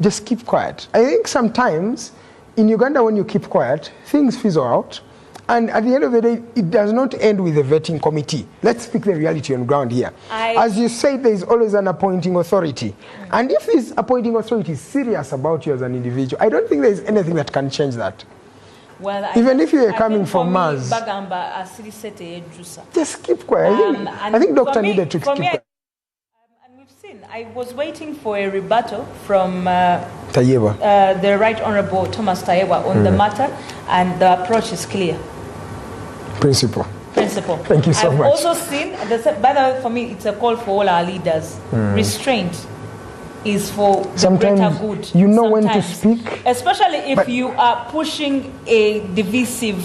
just keep quiet. I think sometimes in Uganda, when you keep quiet, things fizzle out. And at the end of the day, it does not end with the vetting committee. Let's speak the reality on ground here. As you say, there is always an appointing authority. And if this appointing authority is serious about you as an individual, I don't think there is anything that can change that. Well, even if you are coming from Mars, just keep quiet. I think Doctor needed to keep quiet. And we've seen, I was waiting for a rebuttal from Tayewa, the Right Honourable Thomas Tayewa on the matter, and the approach is clear. Principle. Thank you so much. I've also seen, by the way, for me, it's a call for all our leaders. Restraint is for the greater good. You know when to speak. Especially if you are pushing a divisive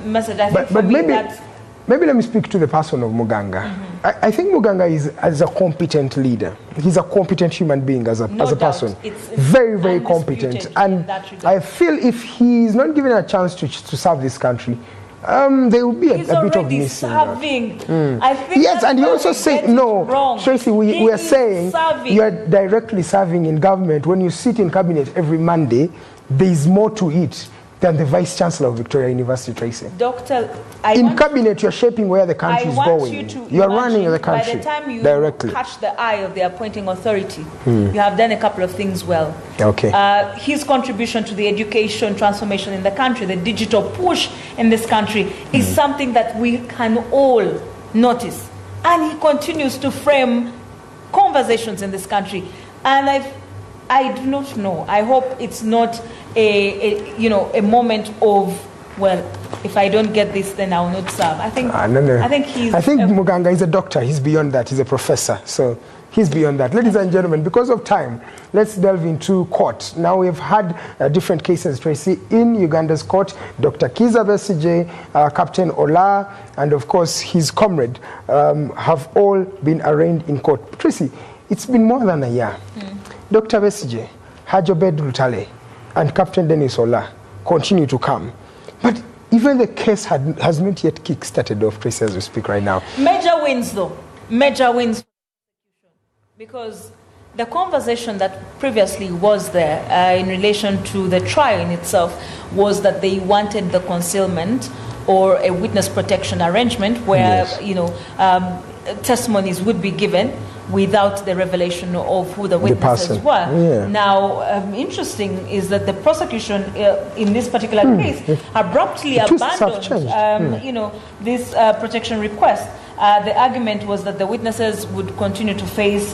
message. I think but maybe let me speak to the person of Muganga. I think Muganga is as a competent leader. He's a competent human being as a person. It's very, very competent. And I feel if he's not given a chance to serve this country, there will be a bit of missing. I think yes, and you also say, no, Tracy, we are saying you are directly serving in government. When you sit in cabinet every Monday, there is more to it than the Vice Chancellor of Victoria University, Tracy. Doctor, in cabinet, you're shaping where the country is going. You're running the country directly. By the time you catch the eye of the appointing authority, you have done a couple of things well. Okay. His contribution to the education transformation in the country, the digital push in this country, is something that we can all notice. And he continues to frame conversations in this country. And I do not know. I hope it's not a moment of, well, if I don't get this, then I will not serve. I think no. I think Muganga is a doctor. He's beyond that. He's a professor. So he's beyond that. Ladies and gentlemen, because of time, let's delve into court. Now we've had different cases, Tracy, in Uganda's court. Dr. Kiza Besigye, Captain Ola, and of course his comrade have all been arraigned in court. Tracy, it's been more than a year. Dr. Besigye, Hajobed Lutale, and Captain Dennis Ola continue to come. But even the case has not yet kick-started off, Tracy, as we speak right now. Major wins, though. Major wins. Because the conversation that previously was there in relation to the trial in itself was that they wanted the concealment or a witness protection arrangement where, testimonies would be given without the revelation of who the witnesses were. Yeah. Now, interesting is that the prosecution in this particular case abruptly abandoned, this protection request. The argument was that the witnesses would continue to face,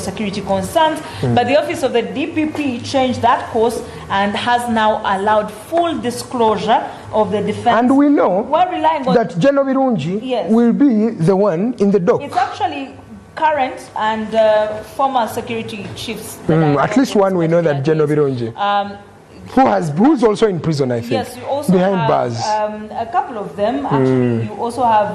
security concerns, but the office of the DPP changed that course and has now allowed full disclosure of the defense. And we know that General Birungi will be the one in the dock. It's actually current and former security chiefs. At least one we know that General Birungi. Who's also in prison, I think. Yes, you also behind have bars. A couple of them. Actually, you also have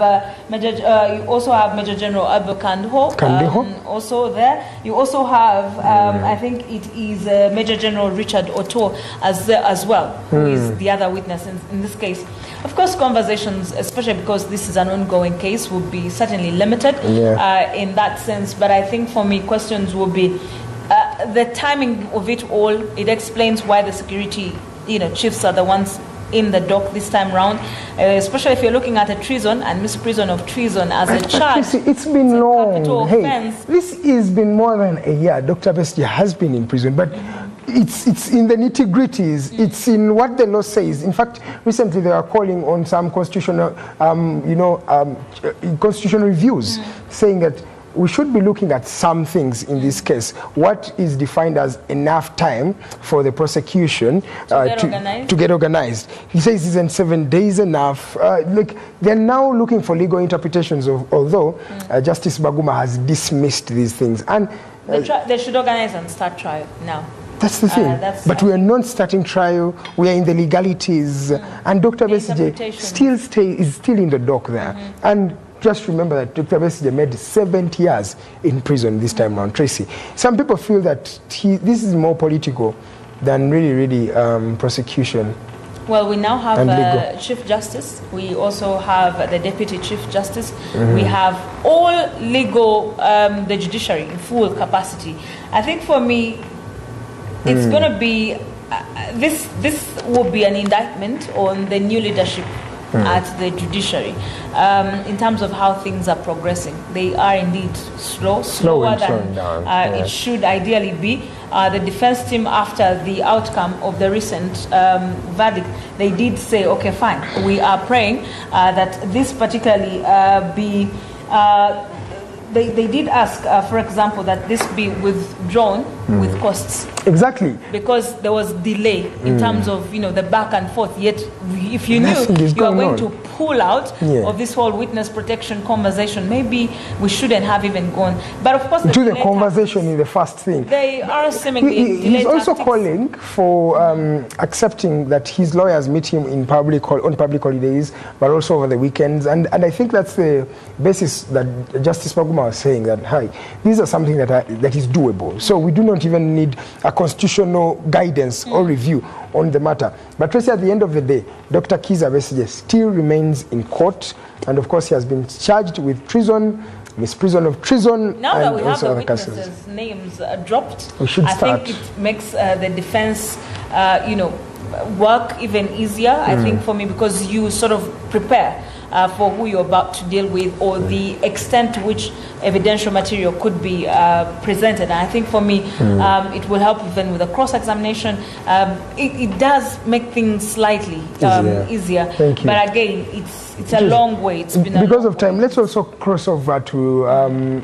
Major General Abel Kandiho also there. You also have, I think it is Major General Richard Otto as well, who is the other witness in this case. Of course, conversations, especially because this is an ongoing case, will be certainly limited in that sense. But I think for me, questions will be the timing of it all. It explains why the security, chiefs are the ones in the dock this time round, especially if you're looking at a treason and misprision of treason as a charge. It's been long. Hey, this has been more than a year. Dr. Besigye has been in prison, but it's in the nitty-gritties. It's in what the law says. In fact, recently they are calling on some constitutional, constitutional reviews, saying that we should be looking at some things in this case. What is defined as enough time for the prosecution to get organized? He says, isn't 7 days enough? They're now looking for legal interpretations of, although Justice Baguma has dismissed these things. And they should organize and start trial now. That's the thing. But we are not starting trial. We are in the legalities. And Dr. Besigye is still in the dock there. And just remember that Dr. Besigye made 70 years in prison this time around, Tracy. Some people feel that this is more political than really prosecution. Well, we now have Chief Justice. We also have the Deputy Chief Justice. We have all legal, the judiciary in full capacity. I think for me, it's going to be, this will be an indictment on the new leadership at the judiciary in terms of how things are progressing. They are indeed slower than it should ideally be. The defense team, after the outcome of the recent verdict, they did say, okay, fine, we are praying that this particularly be they did ask, for example, that this be withdrawn with costs. Exactly. Because there was delay in terms of, the back and forth. Yet, if you knew you were going to pull out of this whole witness protection conversation, maybe we shouldn't have even gone. But of course, the conversation is the first thing. They are seemingly He's also calling for accepting that his lawyers meet him on public holidays, but also over the weekends. And I think that's the basis that Justice Maguma was saying, that, hi, these are something that is doable. So we do not even need a constitutional guidance or review on the matter. But Tracy, at the end of the day, Dr. Kizza Besigye still remains in court, and of course he has been charged with treason, misprision of treason. Now that and we have also the other witnesses' names dropped, we should start. I think it makes the defense, work even easier. I think for me, because you sort of prepare for who you're about to deal with, or the extent to which evidential material could be presented. And I think for me, it will help even with the cross-examination. It does make things slightly easier. Thank you. But again, it's a long way. It's been because of time. Let's also cross over to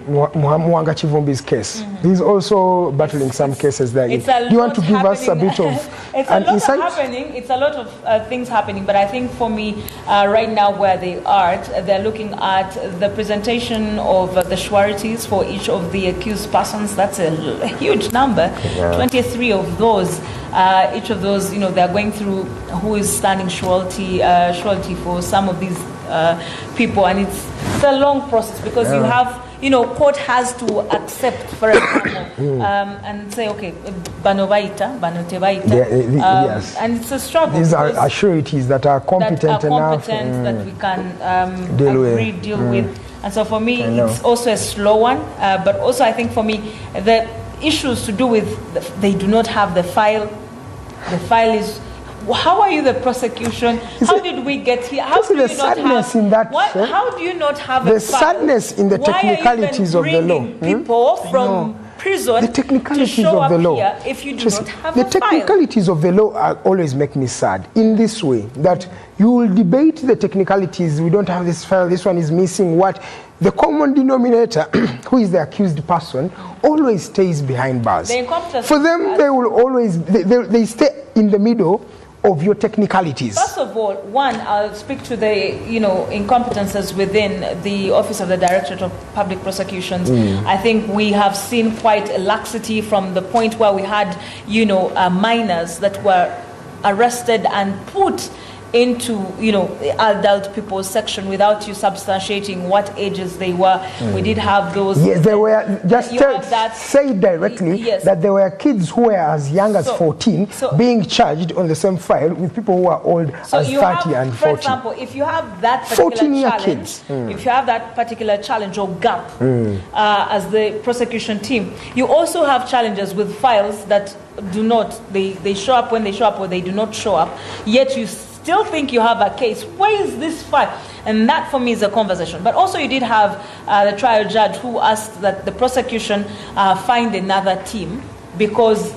Mwanga Chivumbi's case. He's also battling some cases there. Do you want to give us a bit of an insight? It's a lot of things happening, but I think for me, right now where they are, they're looking at the presentation of the sureties for each of the accused persons. That's a huge number. 23 of those. Each of those, they're going through who is standing surety for some of these people, and it's a long process, because you have, court has to accept, for example, and say, okay, banovaita, banotevaita, yes. and it's a struggle. These are sureties that are competent enough that we can deal with. And so for me, it's also a slow one, but also I think for me, the issues to do with they do not have the file. The file is, how are you the prosecution? How did we get here? How do you not have how do you not have the sadness in the technicalities of the law? People from prison the technicalities to show of the law. Here if you do not have the technicalities of the law always make me sad in this way, that you will debate the technicalities. We don't have this file, this one is missing. What the common denominator, who is the accused person, always stays behind bars. For them, they will always they stay in the middle of your technicalities. First of all, I'll speak to the incompetences within the Office of the Directorate of Public Prosecutions. I think we have seen quite a laxity from the point where we had minors that were arrested and put into adult people's section without you substantiating what ages they were. We did have those. Yes, they were say directly that there were kids who were as young as 14 being charged on the same file with people who are old as 30 and 40. For example, if you have that particular challenge, if you have that particular challenge or gap as the prosecution team, you also have challenges with files that do not, they show up when they show up, or they do not show up, yet you still think you have a case. Where is this file? And that for me is a conversation. But also you did have the trial judge who asked that the prosecution find another team, because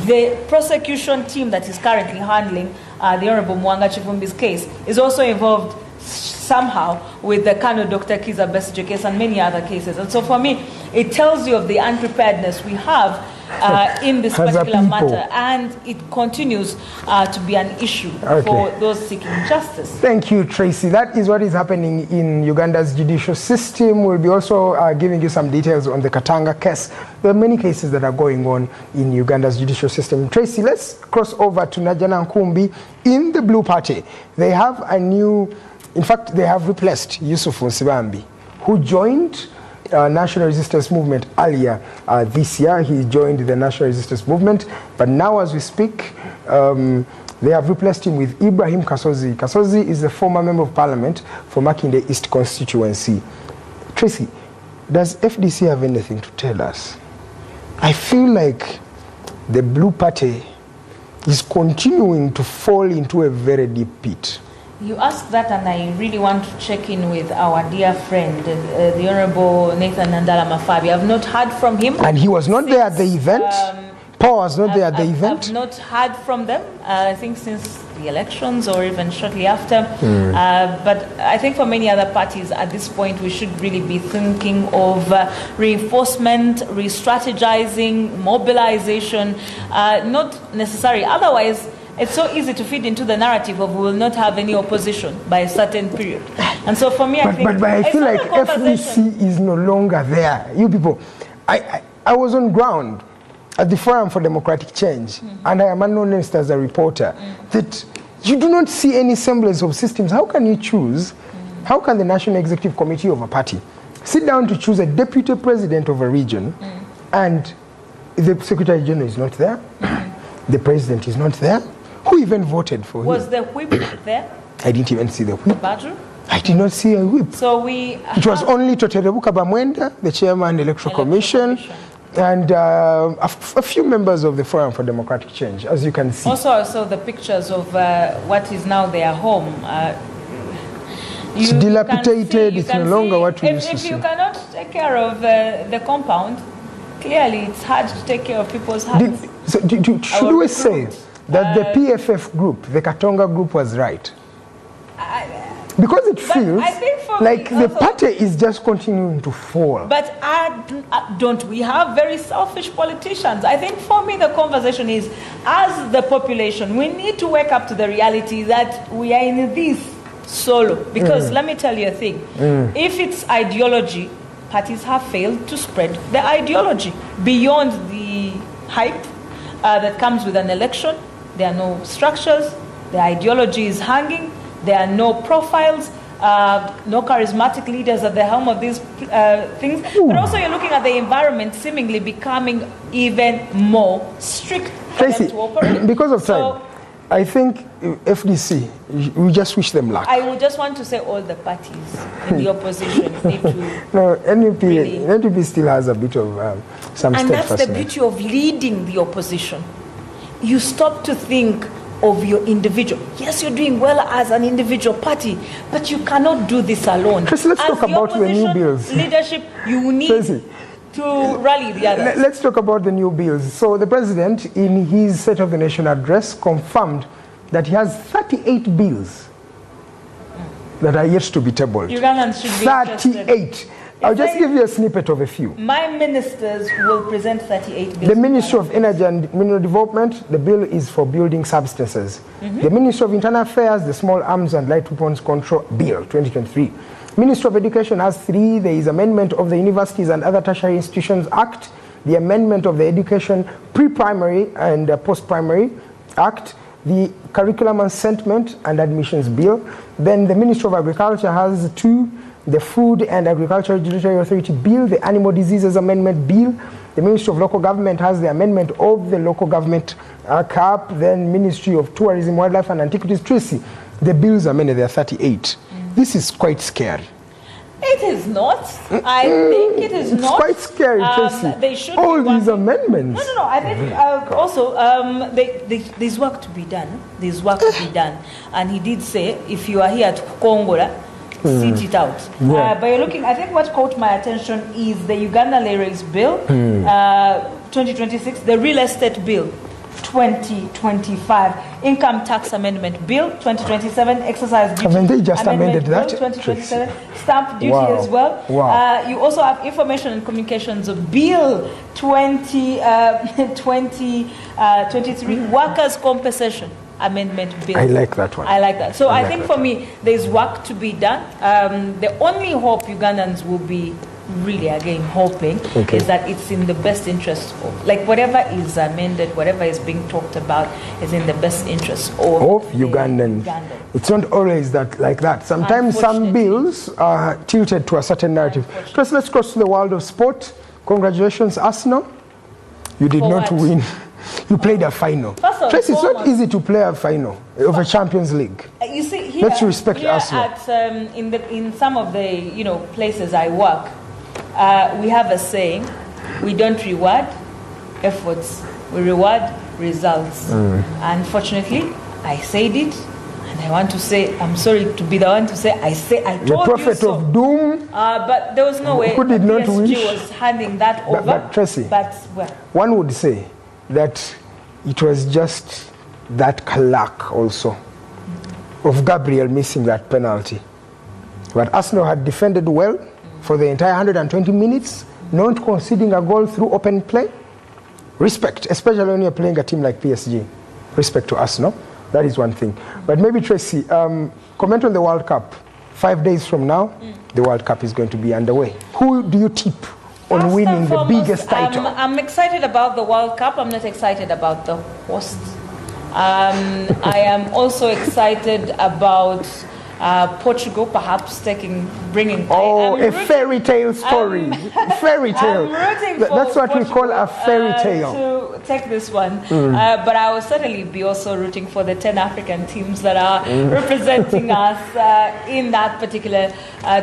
the prosecution team that is currently handling the Honorable Mwanga Chivumbi's case is also involved somehow with the Kano Dr. Kizza Besigye case and many other cases. And so for me, it tells you of the unpreparedness we have in this particular matter, and it continues to be an issue for those seeking justice. Thank you, Tracy. That is what is happening in Uganda's judicial system. We'll be also giving you some details on the Katanga case. There are many cases that are going on in Uganda's judicial system. Tracy, let's cross over to Najana Nkumbi in the Blue Party. They have a new, in fact, they have replaced Yusuf Nsibambi, who joined National Resistance Movement earlier this year. He joined the National Resistance Movement, but now as we speak, they have replaced him with Ibrahim Kasozi. Kasozi is the former Member of Parliament for Makinde East constituency. Tracy, does FDC have anything to tell us? I feel like the Blue Party is continuing to fall into a very deep pit. You asked that, and I really want to check in with our dear friend, the Honorable Nathan Nandala Mafabi. I've not heard from him. And he was not there at the event? Paul was not there at the event? I've not heard from them, I think since the elections or even shortly after. But I think for many other parties at this point, we should really be thinking of reinforcement, re-strategizing, mobilization, not necessary. Otherwise, it's so easy to feed into the narrative of we will not have any opposition by a certain period. And so for me, I feel like FDC is no longer there. You people, I was on ground at the Forum for Democratic Change, and I am announced as a reporter, that you do not see any semblance of systems. How can you choose, how can the National Executive Committee of a party sit down to choose a deputy president of a region, and the Secretary General is not there, the president is not there? Who even voted for him? Was the whip there? I didn't even see the whip. Badru? I did not see a whip. So it was only Toterebuka Bamwenda, the chairman of the Electoral Commission, and a few members of the Forum for Democratic Change, as you can see. Also, I saw the pictures of what is now their home. It's dilapidated, it's no longer what we used to see. If you cannot take care of the compound, clearly it's hard to take care of people's houses. Should we say that the PFF group, the Katonga group, was right? Because it feels like the party is just continuing to fall. But don't we have very selfish politicians? I think for me the conversation is, as the population, we need to wake up to the reality that we are in this solo. Because let me tell you a thing. If it's ideology, parties have failed to spread the ideology beyond the hype that comes with an election. There are no structures, the ideology is hanging, there are no profiles, no charismatic leaders at the helm of these things. But also you're looking at the environment seemingly becoming even more strict for them to operate. Because of time, I think FDC, we just wish them luck. I would just want to say all the parties in the opposition need to... No, NUP still has a bit of some and that's the beauty of leading the opposition. You stop to think of your individual. Yes, you're doing well as an individual party, but you cannot do this alone. Let's talk about the new bills. Leadership, you need to rally the others. Let's talk about the new bills. So the president, in his State of the Nation address, confirmed that he has 38 bills that are yet to be tabled. Ugandans should be 38. I'll just give you a snippet of a few. My ministers will present 38 bills. The Ministry of Energy and Mineral Development, the bill is for building substances. The Ministry of Internal Affairs, the Small Arms and Light Weapons Control Bill, 2023. Ministry of Education has 3. There is amendment of the Universities and Other Tertiary Institutions Act, the amendment of the Education Pre-Primary and Post-Primary Act, the Curriculum Assessment and Admissions Bill. Then the Ministry of Agriculture has 2. The Food and Agriculture Regulatory Authority Bill, the Animal Diseases Amendment Bill. The Ministry of Local Government has the amendment of the Local Government CAP. Then Ministry of Tourism, Wildlife and Antiquities, Tracy. The bills are many, there are 38. This is quite scary. It is not. I think it is not. It's quite scary, Tracy. They should all these amendments. No. I think also there's work to be done. There's work to be done. And he did say, if you are here to Kongola, sit it out. But you're looking, I think what caught my attention is the Uganda Lyrics Bill, 2026, the Real Estate Bill, 2025, Income Tax Amendment Bill, 2027, Exercise Duty Haven't they just amended Bill, that? 2027, Stamp Duty as well. You also have Information and Communications Bill, 2023, Workers' Compensation Amendment Bill. I like that one. I like that. So I think for me, there's work to be done. The only hope Ugandans will be really again hoping is that it's in the best interest of, like, whatever is amended, whatever is being talked about is in the best interest of Ugandans. It's not always like that. Sometimes some bills are tilted to a certain narrative. First, let's cross to the world of sport. Congratulations, Arsenal. You did not win. You played a final. Tracy, it's not easy to play a final of a Champions League. You see, here, let's respect Arsenal. In some of the places I work, we have a saying: we don't reward efforts, we reward results. Unfortunately, I said it, and I want to say, I'm sorry to be the one to say, I told the prophet you so. of doom. But there was no way who did not PSG wish. was handing that over. But Tracy, well, one would say that it was just that clock also of Gabriel missing that penalty. But Arsenal had defended well for the entire 120 minutes, not conceding a goal through open play. Respect, especially when you're playing a team like PSG. Respect to Arsenal. That is one thing. But maybe, Tracy, comment on the World Cup. 5 days from now, the World Cup is going to be underway. Who do you tip on winning the biggest title? I'm excited about the World Cup. I'm not excited about the host. I am also excited about Portugal perhaps bringing. A fairy tale story. Fairy tale. That's what we call a fairy tale. To take this one, but I will certainly be also rooting for the 10 African teams that are representing us in that particular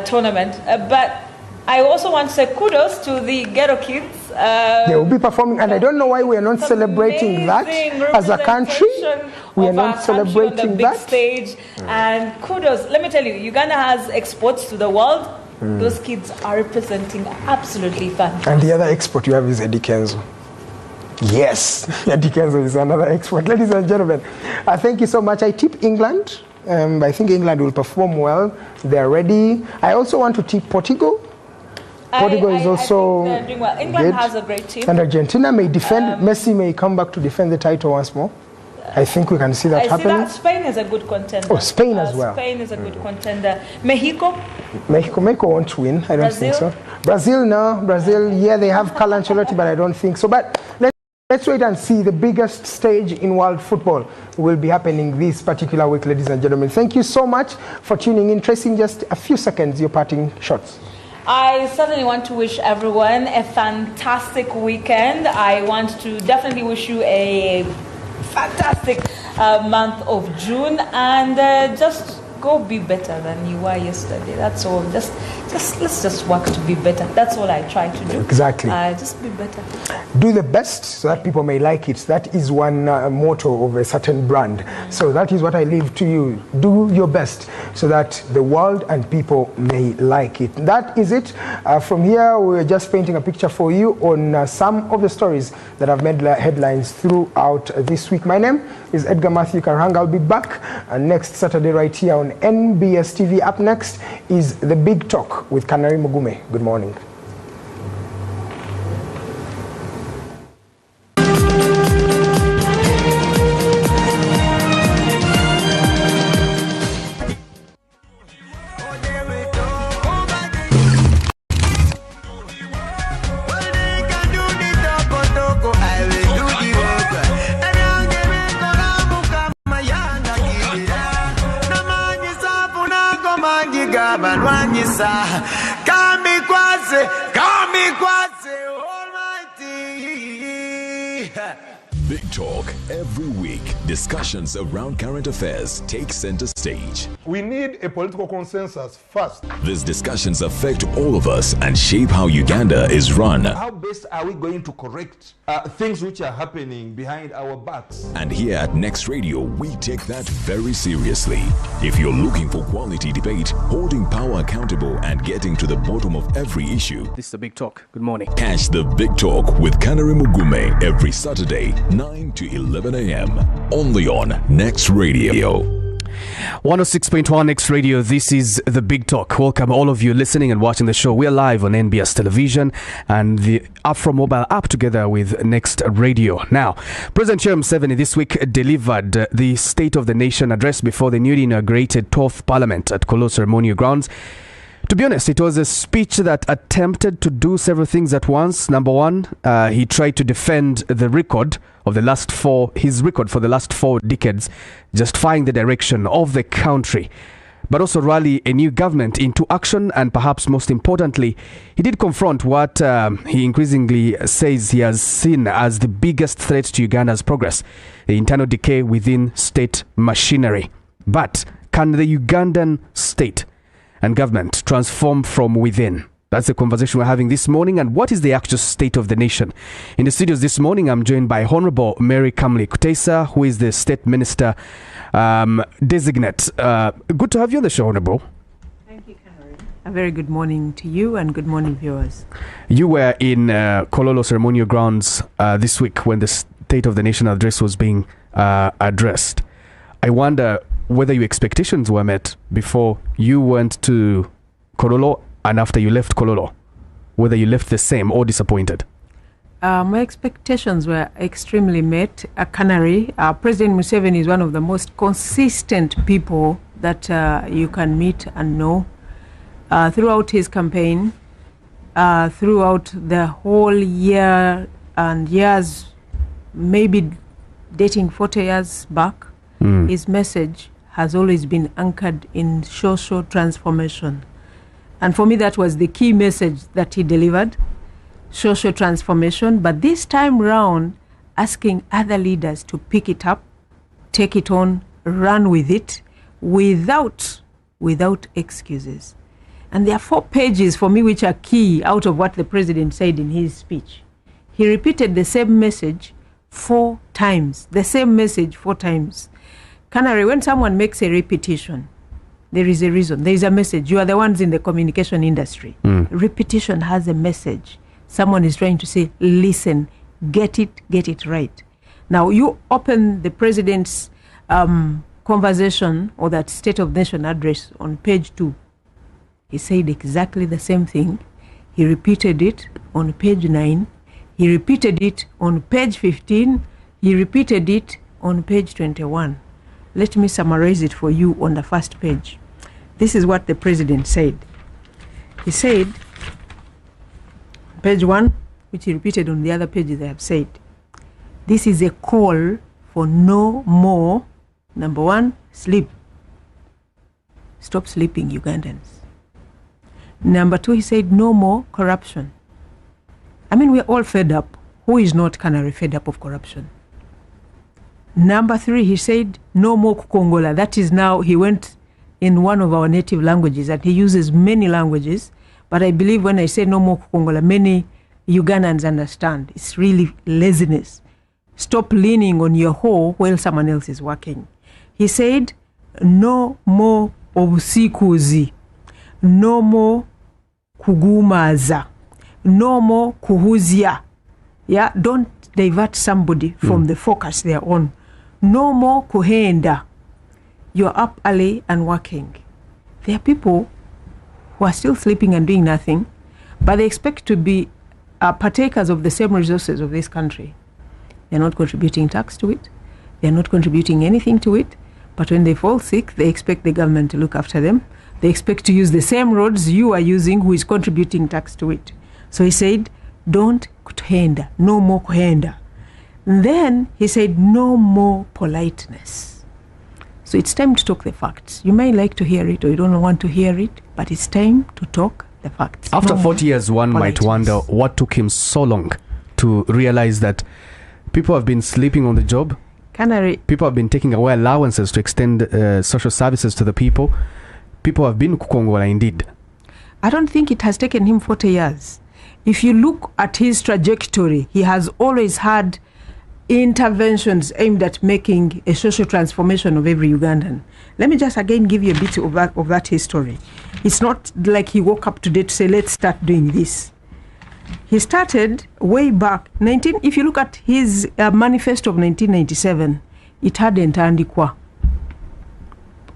tournament. But I also want to say kudos to the ghetto kids. They will be performing, and I don't know why we are not celebrating that as a country. We are not celebrating on the big stage. And kudos. Let me tell you, Uganda has exports to the world. Those kids are representing absolutely fantastic. And the other export you have is Eddie Kenzo. Yes, Eddie Kenzo is another export. Ladies and gentlemen, thank you so much. I tip England. I think England will perform well. They're ready. I also want to tip Portugal. Portugal is also I think they're doing well. England has a great team. And Argentina may defend. Messi may come back to defend the title once more. I think we can see that happening. Spain is a good contender. Oh, Spain as well. Spain is a good contender. Mexico won't win. I don't think so. Brazil, no. Brazil, yeah, they have Carlo Ancelotti, but I don't think so. But let's wait and see. The biggest stage in world football will be happening this particular week, ladies and gentlemen. Thank you so much for tuning in. Tracing just a few seconds, your parting shots. I certainly want to wish everyone a fantastic weekend. I want to definitely wish you a fantastic month of June, and just go be better than you were yesterday. That's all. Just let's just work to be better. That's all I try to do. Exactly. Just be better. Do the best so that people may like it. That is one motto of a certain brand. So that is what I leave to you. Do your best so that the world and people may like it. That is it. From here, we're just painting a picture for you on some of the stories that have made headlines throughout this week. My name is Edgar Matthew Karhanga. I'll be back next Saturday right here on NBS TV. Up next is The Big Talk with Kanari Mugume. Good morning. Big Talk every week. Discussions around current affairs take center stage. We need a political consensus first. These discussions affect all of us and shape how Uganda is run. How best are we going to correct things which are happening behind our backs? And here at Next Radio, we take that very seriously. If you're looking for quality debate, holding power accountable and getting to the bottom of every issue, this is The Big Talk. Good morning. Catch The Big Talk with Kanari Mugume every Saturday, 9 to 11 a.m. only on Next Radio. 106.1 Next Radio. This is The Big Talk. Welcome all of you listening and watching the show. We are live on NBS Television and the Afro mobile app together with Next Radio. Now, President Yoweri Museveni this week delivered the State of the Nation address before the newly inaugurated 12th Parliament at Kolo Ceremonial Grounds. To be honest, it was a speech that attempted to do several things at once. Number one, he tried to defend the record of the last his record for the last 4 decades, justifying the direction of the country, but also rally a new government into action. And perhaps most importantly, he did confront what he increasingly says he has seen as the biggest threat to Uganda's progress, the internal decay within state machinery. But can the Ugandan state and government transform from within? That's the conversation we're having this morning. And what is the actual state of the nation? In the studios this morning, I'm joined by Honorable Mary Kamli Kutesa, who is the State Minister designate. Good to have you on the show, Honorable. Thank you, Cameron. A very good morning to you and good morning, viewers. You were in Kololo ceremonial grounds this week when the State of the Nation address was being addressed. I wonder whether your expectations were met before you went to Kololo and after you left Kololo, whether you left the same or disappointed. My expectations were extremely met. Canary, President Museveni is one of the most consistent people that you can meet and know. Throughout his campaign, throughout the whole year and years, maybe dating 40 years back, his message has always been anchored in social transformation. And for me, that was the key message that he delivered, social transformation. But this time round, asking other leaders to pick it up, take it on, run with it, without excuses. And there are 4 pages for me which are key out of what the president said in his speech. He repeated the same message 4 times, the same message 4 times. Canary, when someone makes a repetition, there is a reason, there is a message. You are the ones in the communication industry. Repetition has a message. Someone is trying to say, listen, get it right. Now, you open the president's conversation or that State of Nation address on page 2. He said exactly the same thing. He repeated it on page 9. He repeated it on page 15. He repeated it on page 21. Let me summarize it for you on the first page. This is what the president said. He said, page 1, which he repeated on the other pages I have said, this is a call for no more, number 1, sleep. Stop sleeping, Ugandans. Number 2, he said, no more corruption. I mean, we're all fed up. Who is not Canary fed up of corruption? Number 3, he said, no more kukongola. That is now, he went in one of our native languages, and he uses many languages. But I believe when I say no more kukongola, many Ugandans understand. It's really laziness. Stop leaning on your hoe while someone else is working. He said, no more obusikuzi. No more kugumaza. No more kuhuzia. Yeah, don't divert somebody from the focus they're on. No more kuhenda. You're up early and working. There are people who are still sleeping and doing nothing, but they expect to be partakers of the same resources of this country. They're not contributing tax to it. They're not contributing anything to it. But when they fall sick, they expect the government to look after them. They expect to use the same roads you are using, who is contributing tax to it. So he said, don't kuhenda, no more kuhenda. And then he said, no more politeness. So it's time to talk the facts. You may like to hear it or you don't want to hear it, but it's time to talk the facts. After 40 years, one might wonder what took him so long to realize that people have been sleeping on the job. Canary. People have been taking away allowances to extend social services to the people. People have been kukongola indeed. I don't think it has taken him 40 years. If you look at his trajectory, he has always had interventions aimed at making a social transformation of every Ugandan. Let me just again give you a bit of that history. It's not like he woke up today to say, let's start doing this. He started way back. If you look at his manifesto of 1997, it had Entandikwa.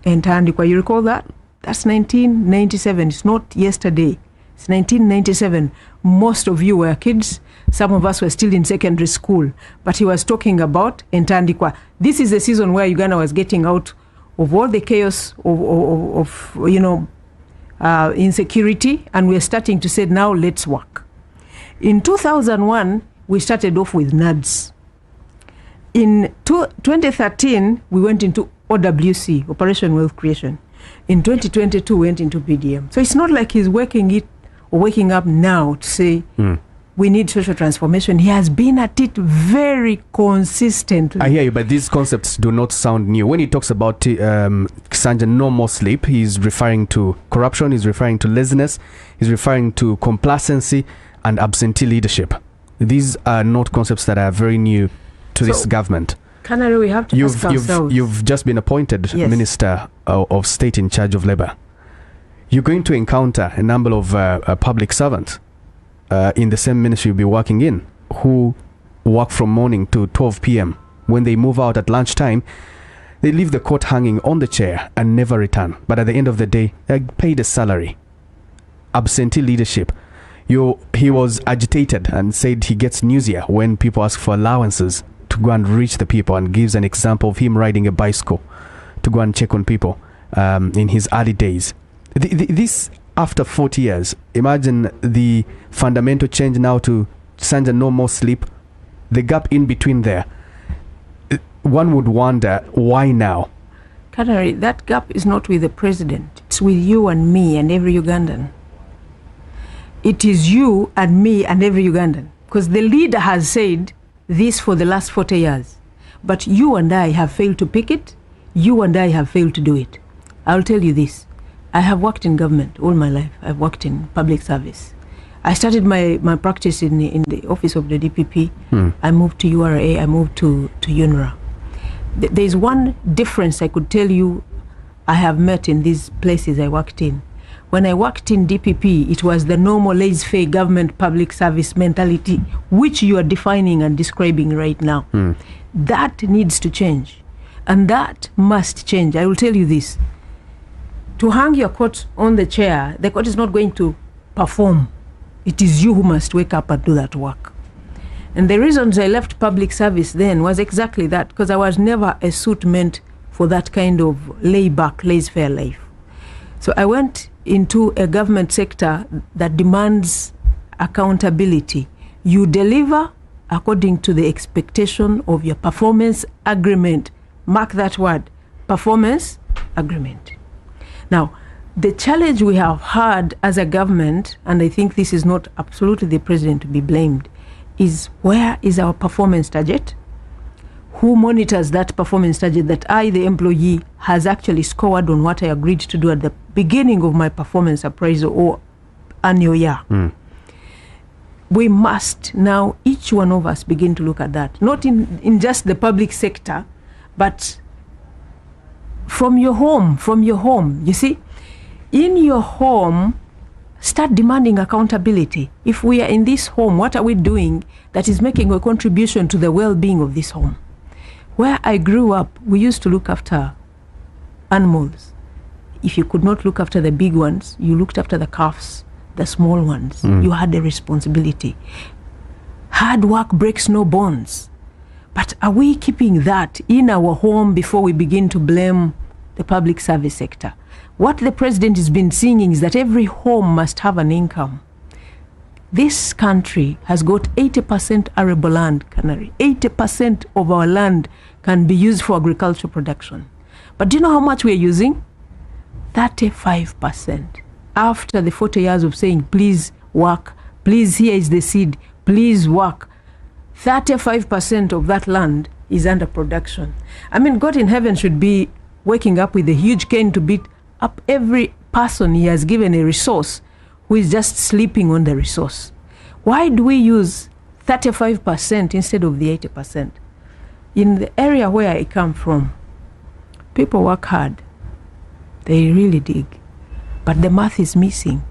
Entandikwa, you recall that? That's 1997. It's not yesterday. It's 1997. Most of you were kids. Some of us were still in secondary school. But he was talking about Entandikwa. This is the season where Uganda was getting out of all the chaos of insecurity, and we're starting to say, now let's work. In 2001, we started off with NADS. In 2013, we went into OWC, Operation Wealth Creation. In 2022, we went into BDM. So it's not like he's waking up now to say, we need social transformation. He has been at it very consistently. I hear you, but these concepts do not sound new. When he talks about Kisanja, no more sleep, he's referring to corruption, he's referring to laziness, He's referring to complacency and absentee leadership. These are not concepts that are very new to this government. Canary, we have to ask ourselves. You've just been appointed Minister of State in charge of Labour. You're going to encounter a number of public servants in the same ministry you'll be working in who work from morning to 12 p.m. When they move out at lunchtime, they leave the coat hanging on the chair and never return. But at the end of the day, they're paid a salary. Absentee leadership. He was agitated and said he gets nausea when people ask for allowances to go and reach the people, and gives an example of him riding a bicycle to go and check on people in his early days. This, after 40 years, imagine the fundamental change now to Sanja, no more sleep. The gap in between there, one would wonder why now. Canary, that gap is not with the president. It's with you and me and every Ugandan. It is you and me and every Ugandan. Because the leader has said this for the last 40 years. But you and I have failed to pick it. You and I have failed to do it. I'll tell you this. I have worked in government all my life. I've worked in public service. I started my practice in the office of the DPP. I moved to URA. I moved to UNRA. There's one difference I could tell you I have met in these places I worked in. When I worked in DPP, it was the normal laissez-faire government public service mentality, which you are defining and describing right now. That needs to change. And that must change. I will tell you this. To hang your coat on the chair, the coat is not going to perform. It is you who must wake up and do that work. And the reasons I left public service then was exactly that, because I was never a suit meant for that kind of lay-back, laissez-faire life. So I went into a government sector that demands accountability. You deliver according to the expectation of your performance agreement. Mark that word, performance agreement. Now, the challenge we have had as a government, and I think this is not absolutely the president to be blamed, is where is our performance target? Who monitors that performance target that I, the employee, has actually scored on what I agreed to do at the beginning of my performance appraisal or annual year? We must now, each one of us, begin to look at that. Not in just the public sector, but from your home, You see, in your home, start demanding accountability. If we are in this home, what are we doing that is making a contribution to the well-being of this home? Where I grew up, we used to look after animals. If you could not look after the big ones, you looked after the calves, the small ones. You had a responsibility. Hard work breaks no bones. But are we keeping that in our home before we begin to blame the public service sector? What the president has been singing is that every home must have an income. This country has got 80% arable land, Canary. 80% of our land can be used for agricultural production. But do you know how much we're using? 35%. After the 40 years of saying, please work, please, here is the seed, please work, 35% of that land is under production. I mean, God in heaven should be waking up with a huge cane to beat up every person he has given a resource who is just sleeping on the resource. Why do we use 35% instead of the 80%? In the area where I come from, people work hard. They really dig. But the math is missing.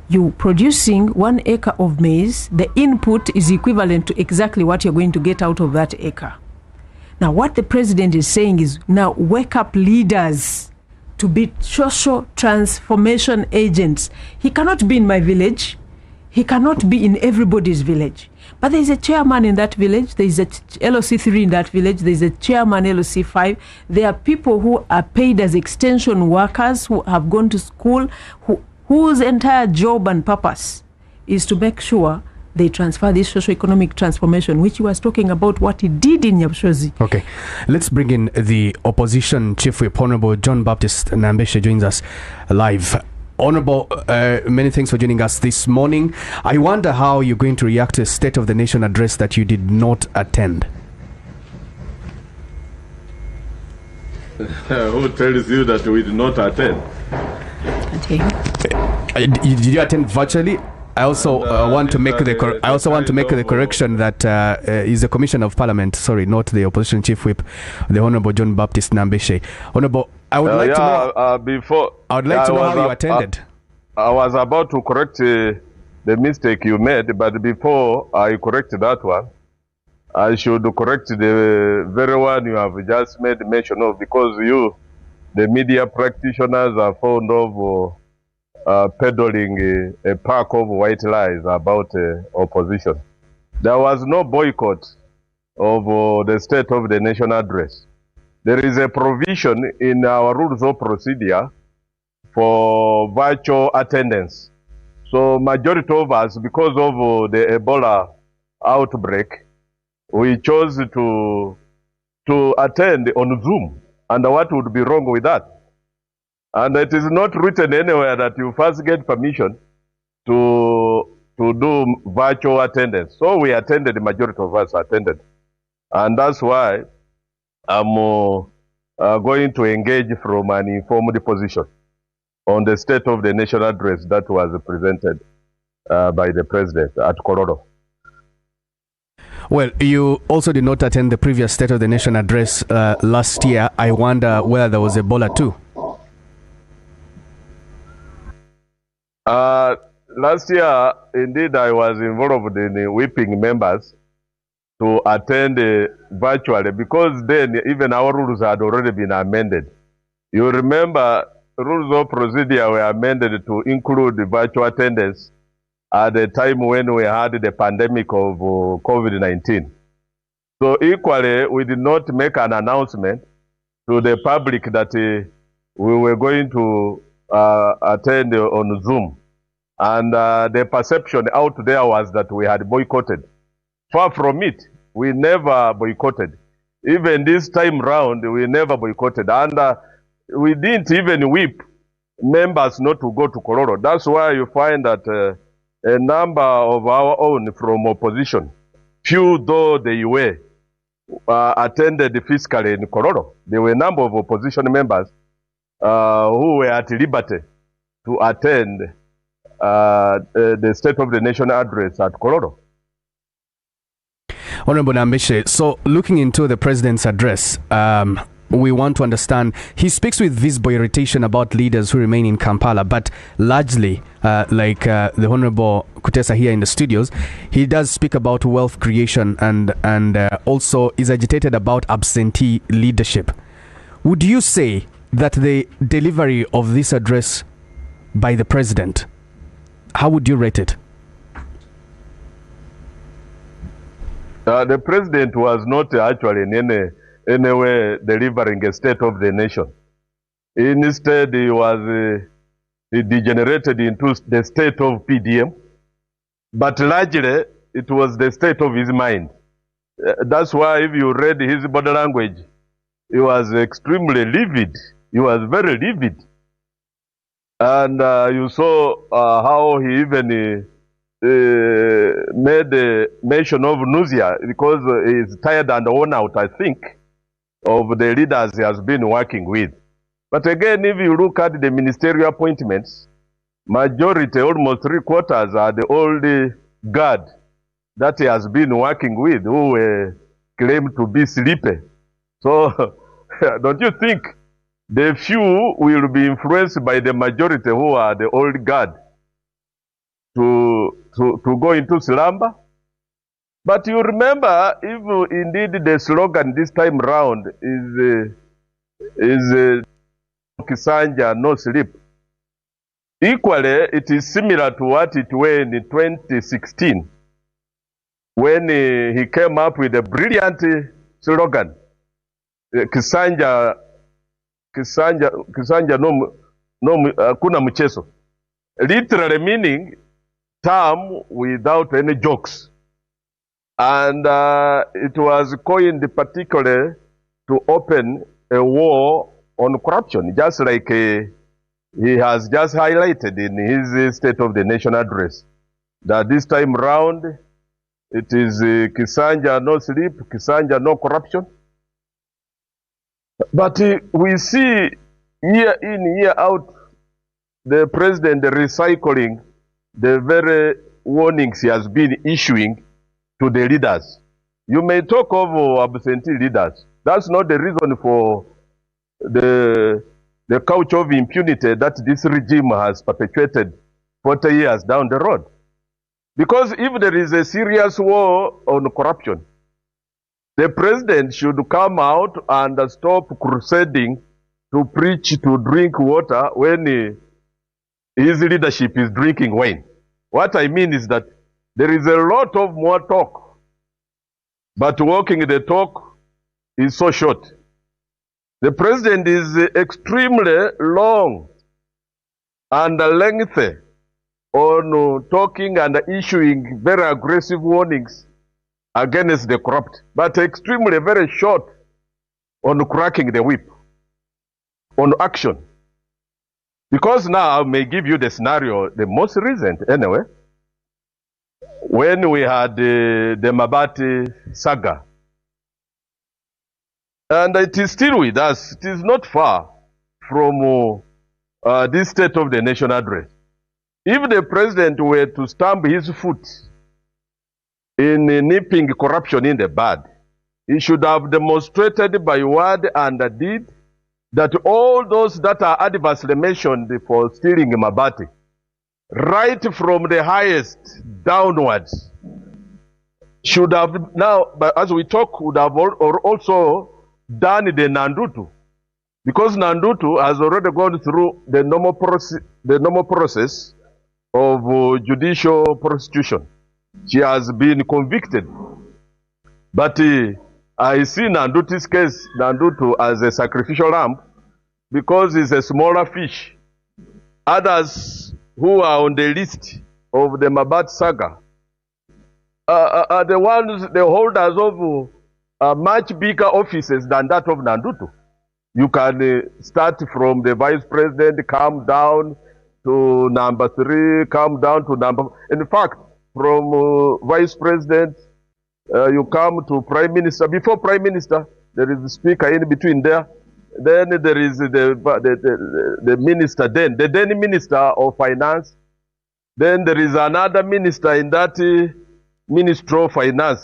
You producing 1 acre of maize, the input is equivalent to exactly what you're going to get out of that acre. Now, what the president is saying is, now wake up leaders to be social transformation agents. He cannot be in my village. He cannot be in everybody's village. But there is a chairman in that village. There is a LOC3 in that village. There is a chairman LOC5. There are people who are paid as extension workers, who have gone to school, whose entire job and purpose is to make sure they transfer this socio-economic transformation, which he was talking about what he did in Nyabushozi. Okay, let's bring in the opposition chief whip. Honorable John Baptist Nambeshe joins us live. Honorable, many thanks for joining us this morning. I wonder how you're going to react to a State of the Nation address that you did not attend. Who tells you that we did not attend? Okay. Did you attend virtually? I also want to make the correction that is the Commissioner of Parliament. Sorry, not the Opposition Chief Whip, the Honourable John Baptist Nambeshe. Honourable, I would like to know. I would like to know how you attended. I was about to correct the mistake you made, but before I correct that one, I should correct the very one you have just made mention of, because you, the media practitioners, are fond of peddling a pack of white lies about opposition. There was no boycott of the State of the Nation address. There is a provision in our rules of procedure for virtual attendance. So majority of us, because of the Ebola outbreak, we chose to attend on Zoom. And what would be wrong with that? And it is not written anywhere that you first get permission to do virtual attendance. So we attended, the majority of us attended. And that's why I'm going to engage from an informed position on the State of the Nation address that was presented by the President at Kororo. Well, you also did not attend the previous State of the Nation address last year. I wonder whether there was Ebola too. Last year, indeed, I was involved in whipping members to attend virtually, because then even our rules had already been amended. You remember, rules of procedure were amended to include virtual attendance at the time when we had the pandemic of COVID-19. So equally, we did not make an announcement to the public that we were going to attend on Zoom. And the perception out there was that we had boycotted. Far from it, we never boycotted. Even this time round, we never boycotted. And we didn't even whip members not to go to Kororo. That's why you find that a number of our own from opposition, few though they were, attended physically in Kororo. There were a number of opposition members who were at liberty to attend the State of the Nation address at Kororo. Honorable Nambeshe, so looking into the President's address, we want to understand, he speaks with visible irritation about leaders who remain in Kampala, but largely, like the Honorable Kutesa here in the studios, he does speak about wealth creation and also is agitated about absentee leadership. Would you say that the delivery of this address by the President, how would you rate it? The President was not actually in any way delivering a State of the Nation. Instead, he degenerated into the state of PDM, but largely it was the state of his mind. That's why if you read his body language, he was extremely livid. He was very livid. And you saw how he even made a mention of nausea, because he's tired and worn out, I think, of the leaders he has been working with. But again, if you look at the ministerial appointments, majority, almost 3/4, are the old guard that he has been working with, who claim to be sleepy. So, don't you think the few will be influenced by the majority, who are the old guard, to go into slumber? But you remember, if indeed the slogan this time round is Kisanja, no sleep. Equally, it is similar to what it was in 2016, when he came up with a brilliant slogan, Kisanja no kuna mchezo. Literally meaning term without any jokes. And it was coined particularly to open a war on corruption, just like he has just highlighted in his State of the Nation address, that this time round it is Kisanja no sleep, Kisanja no corruption. But we see year in, year out, the president recycling the very warnings he has been issuing to the leaders. You may talk of absentee leaders. That's not the reason for the couch of impunity that this regime has perpetuated 40 years down the road. Because if there is a serious war on corruption, the president should come out and stop crusading to preach to drink water when his leadership is drinking wine. What I mean is that there is a lot of more talk, but walking the talk is so short. The president is extremely long and lengthy on talking and issuing very aggressive warnings against the corrupt, but extremely very short on cracking the whip, on action. Because now I may give you the scenario, the most recent anyway, when we had the Mabati saga. And it is still with us. It is not far from this state of the nation address. If the president were to stamp his foot in nipping corruption in the bud, he should have demonstrated by word and deed that all those that are adversely mentioned for stealing Mabati, right from the highest downwards, should have now, as we talk, would have also done the Nandutu. Because Nandutu has already gone through the normal process of judicial prosecution. She has been convicted. But I see Nandutu's case, Nandutu, as a sacrificial lamb because he's a smaller fish. Others who are on the list of the Mabat saga are the ones, the holders of much bigger offices than that of Nandutu. You can start from the vice president, come down to number 3, come down to number... In fact, from vice president, you come to prime minister. Before prime minister, there is a speaker in between there. Then there is the minister, then the minister of finance. Then there is another minister in that ministry of finance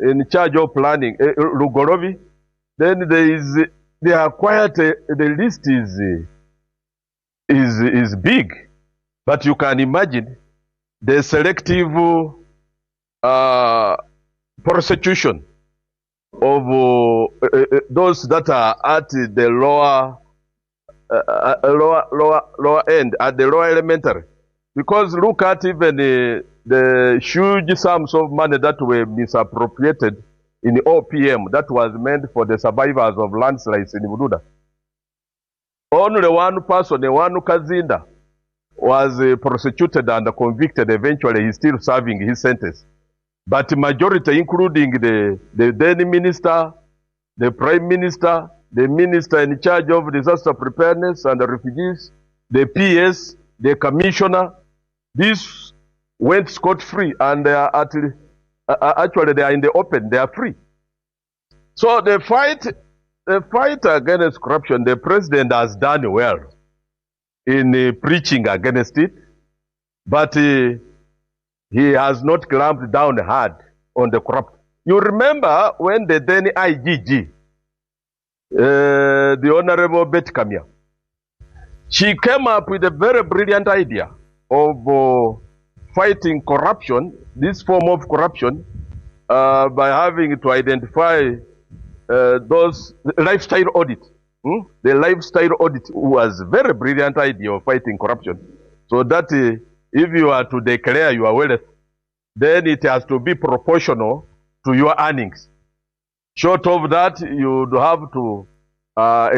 in charge of planning, Lugorovi. Then they are quite, the list is big. But you can imagine the selective prosecution of those that are at the lower end, at the lower elementary. Because look at even the huge sums of money that were misappropriated in the OPM that was meant for the survivors of landslides in Bududa. Only one person, one Kazinda, was prosecuted and convicted. Eventually, he's still serving his sentence. But the majority, including the then minister, the prime minister, the minister in charge of disaster preparedness and the refugees, the PS, the commissioner, these went scot-free, and they are actually they are in the open, they are free. So the fight against corruption, the president has done well in preaching against it, but he has not clamped down hard on the corrupt. You remember when the then IGG, the Honorable Betty Kamia, she came up with a very brilliant idea of fighting corruption, this form of corruption, by having to identify those lifestyle audit. The lifestyle audit was a very brilliant idea of fighting corruption. So that if you are to declare your wealth, then it has to be proportional to your earnings. Short of that, you would have to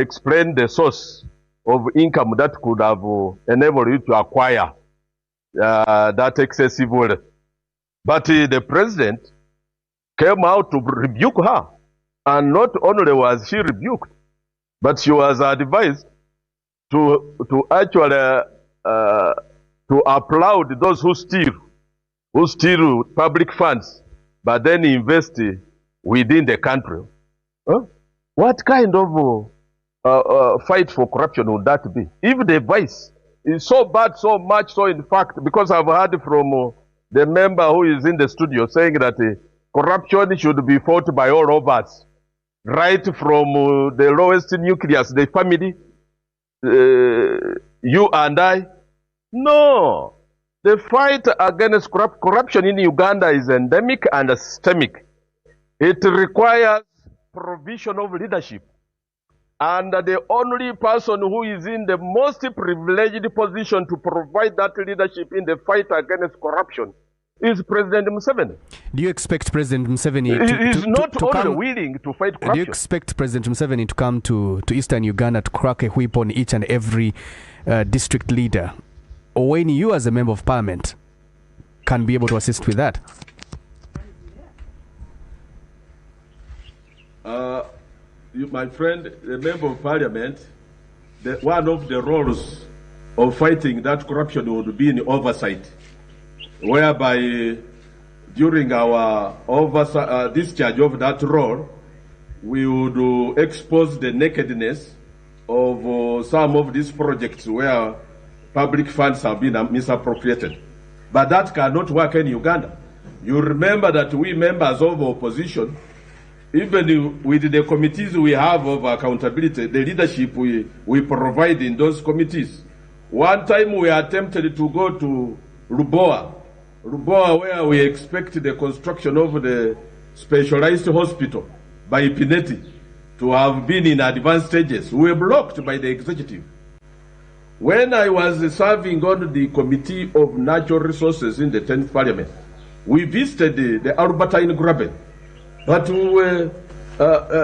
explain the source of income that could have enabled you to acquire that excessive wealth. But the president came out to rebuke her. And not only was she rebuked, but she was advised to actually to applaud those who steal public funds, but then invest within the country. What kind of fight for corruption would that be? If the vice, It's so bad, so much so, in fact, because I've heard from the member who is in the studio saying that corruption should be fought by all of us, right from the lowest nucleus, the family, you and I. No. The fight against corruption in Uganda is endemic and systemic. It requires provision of leadership. And the only person who is in the most privileged position to provide that leadership in the fight against corruption is President Museveni. Do you expect President Museveni to come willing to fight corruption? Do you expect President Museveni to come to Eastern Uganda to crack a whip on each and every district leader? Or when you, as a member of parliament, can be able to assist with that? My friend, the member of parliament, one of the roles of fighting that corruption would be in oversight, whereby during our discharge of that role, we would expose the nakedness of some of these projects where public funds have been misappropriated. But that cannot work in Uganda. You remember that we members of opposition, even with the committees we have of accountability, the leadership we provide in those committees. One time we attempted to go to Luboa, where we expect the construction of the specialized hospital by Pineti to have been in advanced stages. We were blocked by the executive. When I was serving on the Committee of Natural Resources in the 10th Parliament, we visited the Albertine Graben, but we were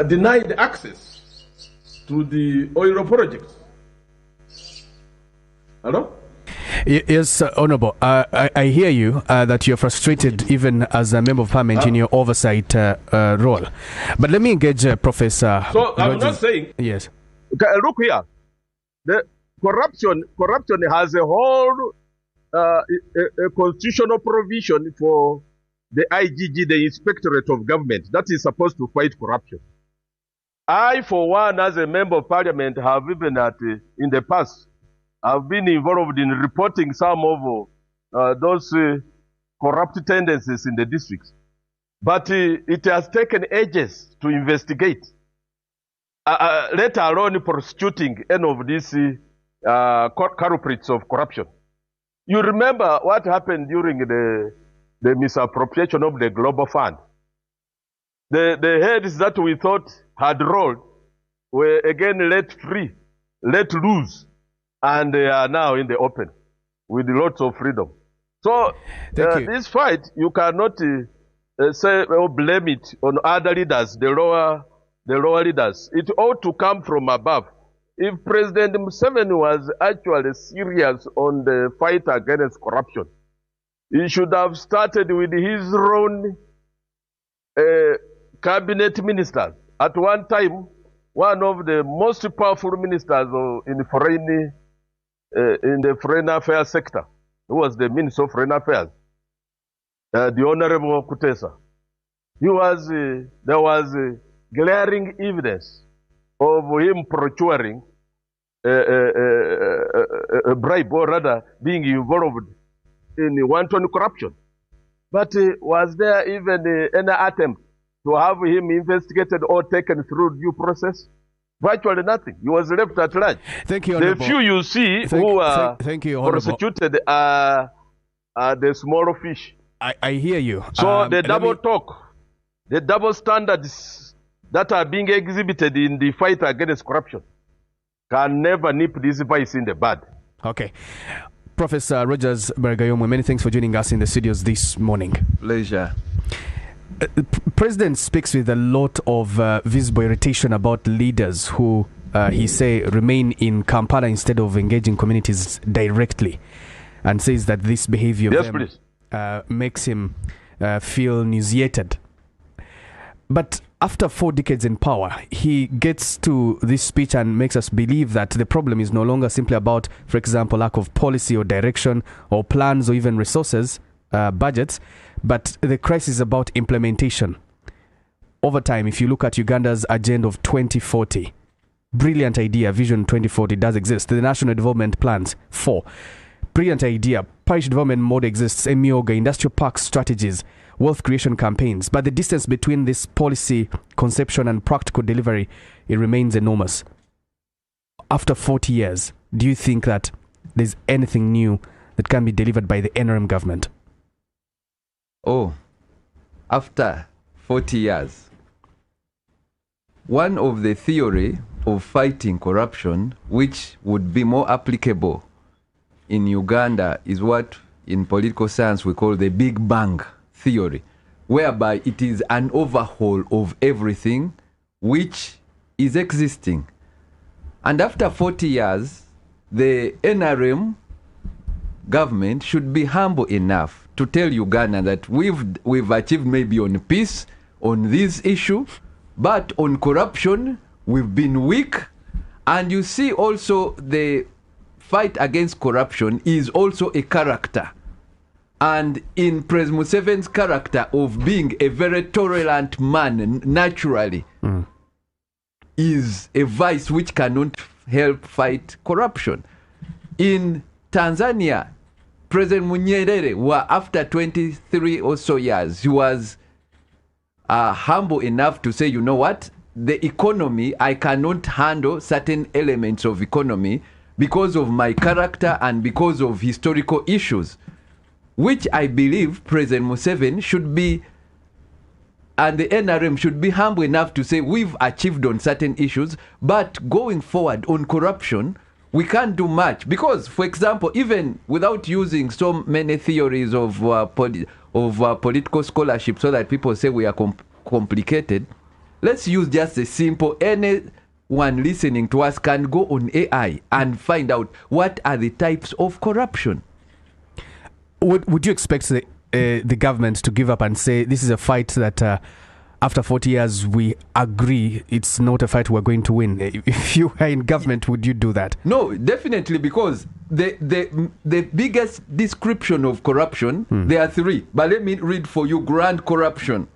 denied access to the oil projects. Hello? Yes, Honourable. I hear you that you're frustrated even as a member of parliament in your oversight role. But let me engage Professor. So I'm not saying. Yes. Look here. The corruption has a whole a constitutional provision for the IGG, the Inspectorate of Government, that is supposed to fight corruption. I, for one, as a member of parliament, have even in the past, I've been involved in reporting some of those corrupt tendencies in the districts. But it has taken ages to investigate, let alone prosecuting any of these culprits of corruption. You remember what happened during the misappropriation of the Global Fund. The heads that we thought had rolled were again let free, let loose, and they are now in the open with lots of freedom. So this fight, you cannot say or blame it on other leaders, the lower leaders. It ought to come from above. If President Museveni was actually serious on the fight against corruption, he should have started with his own cabinet ministers. At one time, one of the most powerful ministers in the foreign affairs sector, who was the Minister of Foreign Affairs, the Honorable Kutesa. There was glaring evidence of him procuring a bribe, or rather being involved in wanton corruption. But was there even any attempt to have him investigated or taken through due process? Virtually nothing. He was left at large. Thank you, Honorable. The few you see who are prosecuted are the smaller fish. I hear you. So the double talk, the double standards that are being exhibited in the fight against corruption can never nip this vice in the bud. Okay. Professor Rogers Bergayomwe, many thanks for joining us in the studios this morning. Pleasure. President speaks with a lot of visible irritation about leaders who, he say, remain in Kampala instead of engaging communities directly, and says that this behavior makes him feel nauseated. But after 4 decades in power, he gets to this speech and makes us believe that the problem is no longer simply about, for example, lack of policy or direction or plans or even resources, budgets, but the crisis is about implementation. Over time, if you look at Uganda's agenda of 2040, brilliant idea, Vision 2040 does exist. The National Development Plans, 4. Brilliant idea. Parish development mode exists, Emioga, industrial park strategies, wealth creation campaigns. But the distance between this policy conception and practical delivery, it remains enormous. After 40 years, do you think that there's anything new that can be delivered by the NRM government? Oh, after 40 years. One of the theory of fighting corruption, which would be more applicable in Uganda, is what in political science we call the Big Bang theory, whereby it is an overhaul of everything which is existing. And after 40 years, the NRM government should be humble enough to tell Uganda that we've achieved maybe on peace, on this issue, but on corruption, we've been weak. And you see also the fight against corruption is also a character. And in President Museveni's character of being a very tolerant man naturally, is a vice which cannot help fight corruption. In Tanzania, President Nyerere, after 23 or so years, he was humble enough to say, you know what, the economy, I cannot handle certain elements of economy because of my character and because of historical issues, which I believe President Museveni should be, and the NRM should be humble enough to say we've achieved on certain issues, but going forward on corruption, we can't do much. Because, for example, even without using so many theories of political scholarship so that people say we are complicated, let's use just a simple, anyone listening to us can go on AI and find out what are the types of corruption. Would you expect the government to give up and say this is a fight that after 40 years we agree it's not a fight we're going to win? If you are in government, would you do that? No, definitely, because the biggest description of corruption, there are 3. But let me read for you grand corruption,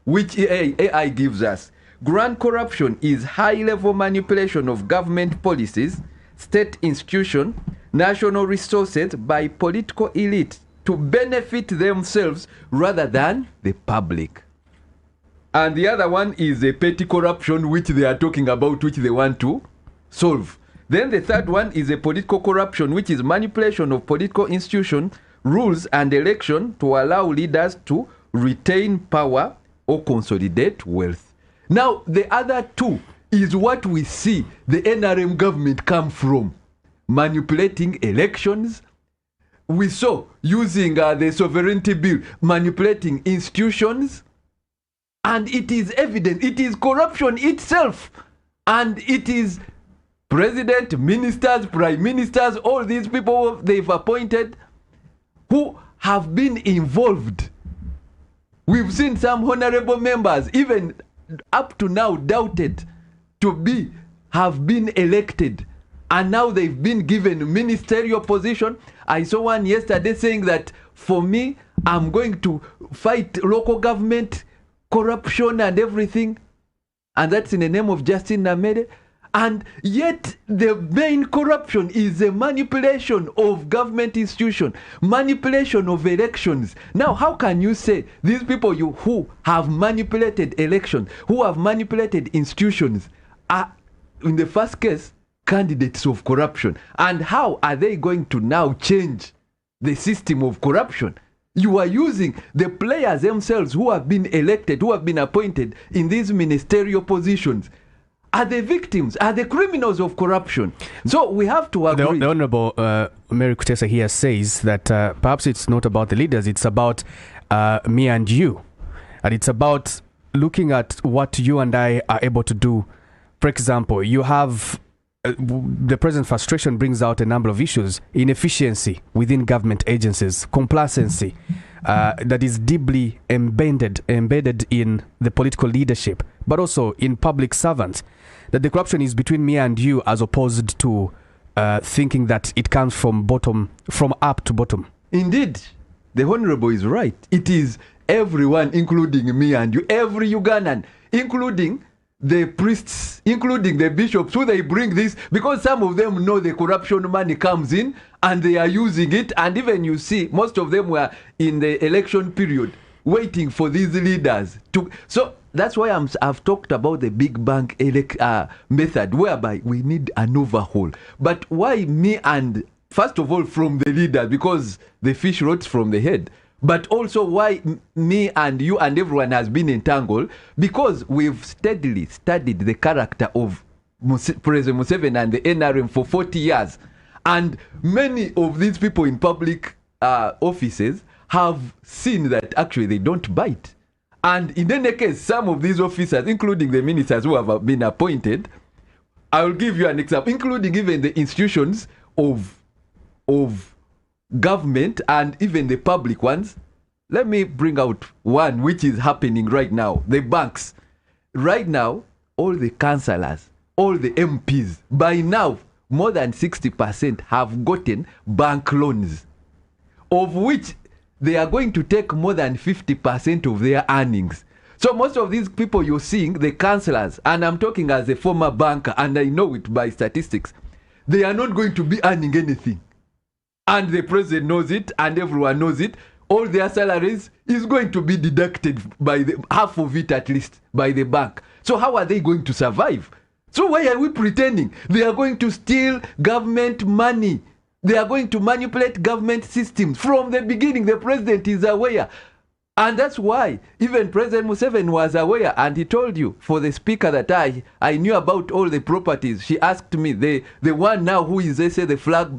which AI gives us. Grand corruption is high-level manipulation of government policies, state institutions, national resources by political elite to benefit themselves rather than the public. And the other one is a petty corruption, which they are talking about, which they want to solve. Then the third one is a political corruption, which is manipulation of political institutions, rules, and election to allow leaders to retain power or consolidate wealth. Now, the other 2 is what we see the NRM government come from. Manipulating elections. We saw using the sovereignty bill, manipulating institutions. And it is evident, it is corruption itself. And it is president, ministers, prime ministers, all these people they've appointed who have been involved. We've seen some honorable members, even up to now doubted to have been elected. And now they've been given ministerial position. I saw one yesterday saying that for me, I'm going to fight local government corruption and everything. And that's in the name of Justin Namere. And yet the main corruption is the manipulation of government institutions, manipulation of elections. Now, how can you say these people who have manipulated elections, who have manipulated institutions, are, in the first case, candidates of corruption? And how are they going to now change the system of corruption? You are using the players themselves who have been elected, who have been appointed in these ministerial positions, are the victims, are the criminals of corruption. So we have to agree. The Honorable Mary Kutesa here says that perhaps it's not about the leaders, it's about me and you. And it's about looking at what you and I are able to do. For example, you have the present frustration brings out a number of issues: inefficiency within government agencies, complacency that is deeply embedded in the political leadership, but also in public servants. That the corruption is between me and you, as opposed to thinking that it comes from up to bottom. Indeed, the Honorable is right. It is everyone, including me and you, every Ugandan, including the priests, including the bishops, who they bring this, because some of them know the corruption money comes in and they are using it. And even you see, most of them were in the election period waiting for these leaders to. So that's why I've talked about the big bank method, whereby we need an overhaul. But why me and, first of all, from the leaders, because the fish rots from the head. But also why me and you and everyone has been entangled, because we've steadily studied the character of President Museveni and the NRM for 40 years. And many of these people in public offices have seen that actually they don't bite. And in any case, some of these officers, including the ministers who have been appointed, I will give you an example, including even the institutions of government and even the public ones. Let me bring out one which is happening right now. The banks. Right now, all the councillors, all the MPs, by now, more than 60% have gotten bank loans, of which they are going to take more than 50% of their earnings. So most of these people you're seeing, the councillors, and I'm talking as a former banker, and I know it by statistics, they are not going to be earning anything. And the president knows it, and everyone knows it. All their salaries is going to be deducted by half of it at least by the bank. So how are they going to survive? So why are we pretending they are going to steal government money? They are going to manipulate government systems. From the beginning, the president is aware. And that's why even President Museveni was aware, and he told you, for the speaker that I knew about all the properties. She asked me, the one now who is, they say, the flag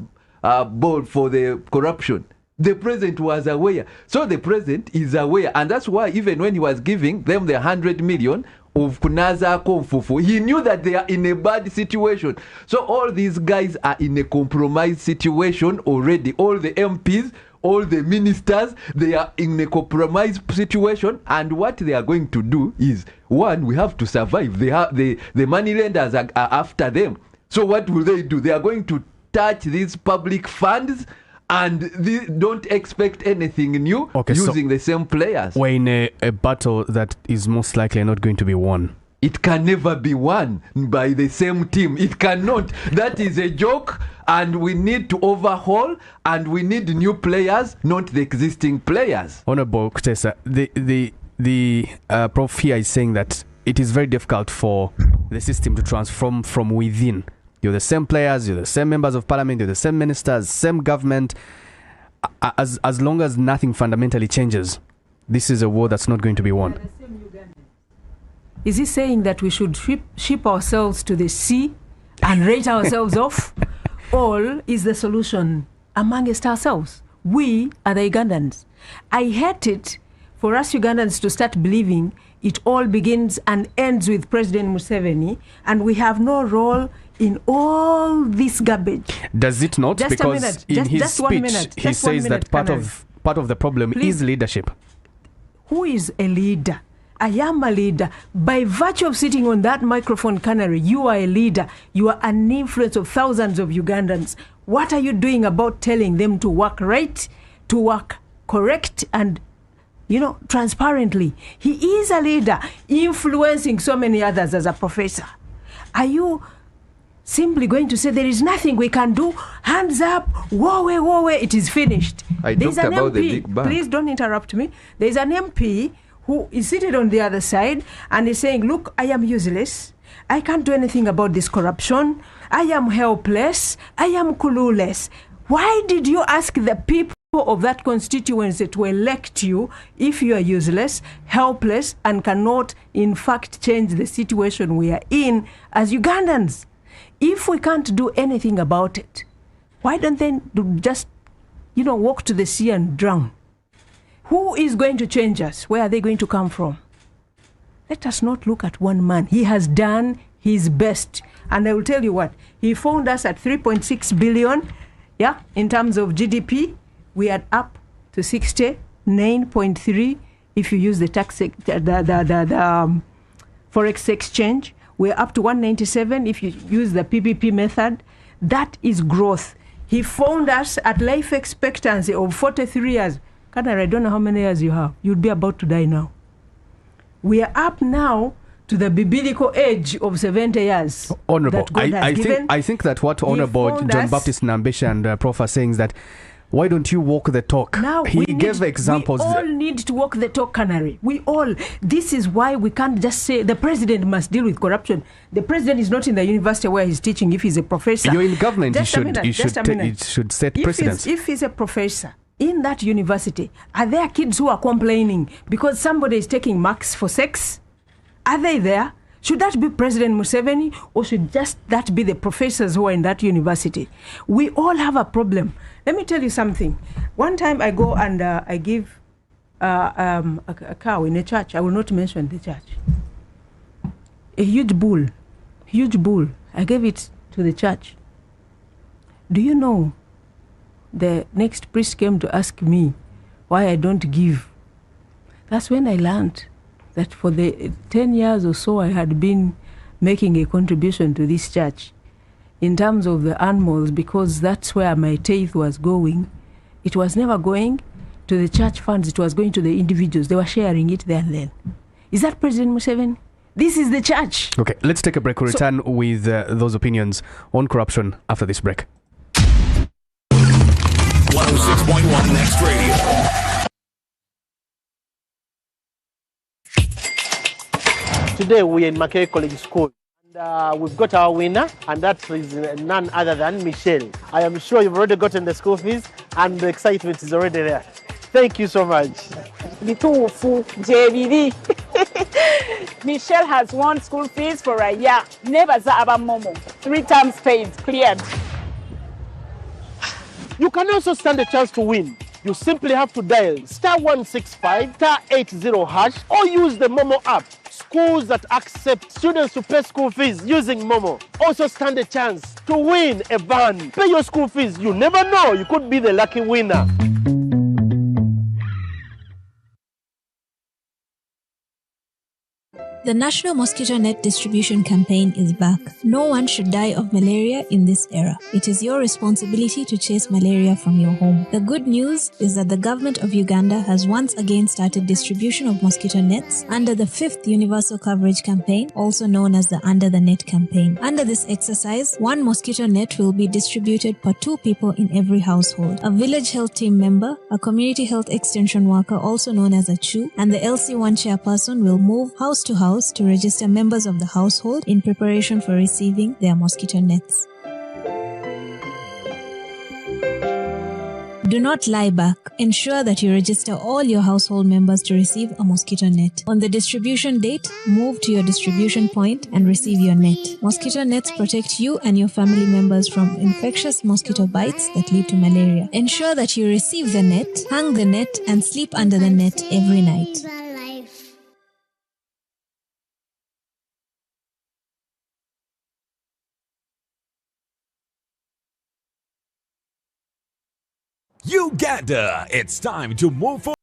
board for the corruption. The president was aware. So the president is aware. And that's why even when he was giving them the 100 million of Kunaza Konfufu, he knew that they are in a bad situation. So all these guys are in a compromised situation already. All the MPs, all the ministers, they are in a compromised situation. And what they are going to do is, one, we have to survive. The money lenders are after them. So what will they do? They are going to touch these public funds, and they don't expect anything new using the same players. We're in a battle that is most likely not going to be won. It can never be won by the same team. It cannot. That is a joke, and we need to overhaul, and we need new players, not the existing players. Honorable Kutesa, the prof here is saying that it is very difficult for the system to transform from within. You're the same players, you're the same members of parliament, you're the same ministers, same government. As long as nothing fundamentally changes, this is a war that's not going to be won. Is he saying that we should ship ourselves to the sea and rate ourselves off? Or is the solution amongst ourselves? We are the Ugandans. I hate it for us Ugandans to start believing it all begins and ends with President Museveni, and we have no role in all this garbage. Does it not? Just because a minute. in his just 1 speech, minute. he says that part of the problem is leadership. Who is a leader? I am a leader. By virtue of sitting on that microphone, Canary, you are a leader. You are an influence of thousands of Ugandans. What are you doing about telling them to work right, to work correct, and transparently? He is a leader, influencing so many others as a professor. Are you simply going to say there is nothing we can do? Hands up, woe, it is finished. There's an about MP, the big bang. Please don't interrupt me. There's an MP who is seated on the other side and is saying, look, I am useless. I can't do anything about this corruption. I am helpless. I am clueless. Why did you ask the people of that constituency to elect you if you are useless, helpless, and cannot, in fact, change the situation we are in as Ugandans? If we can't do anything about it, why don't they just, walk to the sea and drown? Who is going to change us? Where are they going to come from? Let us not look at one man. He has done his best. And I will tell you what, he found us at 3.6 billion, in terms of GDP. We are up to 69.3 if you use the forex exchange. We're up to 197 if you use the PPP method. That is growth. He found us at life expectancy of 43 years. Canada, I don't know how many years you have. You'd be about to die now. We are up now to the biblical age of 70 years. Honorable, that God has given. I think that what Honorable John Baptist Nambesha and Prof are saying is that why don't you walk the talk? Now he gave examples. We all need to walk the talk, Canary. We all. This is why we can't just say the president must deal with corruption. The president is not in the university where he's teaching. If he's a professor, you're in government. Just it should set precedence. If he's a professor in that university, are there kids who are complaining because somebody is taking marks for sex? Are they there? Should that be President Museveni, or should just that be the professors who are in that university? We all have a problem. Let me tell you something. One time I go and I give a cow in a church. I will not mention the church. A huge bull. I gave it to the church. Do you know, the next priest came to ask me why I don't give. That's when I learned that for the 10 years or so I had been making a contribution to this church in terms of the animals, because that's where my tithe was going. It was never going to the church funds, it was going to the individuals. They were sharing it there and then. Is that President Museveni? This is the church. Okay, let's take a break. We'll return with those opinions on corruption after this break. 106.1 Next Radio. Today we are in Mackay College School, and we've got our winner, and that is none other than Michelle. I am sure you've already gotten the school fees, and the excitement is already there. Thank you so much. Michelle has won school fees for a year. Never Zaba Momo. 3 times paid, cleared. You can also stand a chance to win. You simply have to dial *165 *80 hash or use the Momo app. Schools that accept students to pay school fees using Momo also stand a chance to win a van. Pay your school fees. You never know, you could be the lucky winner. The National Mosquito Net Distribution Campaign is back. No one should die of malaria in this era. It is your responsibility to chase malaria from your home. The good news is that the government of Uganda has once again started distribution of mosquito nets under the 5th Universal Coverage Campaign, also known as the Under the Net campaign. Under this exercise, 1 mosquito net will be distributed per 2 people in every household. A village health team member, a community health extension worker, also known as a CHU, and the LC1 chairperson will move house to house to register members of the household in preparation for receiving their mosquito nets. Do not lie back. Ensure that you register all your household members to receive a mosquito net. On the distribution date, move to your distribution point and receive your net. Mosquito nets protect you and your family members from infectious mosquito bites that lead to malaria. Ensure that you receive the net, hang the net, and sleep under the net every night. Uganda, it's time to move forward.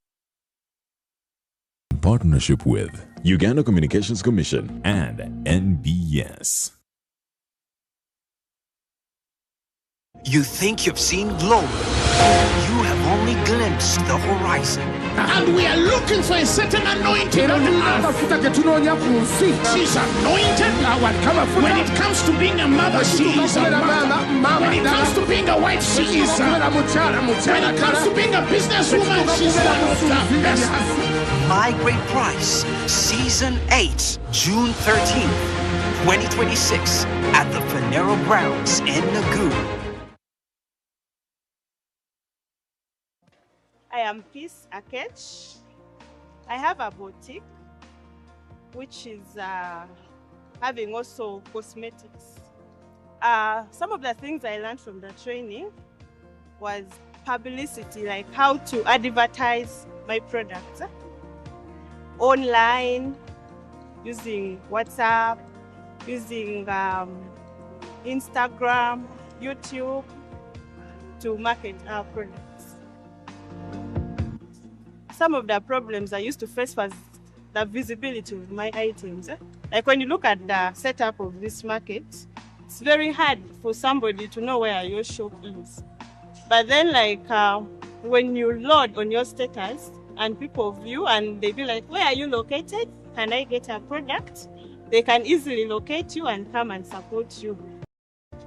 Partnership with Uganda Communications Commission and NBS. You think you've seen glory. You have only glimpsed the horizon. And we are looking for a certain anointing on earth. She's anointed. When it comes to being a mother, she is a mother. When it comes to being a wife, she is a mother. When it comes to being a businesswoman, she's one of the best. My Great Price, Season 8, June 13th, 2026, at the Phaneroo Grounds in Nagu. I am Peace Akech. I have a boutique which is having also cosmetics. Some of the things I learned from the training was publicity, like how to advertise my products online, using WhatsApp, using Instagram, YouTube to market our products. Some of the problems I used to face was the visibility of my items. Like when you look at the setup of this market, it's very hard for somebody to know where your shop is. But then when you load on your status and people view and they be like, where are you located? Can I get a product? they can easily locate you and come and support you.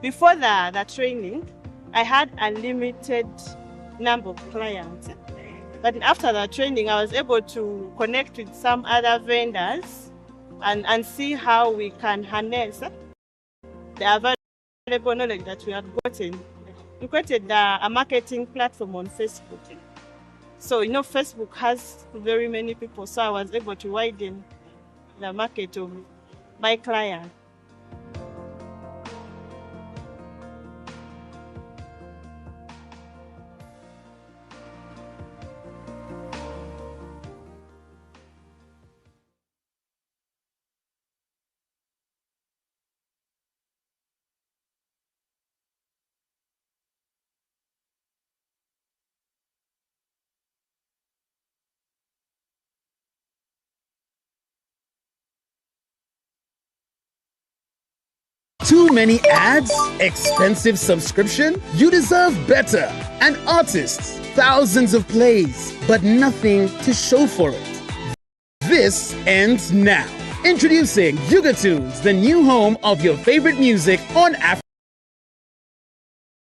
Before the training, I had a limited number of clients. But after the training, I was able to connect with some other vendors and see how we can harness the available knowledge that we had gotten. We created a marketing platform on Facebook. So, Facebook has very many people, so I was able to widen the market of my client. Too many ads? Expensive subscription? You deserve better. An artist, thousands of plays, but nothing to show for it. This ends now. Introducing Yugatunes, the new home of your favorite music on Afro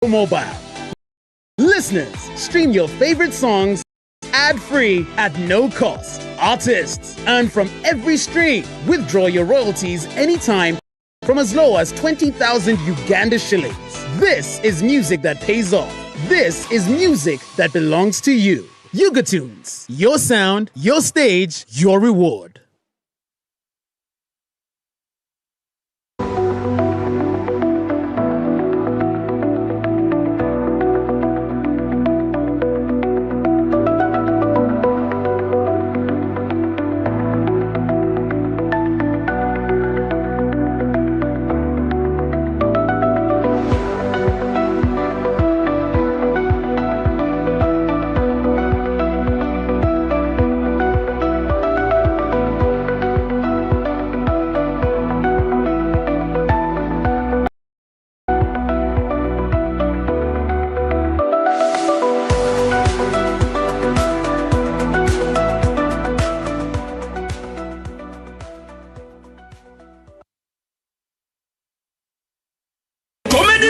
Mobile. Listeners, stream your favorite songs ad-free at no cost. Artists, earn from every stream. Withdraw your royalties anytime from as low as 20,000 Uganda shillings. This is music that pays off. This is music that belongs to you. Yugatunes, your sound, your stage, your reward.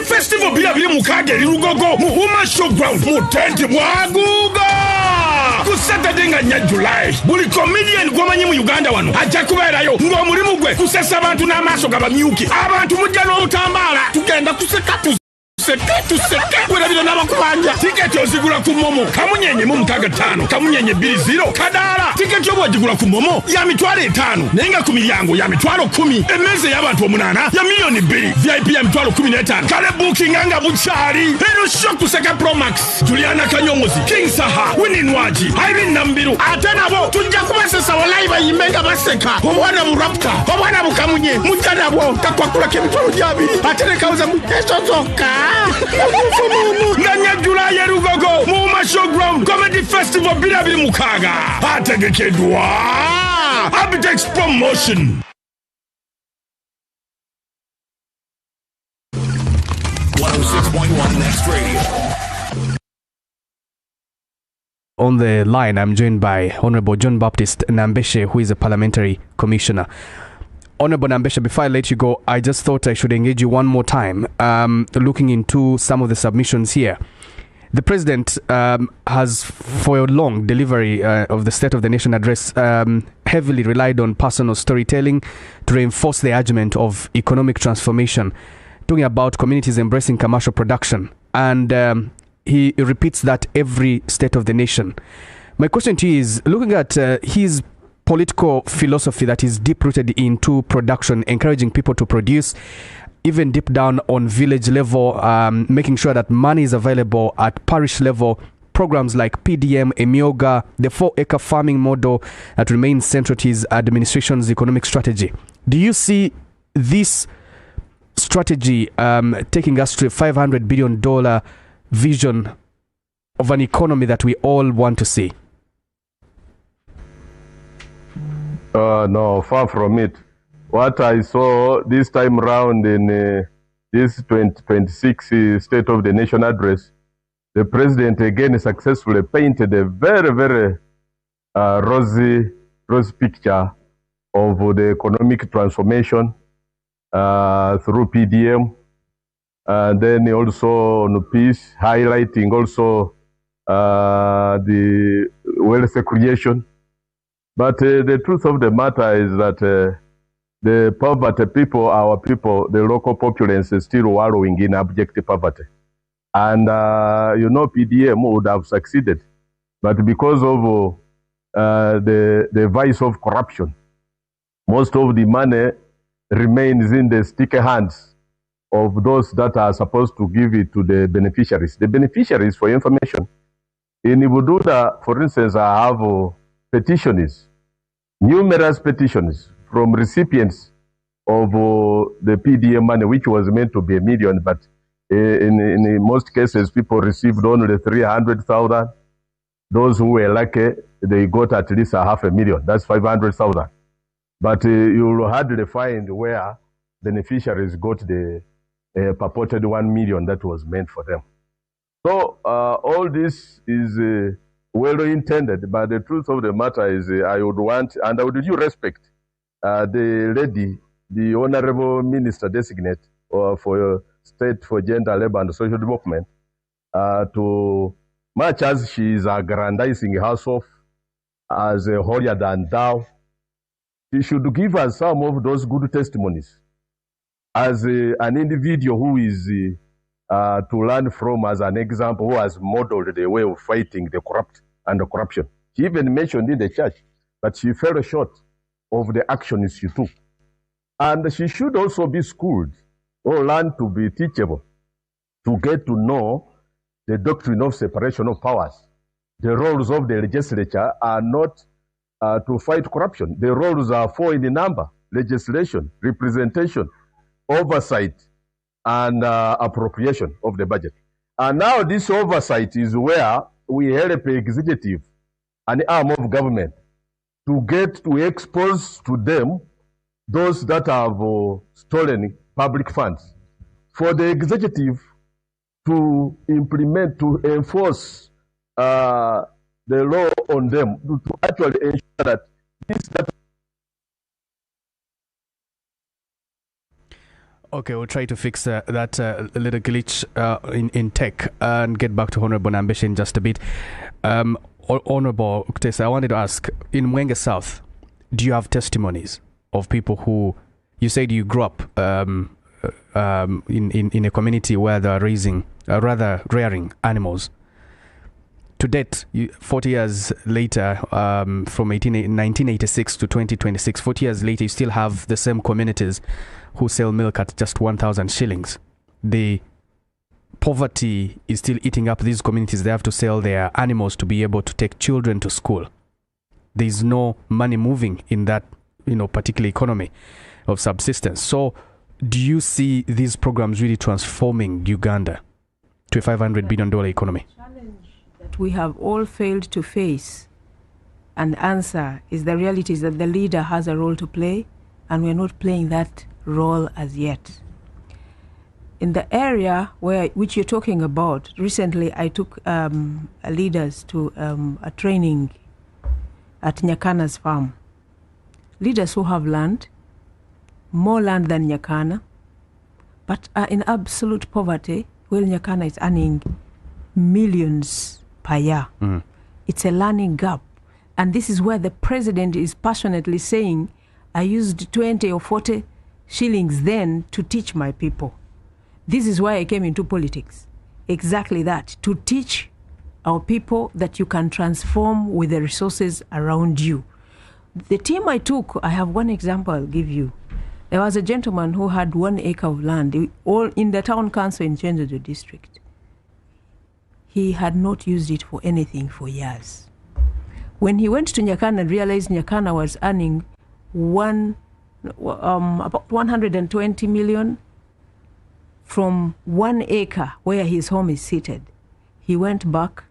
Festival bila mukage lirugogo muhuma showground mutenti mwaguga ku Saturday nga July buli comedian gwomanyi mu Uganda wano ajja kubeerayo ng'omulimu gwe kusesa abantu n'amaaso gabamyuki abantu mujja n'obutambala tugenda kuseka Wera n'abakubanja tiketi ozigula ku Momo kamunyenye mu 65 kamunyenye 20 kadala tiketi obwagigula ku Momo ya mitwalo 5 nenga ku milyango ya mitwalo 10 emeze y'abantu 8 ya milioni 2 VIP ya mitwalo 15 kale booking anga buchali eno show kuseka Pro Max Juliana Kanyongozi King Saha Wininwaji Irene Nambiru ate nabo tujja kubasesa live ayimenga baseka obwana mu Raptor obwana bukamunye mujja bwo takwakula kemitwalo jabi ate ne kauza mu teso zoka Nanya July Yerugogo Muma Showground Comedy Festival bila mukaga ategekedwa Abitex Promotion 106.1 Next Radio. On the line, I'm joined by Honorable John Baptist Nambeshe, who is a parliamentary commissioner. Honorable Nambeshe, before I let you go, I just thought I should engage you one more time, looking into some of the submissions here. The President has, for a long delivery of the State of the Nation address, heavily relied on personal storytelling to reinforce the argument of economic transformation, talking about communities embracing commercial production. And he repeats that every State of the Nation. My question to you is, looking at his political philosophy that is deep-rooted into production, encouraging people to produce, even deep down on village level, making sure that money is available at parish level, programs like PDM, Emioga, the 4-acre farming model that remains central to his administration's economic strategy. Do you see this strategy taking us to a $500 billion vision of an economy that we all want to see? No, far from it. What I saw this time round in this 2026 State of the Nation address, the President again successfully painted a very, very rosy picture of the economic transformation through PDM, and then also on peace, highlighting also the wealth creation. But the truth of the matter is that the poverty people, our people, the local populace is still wallowing in abject poverty. And, PDM would have succeeded. But because of the vice of corruption, most of the money remains in the sticky hands of those that are supposed to give it to the beneficiaries. The beneficiaries, for information, in Ibududa, for instance, I have petitions, numerous petitions from recipients of the PDM money, which was meant to be $1 million, but in most cases, people received only 300,000. Those who were lucky, they got at least $500,000. That's 500,000. But you will hardly find where beneficiaries got the purported 1 million that was meant for them. So all this is well intended, but the truth of the matter is I would want, and I would do respect the lady, the Honorable Minister Designate for State for Gender, Labor and Social Development, to much as she is aggrandizing herself as a holier than thou, she should give us some of those good testimonies as an individual who is to learn from, as an example, who has modeled the way of fighting the corrupt and the corruption. She even mentioned in the church that she fell short of the actions she took. And she should also be schooled or learn to be teachable, to get to know the doctrine of separation of powers. The roles of the legislature are not to fight corruption. The roles are 4 in the number: legislation, representation, oversight, and appropriation of the budget. And now this oversight is where we help the executive, an arm of government, to get to expose to them those that have stolen public funds. For the executive to implement, to enforce the law on them, to actually ensure that this that. Okay, we'll try to fix that little glitch in tech and get back to Honorable Nambeshi in just a bit. Honorable Kutesa, I wanted to ask, in Mwenge South, do you have testimonies of people who, you said you grew up in a community where they're raising, rearing animals. To date, 40 years later, from 1986 to 2026, 40 years later, you still have the same communities who sell milk at just 1,000 shillings. The poverty is still eating up these communities. They have to sell their animals to be able to take children to school. There's no money moving in that, particular economy of subsistence. So do you see these programs really transforming Uganda to a $500 billion economy? That we have all failed to face and answer is the reality is that the leader has a role to play, and we're not playing that role as yet. In the area which you're talking about, recently I took leaders to a training at Nyakana's farm. Leaders who have land, more land than Nyakana, but are in absolute poverty, while Nyakana is earning millions per year. It's a learning gap. And this is where the president is passionately saying, I used 20 or 40 shillings then to teach my people. This is why I came into politics. Exactly that, to teach our people that you can transform with the resources around you. The team I took, I have one example I'll give you. There was a gentleman who had 1 acre of land, all in the town council in Chenjezo district. He had not used it for anything for years. When he went to Nyakana and realized Nyakana was earning about 120 million from 1 acre where his home is seated, he went back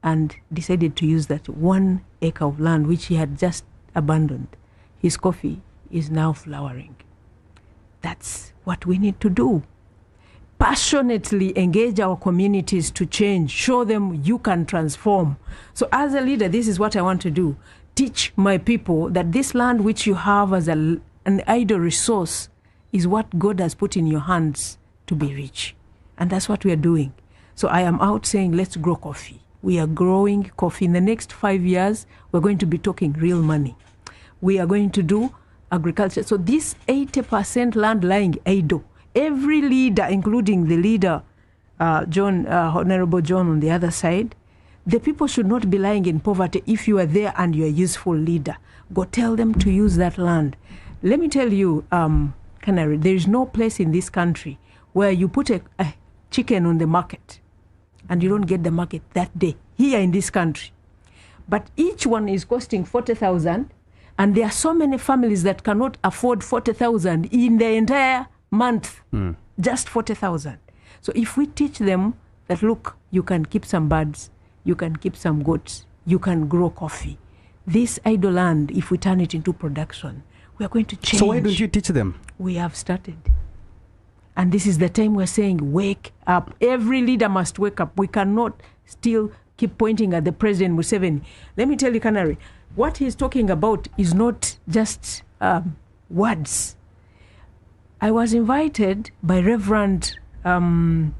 and decided to use that 1 acre of land which he had just abandoned. His coffee is now flowering. That's what we need to do. Passionately engage our communities to change, show them you can transform. So as a leader, this is what I want to do. teach my people that this land which you have as an idle resource is what God has put in your hands to be rich. And that's what we are doing. So I am out saying, let's grow coffee. We are growing coffee. In the next 5 years, we're going to be talking real money. We are going to do agriculture. So this 80% land lying idle, every leader, including the leader, Honorable John on the other side, the people should not be lying in poverty. If you are there and you're a useful leader, go tell them to use that land. Let me tell you, Canary, there is no place in this country where you put a chicken on the market and you don't get the market that day, here in this country. But each one is costing 40,000, and there are so many families that cannot afford 40,000 in the entire month, just 40,000. So if we teach them that, look, you can keep some birds, you can keep some goats, you can grow coffee. This idle land, if we turn it into production, we are going to change. So why don't you teach them? We have started. And this is the time we're saying, wake up. Every leader must wake up. We cannot still keep pointing at the President Museveni. Let me tell you, Canary, what he's talking about is not just words. I was invited by Reverend, the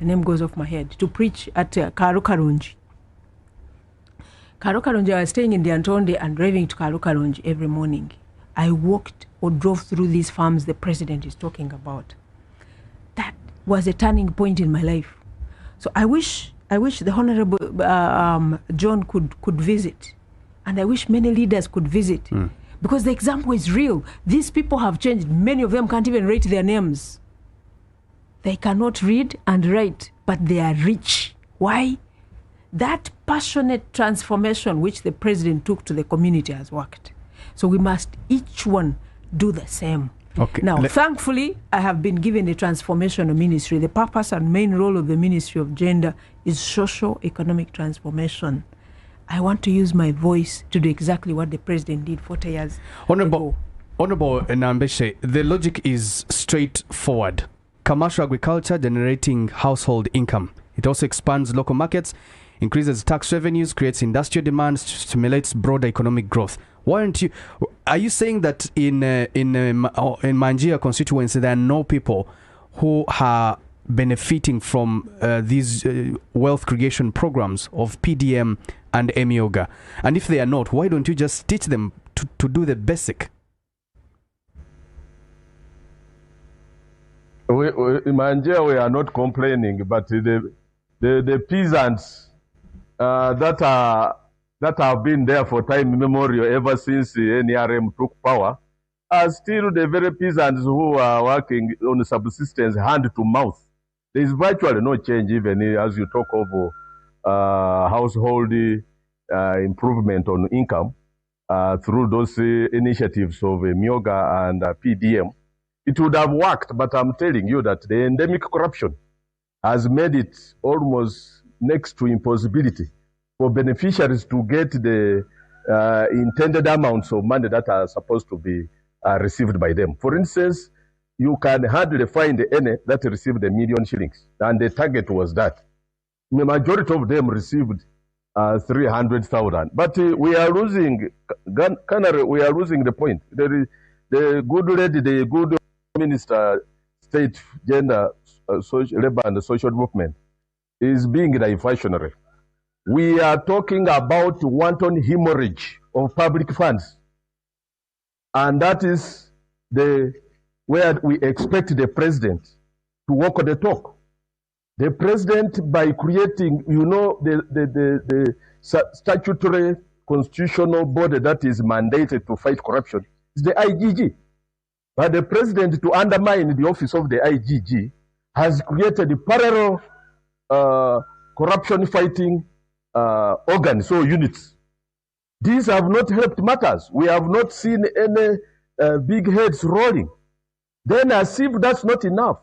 name goes off my head, to preach at Karukarunji. Karukarunji, I was staying in the Antonde and driving to Karukarunji every morning. I walked or drove through these farms the president is talking about. That was a turning point in my life. So I wish the Honorable John could visit, and I wish many leaders could visit, because the example is real. These people have changed. Many of them can't even write their names. They cannot read and write, but they are rich. Why? That passionate transformation which the president took to the community has worked. So we must each one do the same. Okay. Now, thankfully, I have been given a transformational ministry. The purpose and main role of the Ministry of Gender is socio-economic transformation. I want to use my voice to do exactly what the president did 40 years ago. Honorable Nambeshe, the logic is straightforward. Commercial agriculture generating household income. It also expands local markets, increases tax revenues, creates industrial demand, stimulates broader economic growth. Are you saying that in Manjia constituency there are no people who are benefiting from these wealth creation programs of PDM and Emioga? And if they are not, why don't you just teach them to do the basic? In Manjia we are not complaining, but the peasants that have been there for time immemorial ever since the NRM took power are still the very peasants who are working on subsistence hand to mouth. There is virtually no change, even as you talk of household improvement on income through those initiatives of Myoga and PDM. It would have worked, but I'm telling you that the endemic corruption has made it almost next to impossibility for beneficiaries to get the intended amounts of money that are supposed to be received by them. For instance, you can hardly find any that received $1 million shillings, and the target was that. The majority of them received 300,000. But we are losing, we are losing the point. The good lady, the good minister, state, gender, labor and social development is being diversionary. We are talking about wanton hemorrhage of public funds. And that is where we expect the president to walk the talk. The president, by creating, the statutory constitutional body that is mandated to fight corruption is the IGG. But the president, to undermine the office of the IGG, has created a parallel corruption fighting organs or units. These have not helped matters. We have not seen any big heads rolling. Then, as if that's not enough,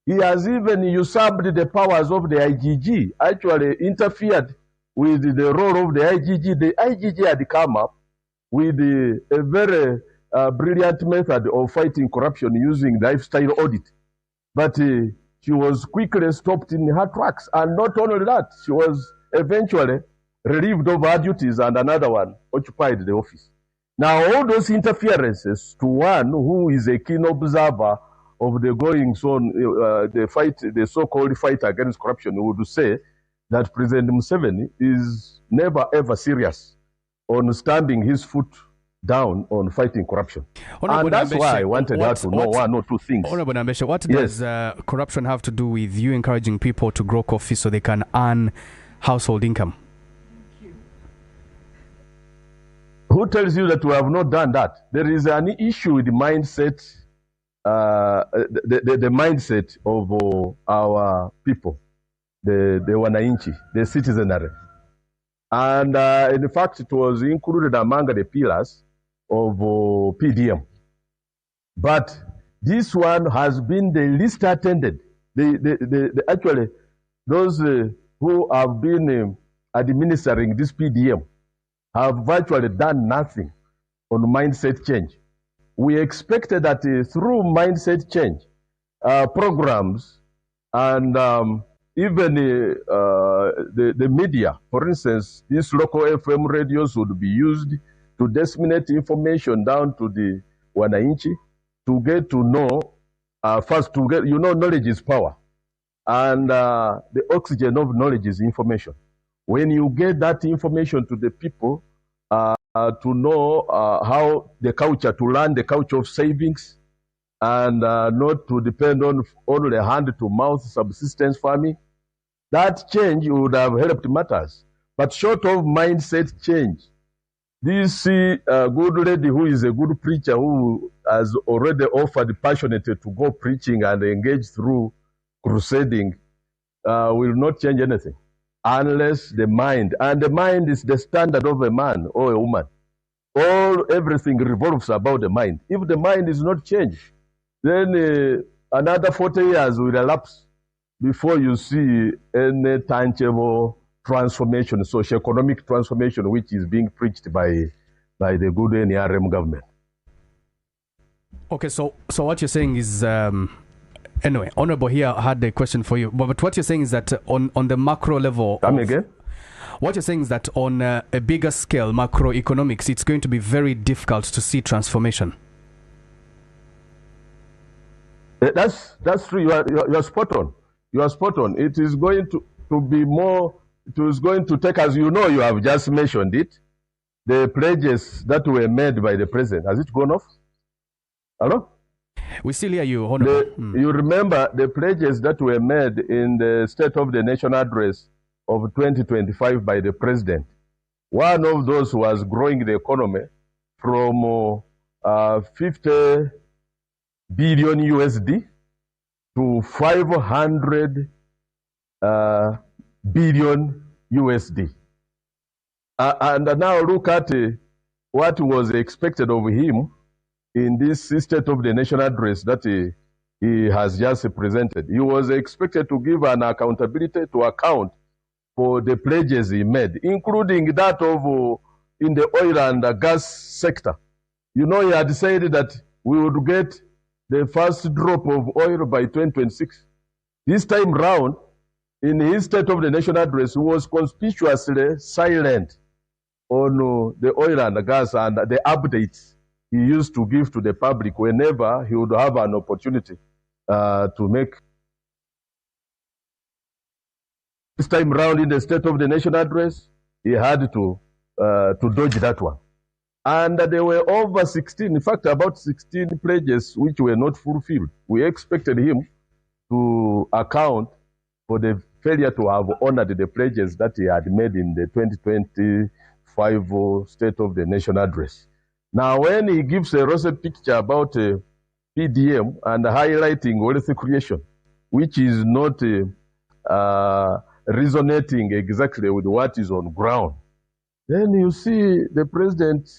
he has even usurped the powers of the IGG, actually interfered with the role of the IGG. The IGG had come up with a very brilliant method of fighting corruption using lifestyle audit. But she was quickly stopped in her tracks. And not only that, she was eventually relieved of her duties and another one occupied the office. Now, all those interferences to one who is a keen observer of the goings on, the so-called fight against corruption, would say that President Museveni is never ever serious on stamping his foot down on fighting corruption. And that's why I wanted her to know one or two things. Honorable Nambeshe, what does corruption have to do with you encouraging people to grow coffee so they can earn household income? Who tells you that we have not done that? There is an issue with the mindset, the mindset of our people, the wananchi, the citizenry. And in fact, it was included among the pillars of PDM. But this one has been the least attended. Actually, those who have been administering this PDM have virtually done nothing on mindset change. We expected that through mindset change, programs and even the media, for instance, these local FM radios would be used to disseminate information down to the wananchi to get to know, first to get, knowledge is power. And the oxygen of knowledge is information. When you get that information to the people, to know how the culture, to learn the culture of savings, and not to depend on only hand-to-mouth subsistence farming, that change would have helped matters. But short of mindset change, this good lady who is a good preacher who has already offered passionately to go preaching and engage through crusading will not change anything unless the mind, and the mind is the standard of a man or a woman. Everything revolves about the mind. If the mind is not changed, then another 40 years will elapse before you see any tangible transformation, socio-economic transformation, which is being preached by the good NRM government. Okay, so what you're saying is, anyway, Honorable here had a question for you, but what you're saying is that on the macro level... Come again? What you're saying is that on a bigger scale, macroeconomics, it's going to be very difficult to see transformation. That's true. You are spot on. You are spot on. It is going to be more, it is going to take, as you know, you have just mentioned it, the pledges that were made by the president. Has it gone off? Hello? We still hear you, Honorable. You remember the pledges that were made in the State of the Nation address of 2025 by the president. One of those was growing the economy from 50 billion USD to 500 billion USD. And now look at what was expected of him in this State of the Nation address that he has just presented. He was expected to give an accountability to account for the pledges he made, including that of in the oil and gas sector. You know, he had said that we would get the first drop of oil by 2026. This time round, in his State of the Nation address, he was conspicuously silent on the oil and gas and the updates he used to give to the public whenever he would have an opportunity to make. This time round in the State of the Nation address, he had to dodge that one. And there were over 16, in fact, about 16 pledges which were not fulfilled. We expected him to account for the failure to have honored the pledges that he had made in the 2025 State of the Nation address. Now, when he gives a rosy picture about PDM and highlighting wealth creation, which is not resonating exactly with what is on ground, then you see the president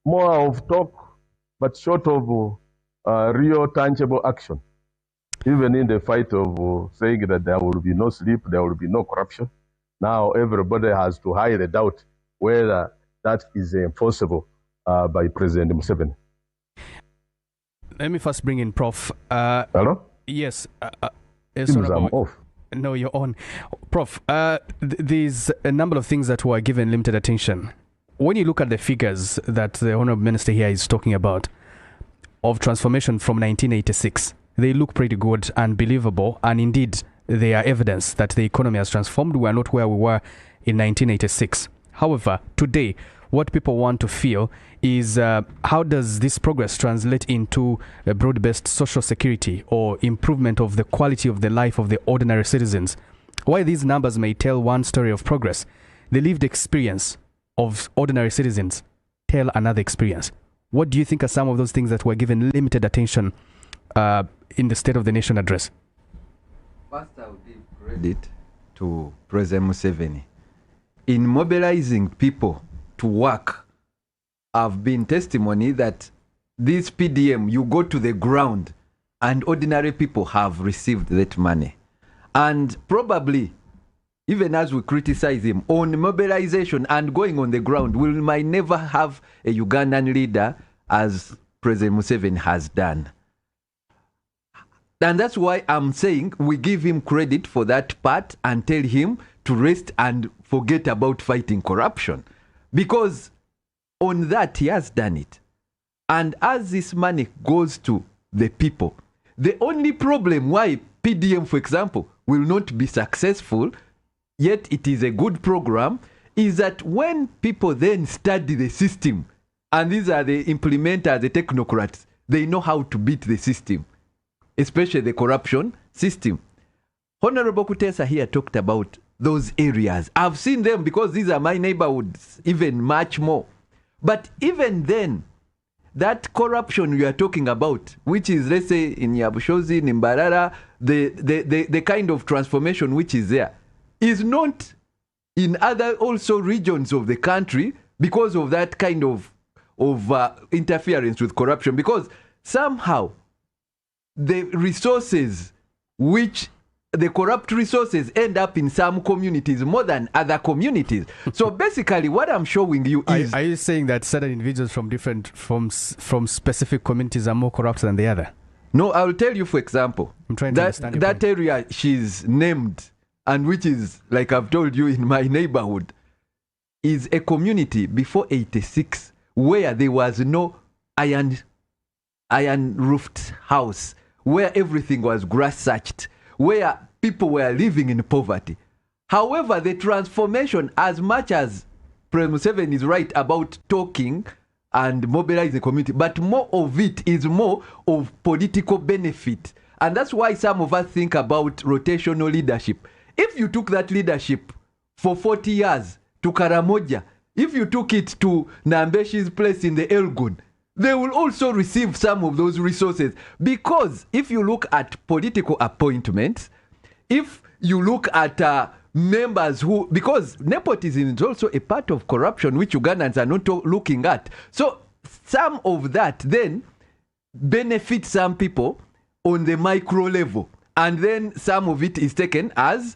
more of talk, but short of real tangible action. Even in the fight of saying that there will be no sleep, there will be no corruption, now everybody has to highly doubt whether that is enforceable by President Museveni. Let me first bring in Prof. Hello? Yes. I'm off. No, you're on. Prof, there's a number of things that were given limited attention. When you look at the figures that the Honorable Minister here is talking about of transformation from 1986, they look pretty good and believable, and indeed they are evidence that the economy has transformed. We are not where we were in 1986. However, today, what people want to feel is how does this progress translate into a broad-based social security or improvement of the quality of the life of the ordinary citizens? While these numbers may tell one story of progress, the lived experience of ordinary citizens tell another experience. What do you think are some of those things that were given limited attention in the State of the Nation address? First, I would give credit to President Museveni. In mobilizing people to work, I've been testimony that this PDM, you go to the ground and ordinary people have received that money. And probably, even as we criticize him on mobilization and going on the ground, we might never have a Ugandan leader as President Museveni has done. And that's why I'm saying we give him credit for that part and tell him to rest and forget about fighting corruption. Because on that, he has done it. And as this money goes to the people, the only problem why PDM, for example, will not be successful, yet it is a good program, is that when people then study the system, and these are the implementers, the technocrats, they know how to beat the system, especially the corruption system. Honorable Kutesa here talked about those areas. I've seen them because these are my neighborhoods, even much more. But even then, that corruption you are talking about, which is, let's say, in Yabushozi, in Mbarara, the kind of transformation which is there, is not in other also regions of the country because of that kind of interference with corruption. Because somehow the resources which the corrupt resources end up in some communities more than other communities. So basically what I'm showing you is... Are you saying that certain individuals from specific communities are more corrupt than the other? No, I'll tell you, for example, I'm trying to understand that area she's named, and which is, like I've told you, in my neighborhood, is a community before 86 where there was no iron roofed house, where everything was grass thatched, where people were living in poverty. However, the transformation, as much as President Museveni is right about talking and mobilizing the community, but more of it is more of political benefit. And that's why some of us think about rotational leadership. If you took that leadership for 40 years to Karamoja, if you took it to Nambeshi's place in the Elgon, they will also receive some of those resources. Because if you look at political appointments, if you look at members who, because nepotism is also a part of corruption which Ugandans are not looking at. So some of that then benefits some people on the micro level, and then some of it is taken as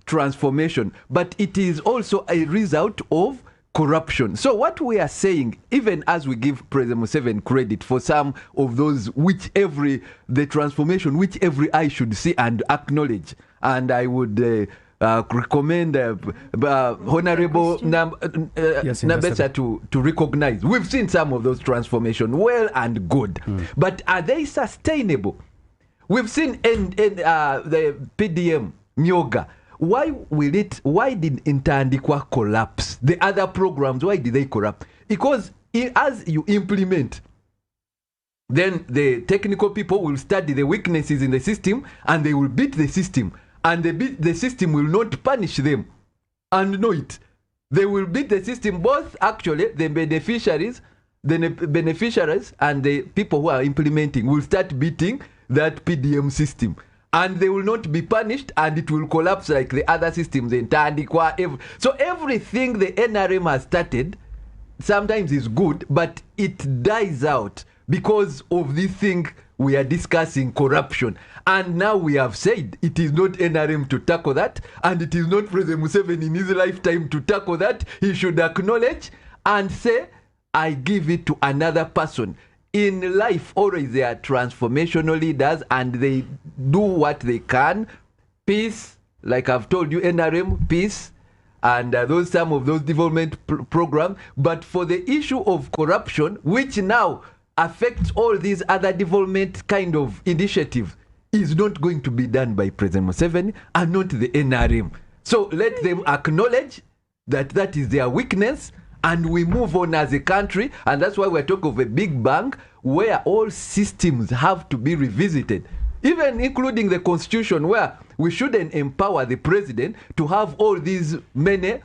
transformation. But it is also a result of corruption. So what we are saying, even as we give President Museveni credit for some of those the transformation which every eye should see and acknowledge, and I would recommend Honorable Nabesa to recognize. We've seen some of those transformations, well and good, but are they sustainable? We've seen the PDM Myoga. Why did Intandikwa collapse? The other programs, why did they collapse? Because as you implement, then the technical people will study the weaknesses in the system and they will beat the system. And the system will not punish them. And know it. They will beat the system, both actually the beneficiaries and the people who are implementing will start beating that PDM system. And they will not be punished, and it will collapse like the other systems in Tandikwa. So everything the NRM has started sometimes is good, but it dies out because of this thing we are discussing, corruption. And now we have said it is not NRM to tackle that, and it is not President Museveni in his lifetime to tackle that. He should acknowledge and say, I give it to another person. In life, always there are transformational leaders, and they do what they can. Peace like I've told you, NRM, peace, and some of those development programs. But for the issue of corruption, which now affects all these other development kind of initiatives, is not going to be done by President Museveni and not the NRM. So let them acknowledge that that is their weakness, and we move on as a country. And that's why we're talking of a big bang where all systems have to be revisited, even including the constitution, where we shouldn't empower the president to have all these many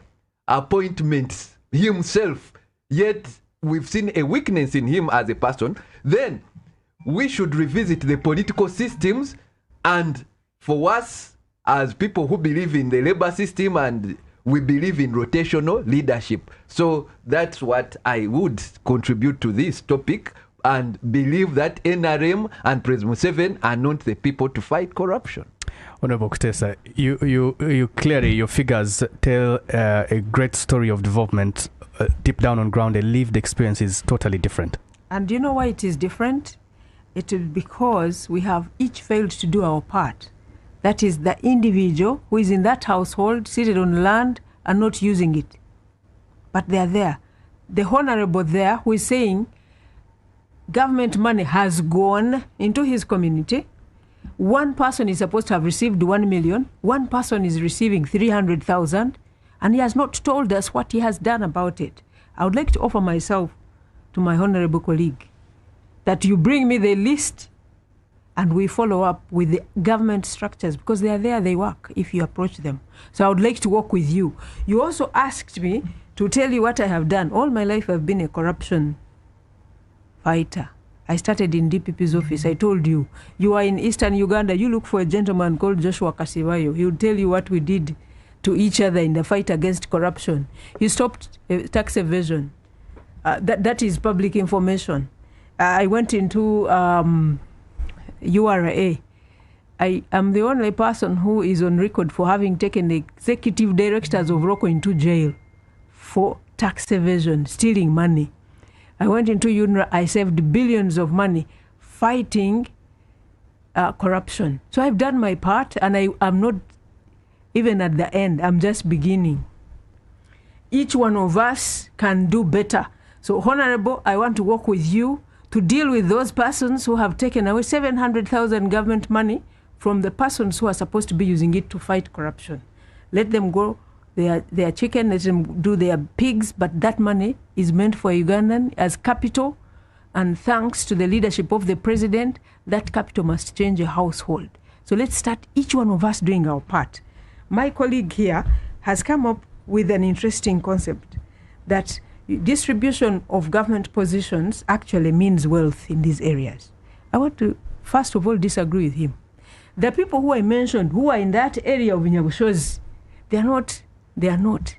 appointments himself, yet we've seen a weakness in him as a person. Then we should revisit the political systems, and for us as people who believe in the labor system, and we believe in rotational leadership. So that's what I would contribute to this topic, and believe that NRM and President Museveni are not the people to fight corruption. Honorable Kutesa, you clearly, your figures tell a great story of development. Deep down on ground, a lived experience is totally different. And do you know why it is different? It is because we have each failed to do our part. That is, the individual who is in that household, seated on land, and not using it. But they are there. The honorable there who is saying government money has gone into his community. One person is supposed to have received 1 million. One person is receiving 300,000. And he has not told us what he has done about it. I would like to offer myself to my honorable colleague that you bring me the list and we follow up with the government structures, because they are there, they work if you approach them. So I would like to work with you. You also asked me to tell you what I have done. All my life I've been a corruption fighter. I started in DPP's office. I told you, you are in Eastern Uganda, you look for a gentleman called Joshua Kasibayo. He will tell you what we did to each other in the fight against corruption. He stopped tax evasion. That is public information. I went into URA. I am the only person who is on record for having taken the executive directors of ROCO into jail for tax evasion, stealing money. I went into UNRA. I saved billions of money fighting corruption. So I've done my part, and I am not even at the end. I'm just beginning. Each one of us can do better. So, Honorable, I want to work with you to deal with those persons who have taken away 700,000 government money from the persons who are supposed to be using it to fight corruption. Let them go their chicken, let them do their pigs, but that money is meant for Ugandan as capital, and thanks to the leadership of the president, that capital must change a household. So let's start each one of us doing our part. My colleague here has come up with an interesting concept that distribution of government positions actually means wealth in these areas. I want to, first of all, disagree with him. The people who I mentioned who are in that area of Nyabushozi, they are not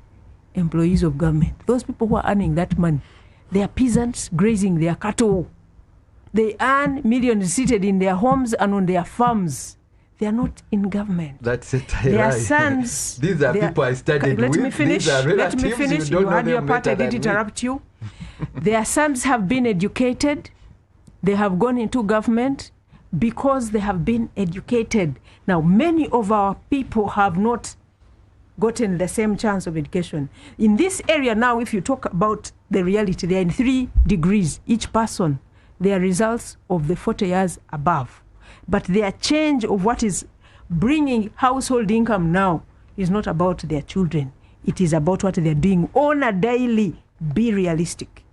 employees of government. Those people who are earning that money, they are peasants grazing their cattle. They earn millions seated in their homes and on their farms. They are not in government. That's it. Their sons. These are people I studied with. Let me finish. You had your part. I didn't interrupt you. Their sons have been educated. They have gone into government because they have been educated. Now, many of our people have not gotten the same chance of education. In this area now, if you talk about the reality, they are in 3 degrees, each person. They are results of the 40 years above. But their change of what is bringing household income now is not about their children. It is about what they're doing on a daily. Be realistic.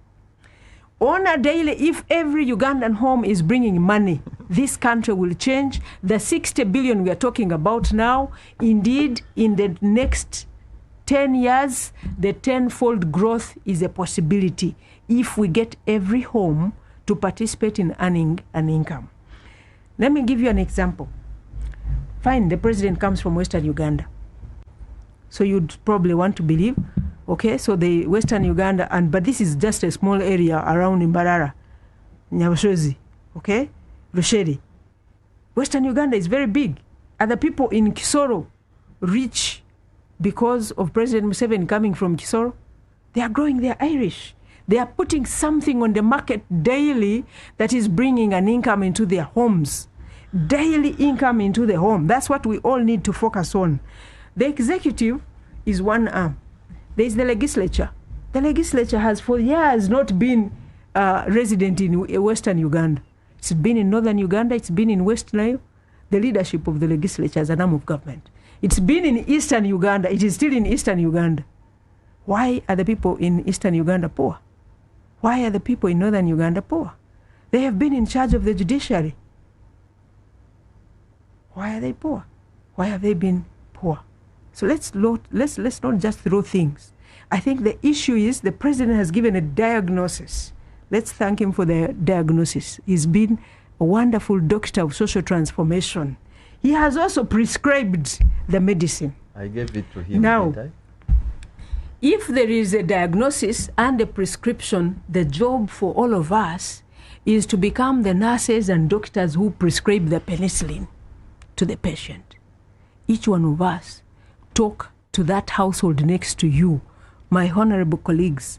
On a daily, if every Ugandan home is bringing money, this country will change. The 60 billion we are talking about now, indeed, in the next 10 years, the 10-fold growth is a possibility if we get every home to participate in earning an income. Let me give you an example. Fine, the president comes from Western Uganda. So you'd probably want to believe, okay, so the Western Uganda, but this is just a small area around Mbarara, Nyabushozi, okay, Rusheri. Western Uganda is very big. Are the people in Kisoro rich because of President Museveni coming from Kisoro? They are growing their Irish. They are putting something on the market daily that is bringing an income into their homes. daily income into the home. That's what we all need to focus on. The executive is one arm. There is the legislature. The legislature has for years not been resident in Western Uganda. It's been in Northern Uganda. It's been in West Nile. The leadership of the legislature as an arm of government. It's been in Eastern Uganda. It is still in Eastern Uganda. Why are the people in Eastern Uganda poor? Why are the people in Northern Uganda poor? They have been in charge of the judiciary. Why are they poor? Why have they been poor? So let's not just throw things. I think the issue is the president has given a diagnosis. Let's thank him for the diagnosis. He's been a wonderful doctor of social transformation. He has also prescribed the medicine. I gave it to him. Now, if there is a diagnosis and a prescription, the job for all of us is to become the nurses and doctors who prescribe the penicillin to the patient. Each one of us talk to that household next to you, my honorable colleagues,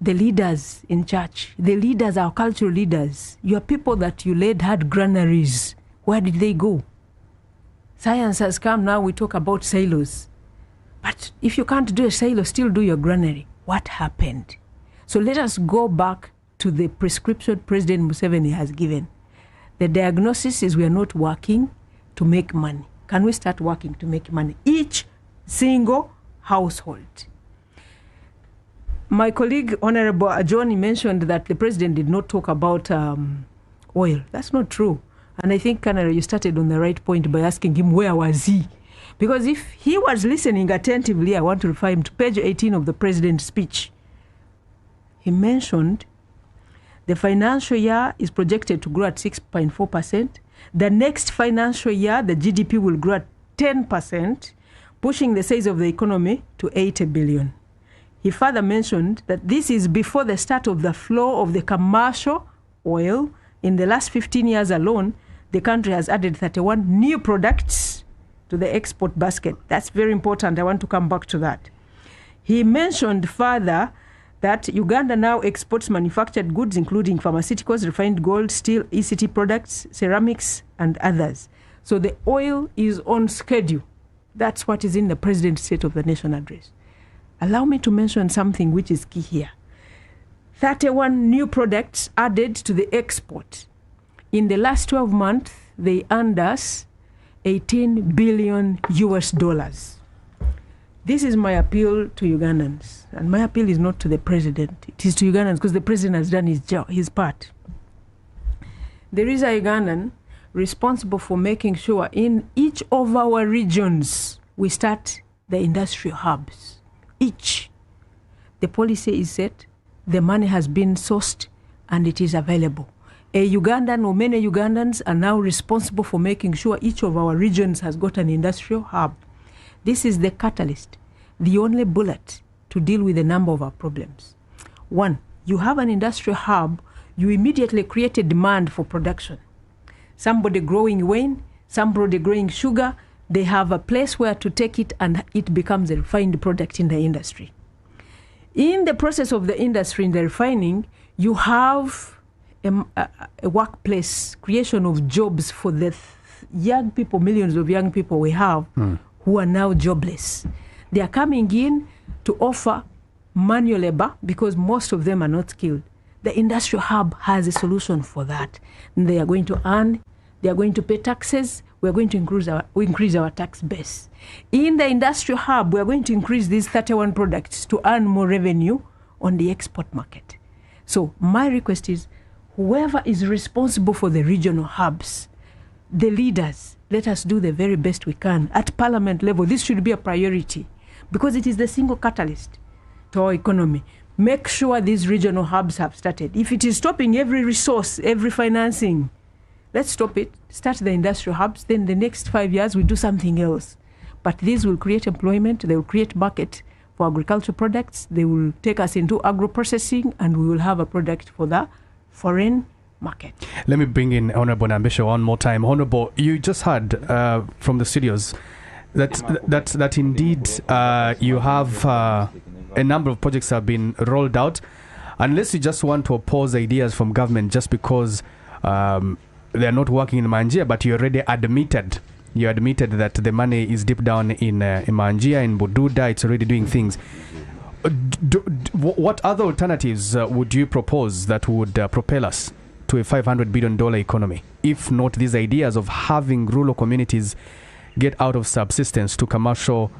the leaders in church, the leaders, our cultural leaders, your people that you led had granaries. Where did they go? Science has come, now we talk about silos. But if you can't do a silo, still do your granary. What happened? So let us go back to the prescription President Museveni has given. The diagnosis is we are not working to make money. Can we start working to make money? Each single household. My colleague, Honorable Johnny, mentioned that the president did not talk about oil. That's not true. And I think, Canada, you started on the right point by asking him where was he? Because if he was listening attentively, I want to refer him to page 18 of the president's speech. He mentioned the financial year is projected to grow at 6.4%. The next financial year, the GDP will grow at 10%, pushing the size of the economy to 80 billion. He further mentioned that this is before the start of the flow of the commercial oil. In the last 15 years alone, the country has added 31 new products to the export basket. That's very important. I want to come back to that. He mentioned further that Uganda now exports manufactured goods, including pharmaceuticals, refined gold, steel, ECT products, ceramics, and others. So the oil is on schedule. That's what is in the President's State of the Nation address. Allow me to mention something which is key here. 31 new products added to the export. In the last 12 months, they earned us $18 billion US. This is my appeal to Ugandans. And my appeal is not to the president. It is to Ugandans because the president has done his part. There is a Ugandan responsible for making sure in each of our regions we start the industrial hubs. Each. The policy is set, the money has been sourced, and it is available. A Ugandan or many Ugandans are now responsible for making sure each of our regions has got an industrial hub. This is the catalyst, the only bullet to deal with a number of our problems. One, you have an industrial hub, you immediately create a demand for production. Somebody growing wine, somebody growing sugar, they have a place where to take it and it becomes a refined product in the industry. In the process of the industry, in the refining, you have a workplace, creation of jobs for the young people, millions of young people we have who are now jobless. They are coming in to offer manual labor because most of them are not skilled. The industrial hub has a solution for that. And they are going to earn, they are going to pay taxes, we are going to increase our tax base. In the industrial hub, we are going to increase these 31 products to earn more revenue on the export market. So my request is, whoever is responsible for the regional hubs, the leaders, let us do the very best we can. At parliament level, this should be a priority because it is the single catalyst to our economy. Make sure these regional hubs have started. If it is stopping every resource, every financing, let's stop it, start the industrial hubs, then the next 5 years we do something else. But these will create employment, they will create market for agricultural products, they will take us into agro-processing, and we will have a product for the foreign market. Let me bring in Honorable Nambisho one more time. Honorable, you just heard from the studios that indeed you have a number of projects have been rolled out. Unless you just want to oppose ideas from government just because they're not working in Manjia, but you already admitted. You admitted that the money is deep down in Manjia, in Bududa. It's already doing things. What other alternatives would you propose that would propel us to a $500 billion economy, if not these ideas of having rural communities get out of subsistence to commercial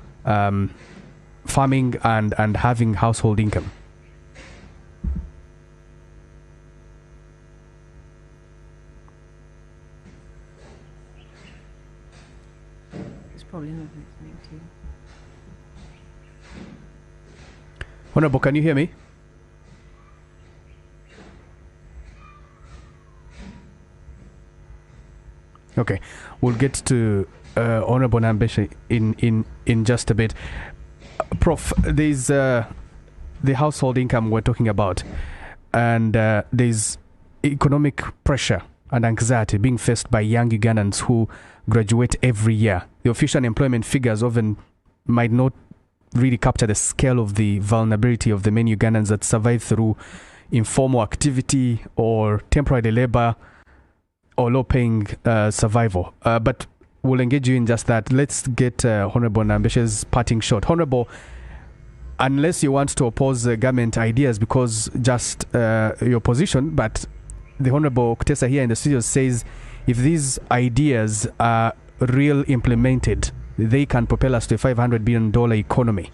farming and having household income? It's probably not listening to you. Honorable, can you hear me? Okay, we'll get to Honorable Nambeshe in just a bit. Prof, there's the household income we're talking about, and there's economic pressure and anxiety being faced by young Ugandans who graduate every year. The official unemployment figures often might not really capture the scale of the vulnerability of the many Ugandans that survive through informal activity or temporary labor or low-paying survival. But we'll engage you in just that. Let's get Honorable Nambeshe's parting shot. Honorable, unless you want to oppose government ideas because just your position, but the Honorable Kutesa here in the studio says if these ideas are real implemented, they can propel us to a $500 billion economy.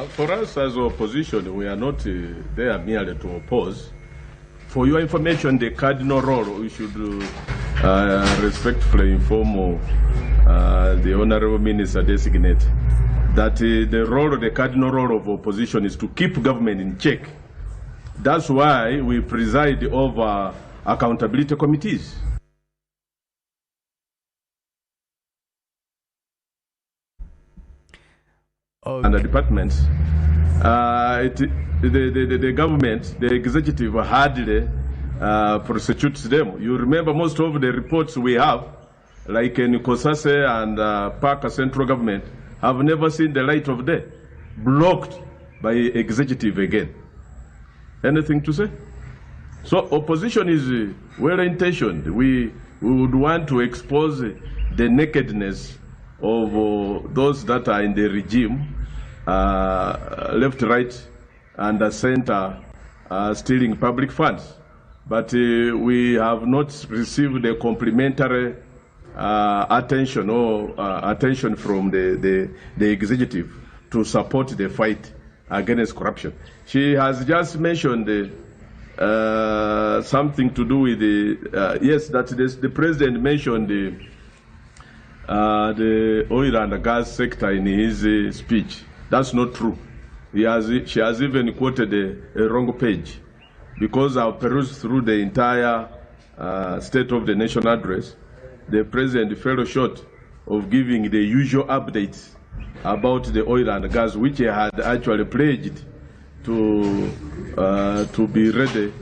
For us as opposition, we are not there merely to oppose. For your information, the cardinal role, we should respectfully inform the Honorable Minister designate that the cardinal role of opposition is to keep government in check. That's why we preside over accountability committees. Okay. And the departments, the government, the executive hardly prosecutes them. You remember most of the reports we have, like in Kosase and Parker Central Government, have never seen the light of day, blocked by executive again. Anything to say? So opposition is well-intentioned. We would want to expose the nakedness of those that are in the regime, left, right, and center, stealing public funds. But we have not received the complimentary attention or attention from the executive to support the fight against corruption. She has just mentioned something to do with yes, that the president mentioned the oil and gas sector in his speech. That's not true. She has even quoted a wrong page, because I've perused through the entire State of the Nation address. The president fell short of giving the usual updates about the oil and gas, which he had actually pledged to be ready,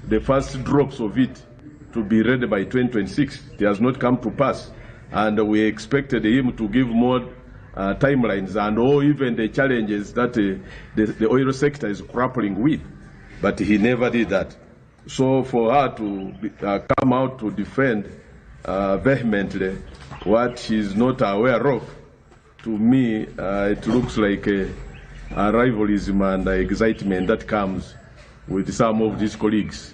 the first drops of it to be ready by 2026. It has not come to pass. And we expected him to give more timelines and even the challenges that the oil sector is grappling with. But he never did that. So for her to come out to defend vehemently what she's not aware of, to me, it looks like a rivalry and excitement that comes with some of these colleagues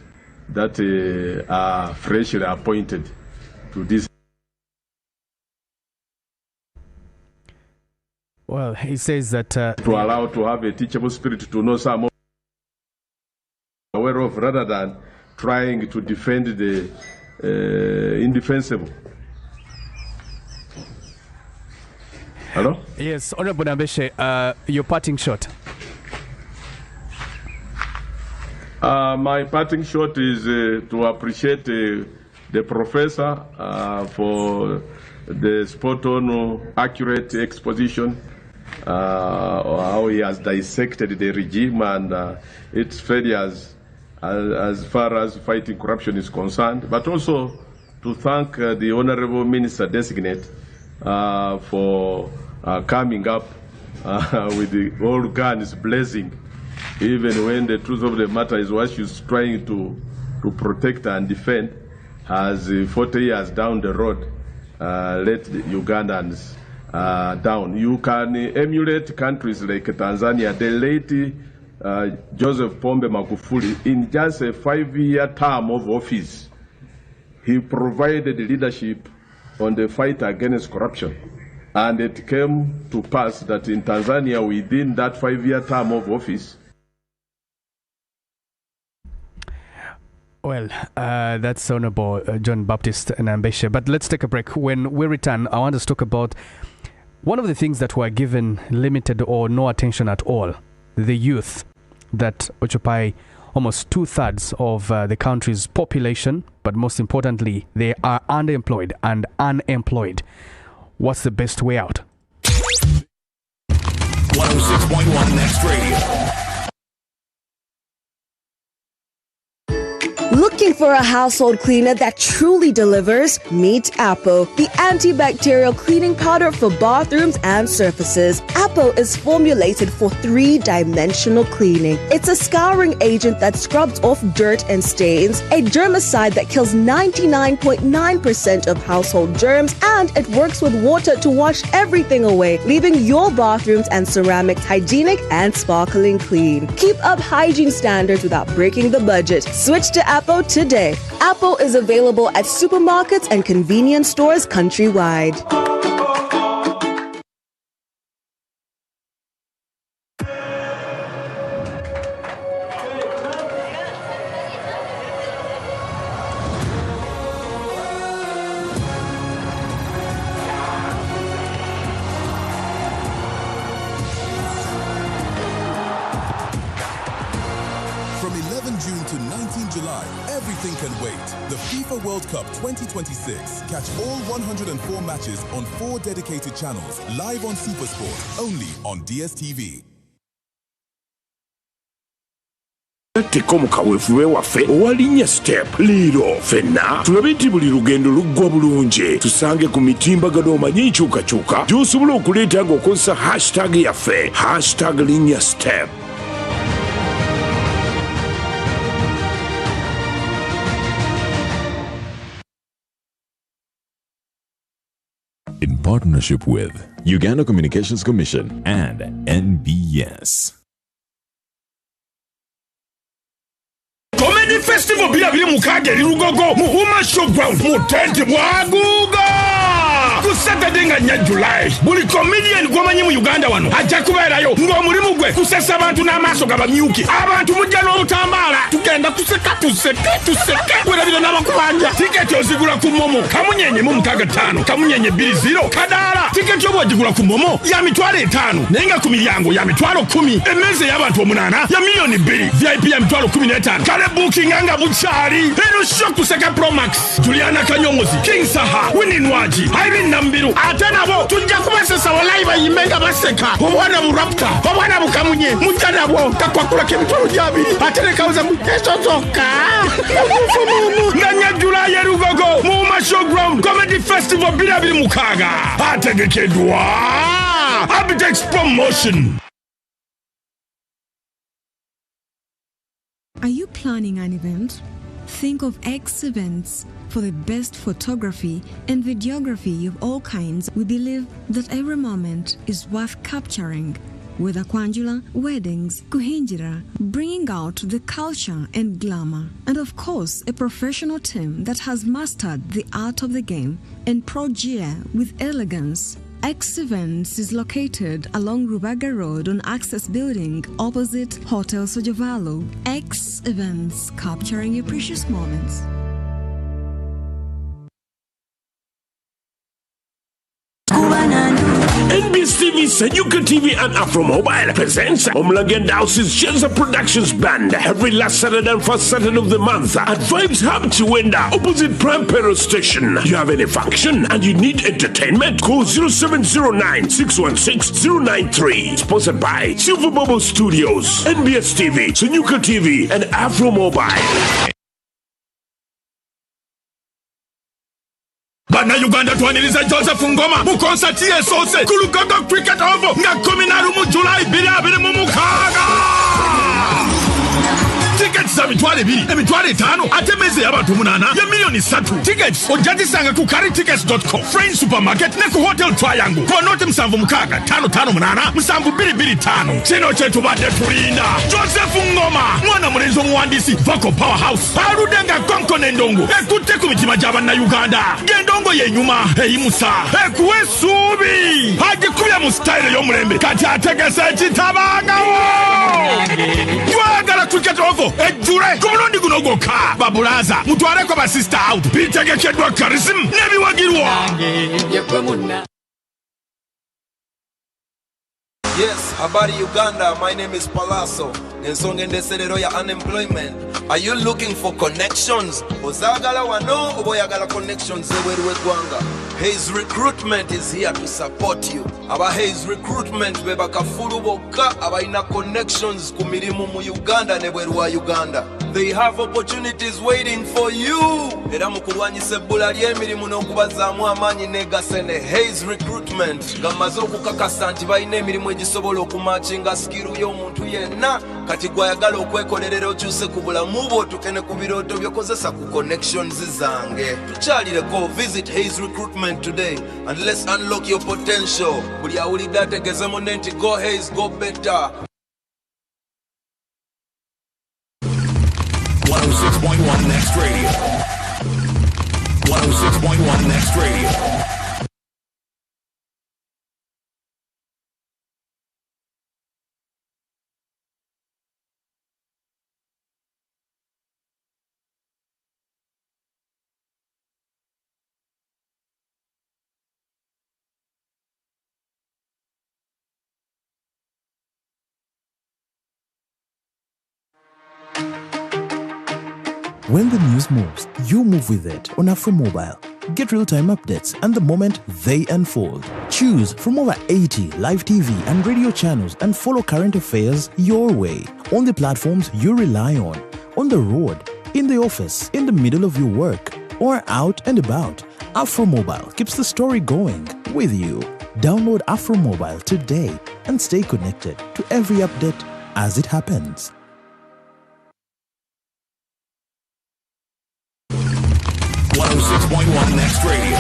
that are freshly appointed to this. Well, he says that to allow to have a teachable spirit, to know some of aware of, rather than trying to defend the indefensible. Hello? Yes, Honorable Nambeshe, your parting shot. My parting shot is to appreciate the professor for the spot-on, accurate exposition, how he has dissected the regime and its failures as far as fighting corruption is concerned, but also to thank the Honorable Minister Designate for coming up with the old guns blazing even when the truth of the matter is what she's trying to protect and defend, has 40 years down the road let the Ugandans down. You can emulate countries like Tanzania. The late Joseph Pombe Magufuli, in just a 5-year term of office, he provided leadership on the fight against corruption. And it came to pass that in Tanzania, within that 5-year term of office, well, that's Honorable John Baptist Nambeshe. But let's take a break. When we return, I want us to talk about one of the things that were given limited or no attention at all, the youth that occupy almost 2/3 of the country's population, but most importantly, they are underemployed and unemployed. What's the best way out? 106.1 Next Radio. Looking for a household cleaner that truly delivers? Meet Appo, the antibacterial cleaning powder for bathrooms and surfaces. Appo is formulated for 3-dimensional cleaning. It's a scouring agent that scrubs off dirt and stains, a germicide that kills 99.9% of household germs, and it works with water to wash everything away, leaving your bathrooms and ceramics hygienic and sparkling clean. Keep up hygiene standards without breaking the budget. Switch to Appo today. Appo is available at supermarkets and convenience stores countrywide. From 11 June to 19 July, everything can wait. The FIFA World Cup 2026. Catch all 104 matches on 4 dedicated channels, live on SuperSport, only on DSTV. Tekomu kaweefube waffe owalinnya step liiro ffenna tulabe nti buli lugendo luggwa bulungi tusange ku mitimbagano omanyi enkyukakyuka gy'osobola okuleeta ng'okozesa hashtag yaffe hashtag linnya step. In partnership with Uganda Communications Commission and NBS. Comedy Festival bilabiri mukage lirugogo muhuma showground mutenti bwaguga ku Saturday nga nya July buli comedian gwomanyi mu Uganda wano ajja kubeerayo ng'omulimu gwe kusesa abantu n'amaaso gabamyuki abantu mujja n'obutambaala tugenda kuseka tuseke werabira n'abakubanja tiketi ozigula ku Momo kamunyenye mu 65 kamunyenye 20 kadaala tiketi obwogigula ku Momo ya $5,000 naye nga ku miryango ya $10,000 emmeze y'abantu 8 ya $2,000,000 VIP ya $15,000 kale booking anga buchari eno shock kuseka Pro Max Juliana Kanyongozi King Saha Wininwaji Irene Nambiru atanabo tujja kubasesa live yimenga baseka obwana mu Raptor obwana bukamunye mujana bwo takwakula kebitolo jabiri atene kauza muteso zoka nganya July ya Rugogo mu Showground Comedy Festival bilabiri mukaga ategekedwa Abitex Promotion. Are you planning an event? Think of X Events. For the best photography and videography of all kinds, we believe that every moment is worth capturing. Whether Kwanjula, weddings, Kuhinjira, bringing out the culture and glamour. And of course, a professional team that has mastered the art of the game and progear with elegance. X Events is located along Rubaga Road on Access Building opposite Hotel Sojavalo. X Events, capturing your precious moments. NBS TV, Senyuka TV and Afro Mobile presents Omlagen House's Shenza Productions Band every last Saturday and first Saturday of the month at Vibes Hub Chiwenda, opposite Prime Pearl Station. You have any function and you need entertainment? Call 0709-616-093. Sponsored by Silver Bubble Studios, NBS TV, Senyuka TV and Afro Mobile. Bana Uganda twaniriza Joseph Ngoma mu concert yesoose ku Lugogo Cricket Oval nga 11 mu July 2026. tickets za mitwale 2 emitwale 5 ate meze y'abantu 8 ya milioni 3 tickets ojazisanga ku caritickets.com French supermarket ne ku hotel Triangle kwa note 75558 72225 kino chetu badde tulinda Joseph Ngoma mwana mulenzo muwandisi Vocal Powerhouse paludenga konko n'endongo ekutte ku mitima gy'abanna Uganda gendongo yenyuma eyimusa ekuwe suubi agikubya mu style y'omulembe kati ategese ekitabangawo twagala cricket ovo ejjule ku mulundi guno gwokka babulaza mutwaleko ba sister out bitegekeddwa charism n'ebiwagirwa. Yes, habari Uganda, my name is Palazzo. Nensonge ndeserero ya unemployment. Are you looking for connections? Ozagala wano oboyagala connections eweruwe gwanga. Hayes Recruitment is here to support you. Aba Hayes Recruitment beba kafulu boka abaina connections ku mirimu mu Uganda ne bweruwa Uganda. They have opportunities waiting for you. Era mukulwanyisa ebbula ly'emirimu n'okubazaamu amaanyi negasene Hayes Recruitment ngamaze okukakasa nti balina emirimu egisobola okumakinga skiru y'omuntu yenna kati gwayagala okwekolerera okyuse ku bulamu bwo tukene ku birooto by'okozesa ku connections zange. Tukyalireko, visit Hayes Recruitment today and let's unlock your potential. Buli awulidde ategeeze munne nti go Hayes, go better. 106.1 Next Radio. 106.1 Next Radio. When the news moves, you move with it on AfroMobile. Get real-time updates and the moment they unfold. Choose from over 80 live TV and radio channels and follow current affairs your way on the platforms you rely on the road, in the office, in the middle of your work, or out and about. AfroMobile keeps the story going with you. Download AfroMobile today and stay connected to every update as it happens. 106.1 Next Radio.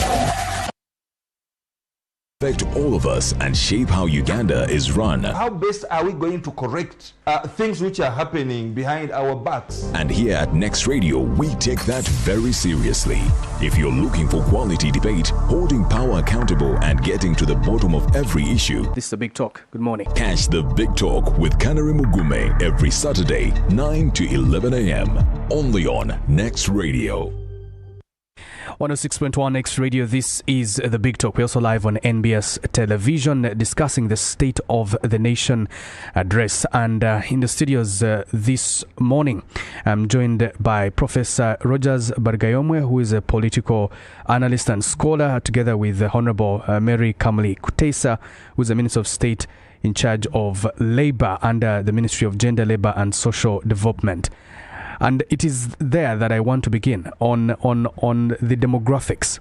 Affect all of us and shape how Uganda is run. How best are we going to correct things which are happening behind our backs? And here at Next Radio, we take that very seriously. If you're looking for quality debate, holding power accountable and getting to the bottom of every issue, this is the Big Talk. Good morning. Catch the Big Talk with Kanari Mugume every Saturday, 9 to 11 a.m. only on Next Radio. 106.1 Next Radio, this is the Big Talk. We're also live on NBS Television discussing the State of the Nation address. And in the studios this morning, I'm joined by Professor Rogers Bargayomwe, who is a political analyst and scholar, together with Honorable Mary Kamli Kutesa, who is the Minister of State in charge of Labour under the Ministry of Gender, Labour and Social Development. And it is there that I want to begin on the demographics.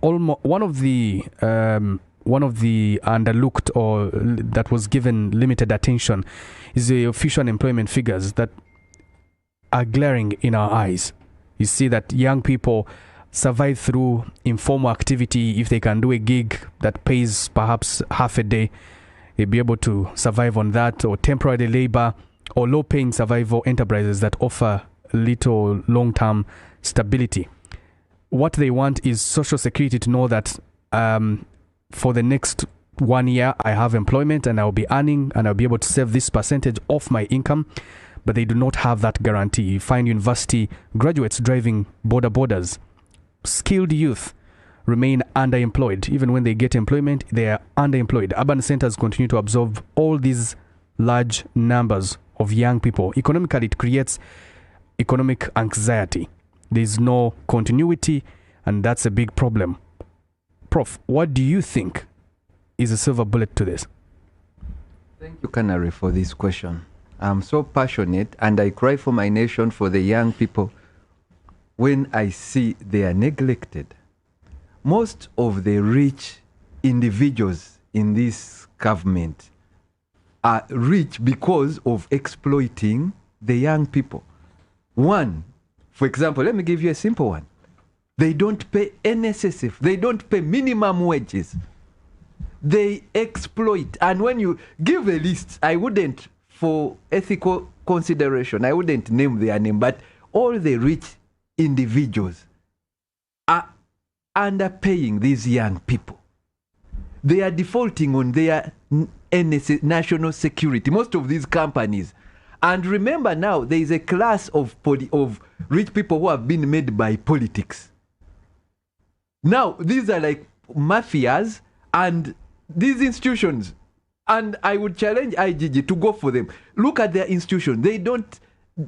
One of the underlooked or that was given limited attention is the official unemployment figures that are glaring in our eyes. You see that young people survive through informal activity. If they can do a gig that pays perhaps half a day, they'll be able to survive on that, or temporary labor, or low-paying survival enterprises that offer little long-term stability. What they want is social security, to know that for the next 1 year I have employment and I'll be earning and I'll be able to save this percentage of my income, but they do not have that guarantee. You find university graduates driving borders. Skilled youth remain underemployed. Even when they get employment, they are underemployed. Urban centers continue to absorb all these large numbers of young people. Economically, it creates economic anxiety. There's no continuity, and that's a big problem. Prof, what do you think is a silver bullet to this? Thank you, Canary, for this question. I'm so passionate, and I cry for my nation, for the young people, when I see they are neglected. Most of the rich individuals in this government are rich because of exploiting the young people. One, for example, let me give you a simple one. They don't pay NSSF. They don't pay minimum wages. They exploit. And when you give a list, I wouldn't, for ethical consideration, I wouldn't name their name, but all the rich individuals are underpaying these young people. They are defaulting on their national security, most of these companies. And remember now, there is a class of rich people who have been made by politics. Now, these are like mafias and these institutions. And I would challenge IGG to go for them. Look at their institution. They don't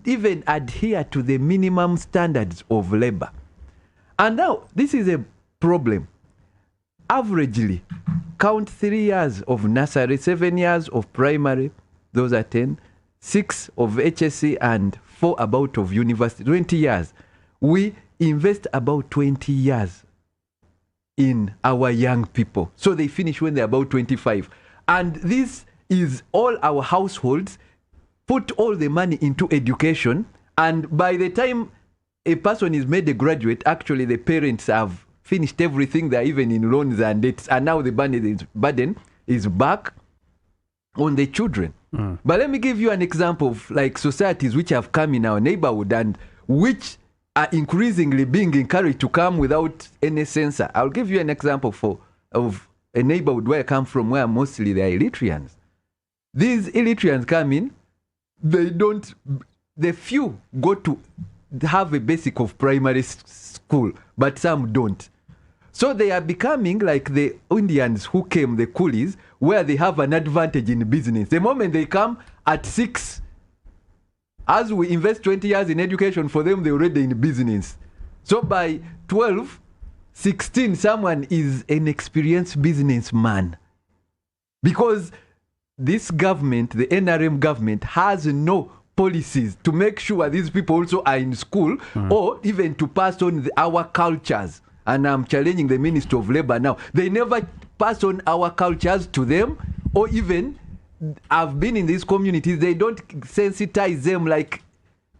even adhere to the minimum standards of labor. And now, this is a problem. Averagely, count 3 years of nursery, 7 years of primary, those are 10, 6 of HSC, and 4 about of university, 20 years. We invest about 20 years in our young people. So they finish when they're about 25. And this is all our households put all the money into education. And by the time a person is made a graduate, actually the parents have finished everything. They're even in loans and debts. And now the burden is back on the children. But let me give you an example of like societies which have come in our neighborhood and which are increasingly being encouraged to come without any censor. I'll give you an example of a neighborhood where I come from, where mostly they are Eritreans. These Eritreans come in, the few go to have a basic of primary school, but some don't. So they are becoming like the Indians who came, the coolies, where they have an advantage in business. The moment they come at 6, as we invest 20 years in education for them, they're already in business. So by 12, 16, someone is an experienced businessman. Because this government, the NRM government, has no policies to make sure these people also are in school or even to pass on our cultures. And I'm challenging the Minister of Labor now. They never pass on our cultures to them, or even I've been in these communities, they don't sensitize them like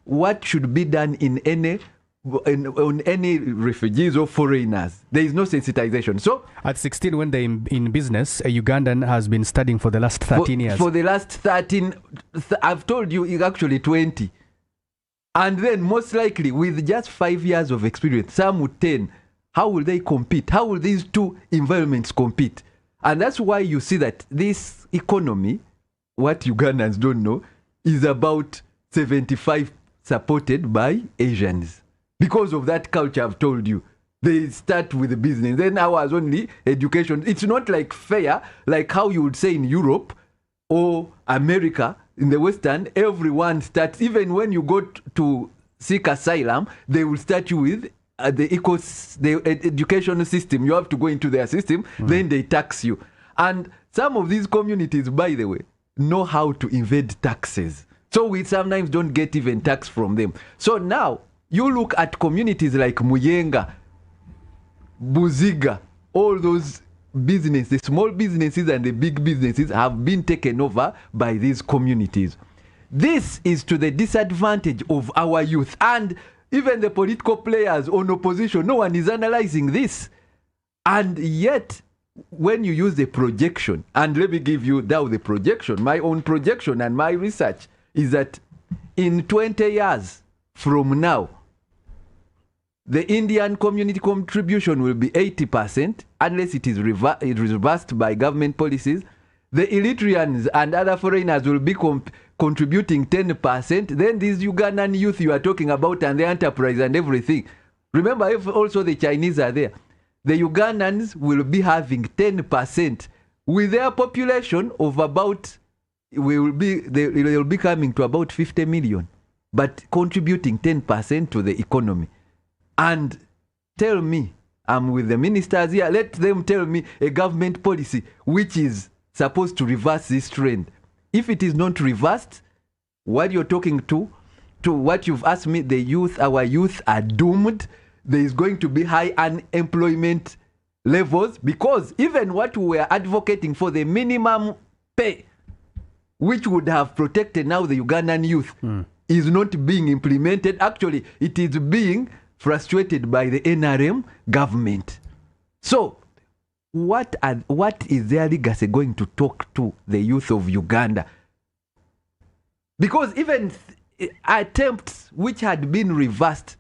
what should be done on any refugees or foreigners. There is no sensitization. So at 16, when they're in business, a Ugandan has been studying for the last 13 years. For the last 13, I've told you, it's actually 20. And then most likely, with just 5 years of experience, some with 10, how will they compete? How will these two environments compete? And that's why you see that this economy, what Ugandans don't know, is about 75 supported by Asians. Because of that culture I've told you. They start with the business. Then ours only education. It's not like fair, like how you would say in Europe or America, in the Western, everyone starts, even when you go to seek asylum, they will start you with the education system. You have to go into their system, then they tax you. And some of these communities, by the way, know how to evade taxes. So we sometimes don't get even tax from them. So now, you look at communities like Muyenga, Buziga, all those businesses, the small businesses and the big businesses have been taken over by these communities. This is to the disadvantage of our youth. And even the political players on opposition, no one is analyzing this. And yet, when you use the projection, and let me give you now the projection, my own projection and my research is that in 20 years from now, the Indian community contribution will be 80% unless it is reversed by government policies. The Eritreans and other foreigners will be contributing 10%. Then these Ugandan youth you are talking about and the enterprise and everything. Remember, if also the Chinese are there, the Ugandans will be having 10% with their population of about, they'll be coming to about 50 million, but contributing 10% to the economy. And tell me, I'm with the ministers here, let them tell me a government policy which is supposed to reverse this trend. If it is not reversed, what you're talking to what you've asked me, our youth are doomed. There is going to be high unemployment levels because even what we were advocating for, the minimum pay, which would have protected now the Ugandan youth, is not being implemented. Actually, it is being frustrated by the NRM government. So, what is their legacy going to talk to the youth of Uganda? Because even attempts which had been reversed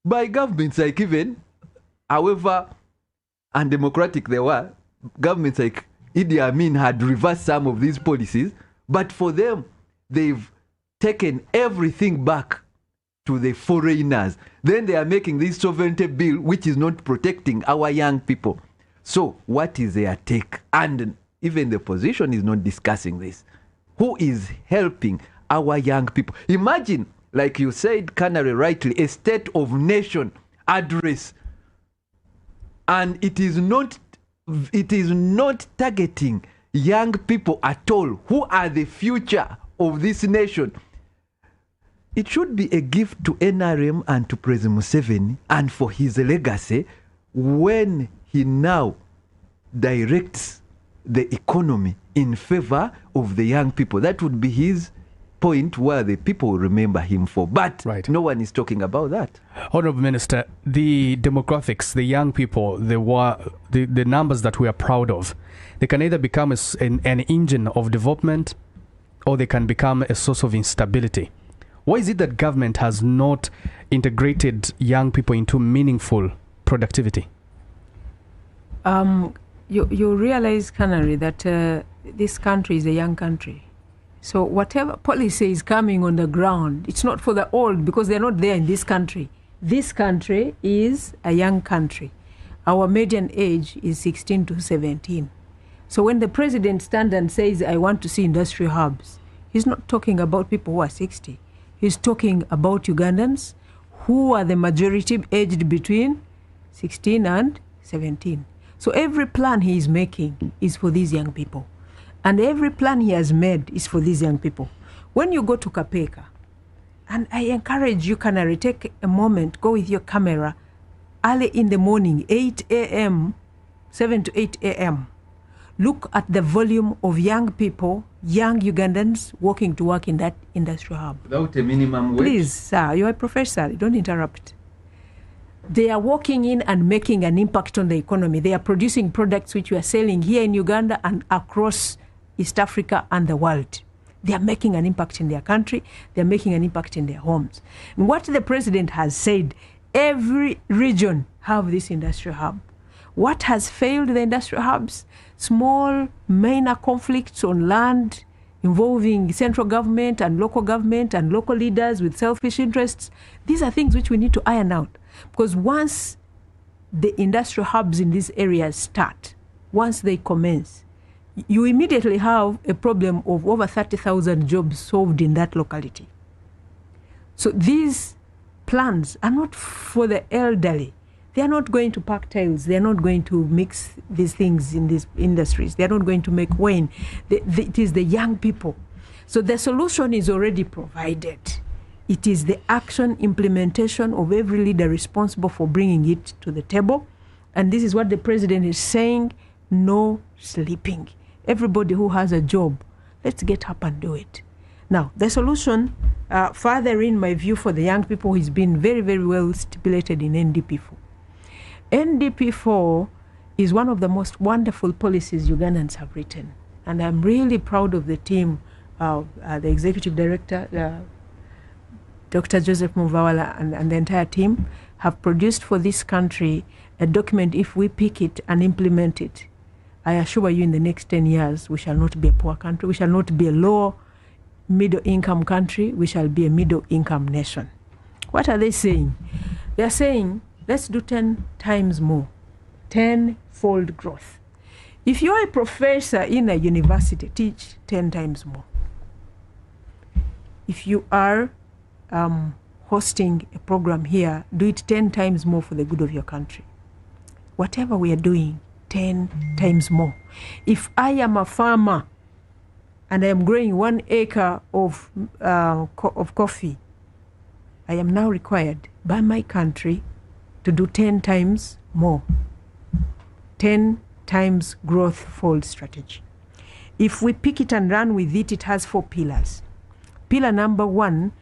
by governments like even, however undemocratic they were, governments like Idi Amin had reversed some of these policies, but for them, they've taken everything back to the foreigners. Then they are making this sovereignty bill which is not protecting our young people. So what is their take? And even the opposition is not discussing this. Who is helping our young people? Imagine, like you said, Canary rightly, a State of Nation address, and it is not targeting young people at all, who are the future of this nation. It should be a gift to NRM and to President Museveni and for his legacy when he now directs the economy in favor of the young people. That would be his point where the people will remember him for. But no one is talking about that. Honorable Minister, the demographics, the young people, the numbers that we are proud of, they can either become an engine of development or they can become a source of instability. Why is it that government has not integrated young people into meaningful productivity? You realize, Canary, that this country is a young country. So whatever policy is coming on the ground, it's not for the old because they're not there in this country. This country is a young country. Our median age is 16 to 17. So when the president stands and says, I want to see industrial hubs, he's not talking about people who are 60. He's talking about Ugandans who are the majority aged between 16 and 17. So every plan he is making is for these young people. And every plan he has made is for these young people. When you go to Kapeka, and I encourage you, Canary, take a moment, go with your camera, early in the morning, 8 a.m., 7 to 8 a.m., look at the volume of young people, young Ugandans walking to work in that industrial hub. Without a minimum wage? Please, sir, you're a professor, don't interrupt. They are working in and making an impact on the economy. They are producing products which we are selling here in Uganda and across East Africa and the world. They are making an impact in their country. They are making an impact in their homes. And what the president has said, every region have this industrial hub. What has failed the industrial hubs? Small, minor conflicts on land involving central government and local leaders with selfish interests. These are things which we need to iron out. Because once the industrial hubs in these areas start, once they commence, you immediately have a problem of over 30,000 jobs solved in that locality. So these plans are not for the elderly. They are not going to pack tiles. They are not going to mix these things in these industries. They are not going to make wine. It is the young people. So the solution is already provided. It is the action implementation of every leader responsible for bringing it to the table. And this is what the president is saying, no sleeping. Everybody who has a job, let's get up and do it. Now, the solution, further in my view for the young people, has been very, very well stipulated in NDP4. NDP4 is one of the most wonderful policies Ugandans have written. And I'm really proud of the team, the executive director, Dr. Joseph Muvawala and the entire team have produced for this country a document. If we pick it and implement it, I assure you in the next 10 years, we shall not be a poor country. We shall not be a low middle income country. We shall be a middle income nation. What are they saying? They are saying, let's do 10 times more, 10-fold growth. If you're a professor in a university, teach 10 times more. If you are hosting a program here, do it 10 times more for the good of your country. Whatever we are doing, 10 times more. If I am a farmer and I am growing 1 acre of coffee, I am now required by my country to do 10 times more. 10 times growth fold strategy. If we pick it and run with it, it has 4 pillars. Pillar number 1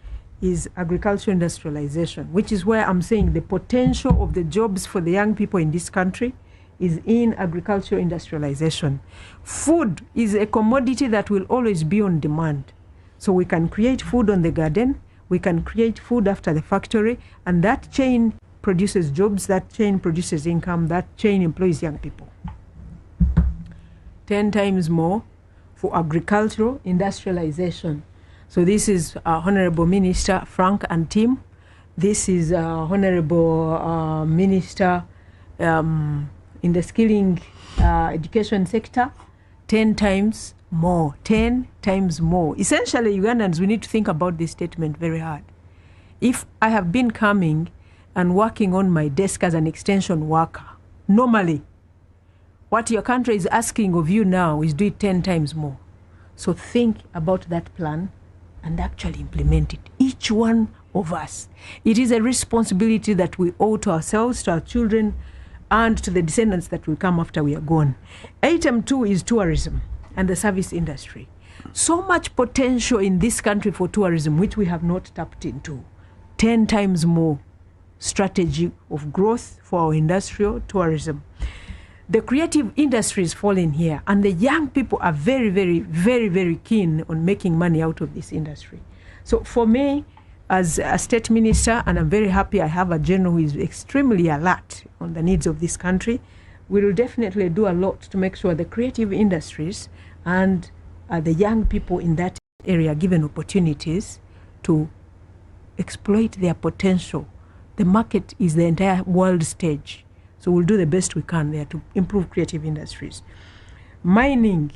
is agricultural industrialization, which is where I'm saying the potential of the jobs for the young people in this country is in agricultural industrialization. Food is a commodity that will always be on demand. So we can create food on the garden, we can create food after the factory, and that chain produces jobs, that chain produces income, that chain employs young people. 10 times more for agricultural industrialization. So this is Honorable Minister Frank and team. This is Honorable Minister in the skilling education sector. 10 times more. 10 times more. Essentially, Ugandans, we need to think about this statement very hard. If I have been coming and working on my desk as an extension worker, normally, what your country is asking of you now is do it 10 times more. So think about that plan and actually implement it. Each one of us. It is a responsibility that we owe to ourselves, to our children, and to the descendants that will come after we are gone. Item 2 is tourism and the service industry. So much potential in this country for tourism, which we have not tapped into. 10 times more strategy of growth for our industrial tourism. The creative industries fall in here, and the young people are very, very, very, very keen on making money out of this industry. So for me, as a state minister, and I'm very happy I have a general who is extremely alert on the needs of this country, we will definitely do a lot to make sure the creative industries and the young people in that area are given opportunities to exploit their potential. The market is the entire world stage. So we'll do the best we can there to improve creative industries. Mining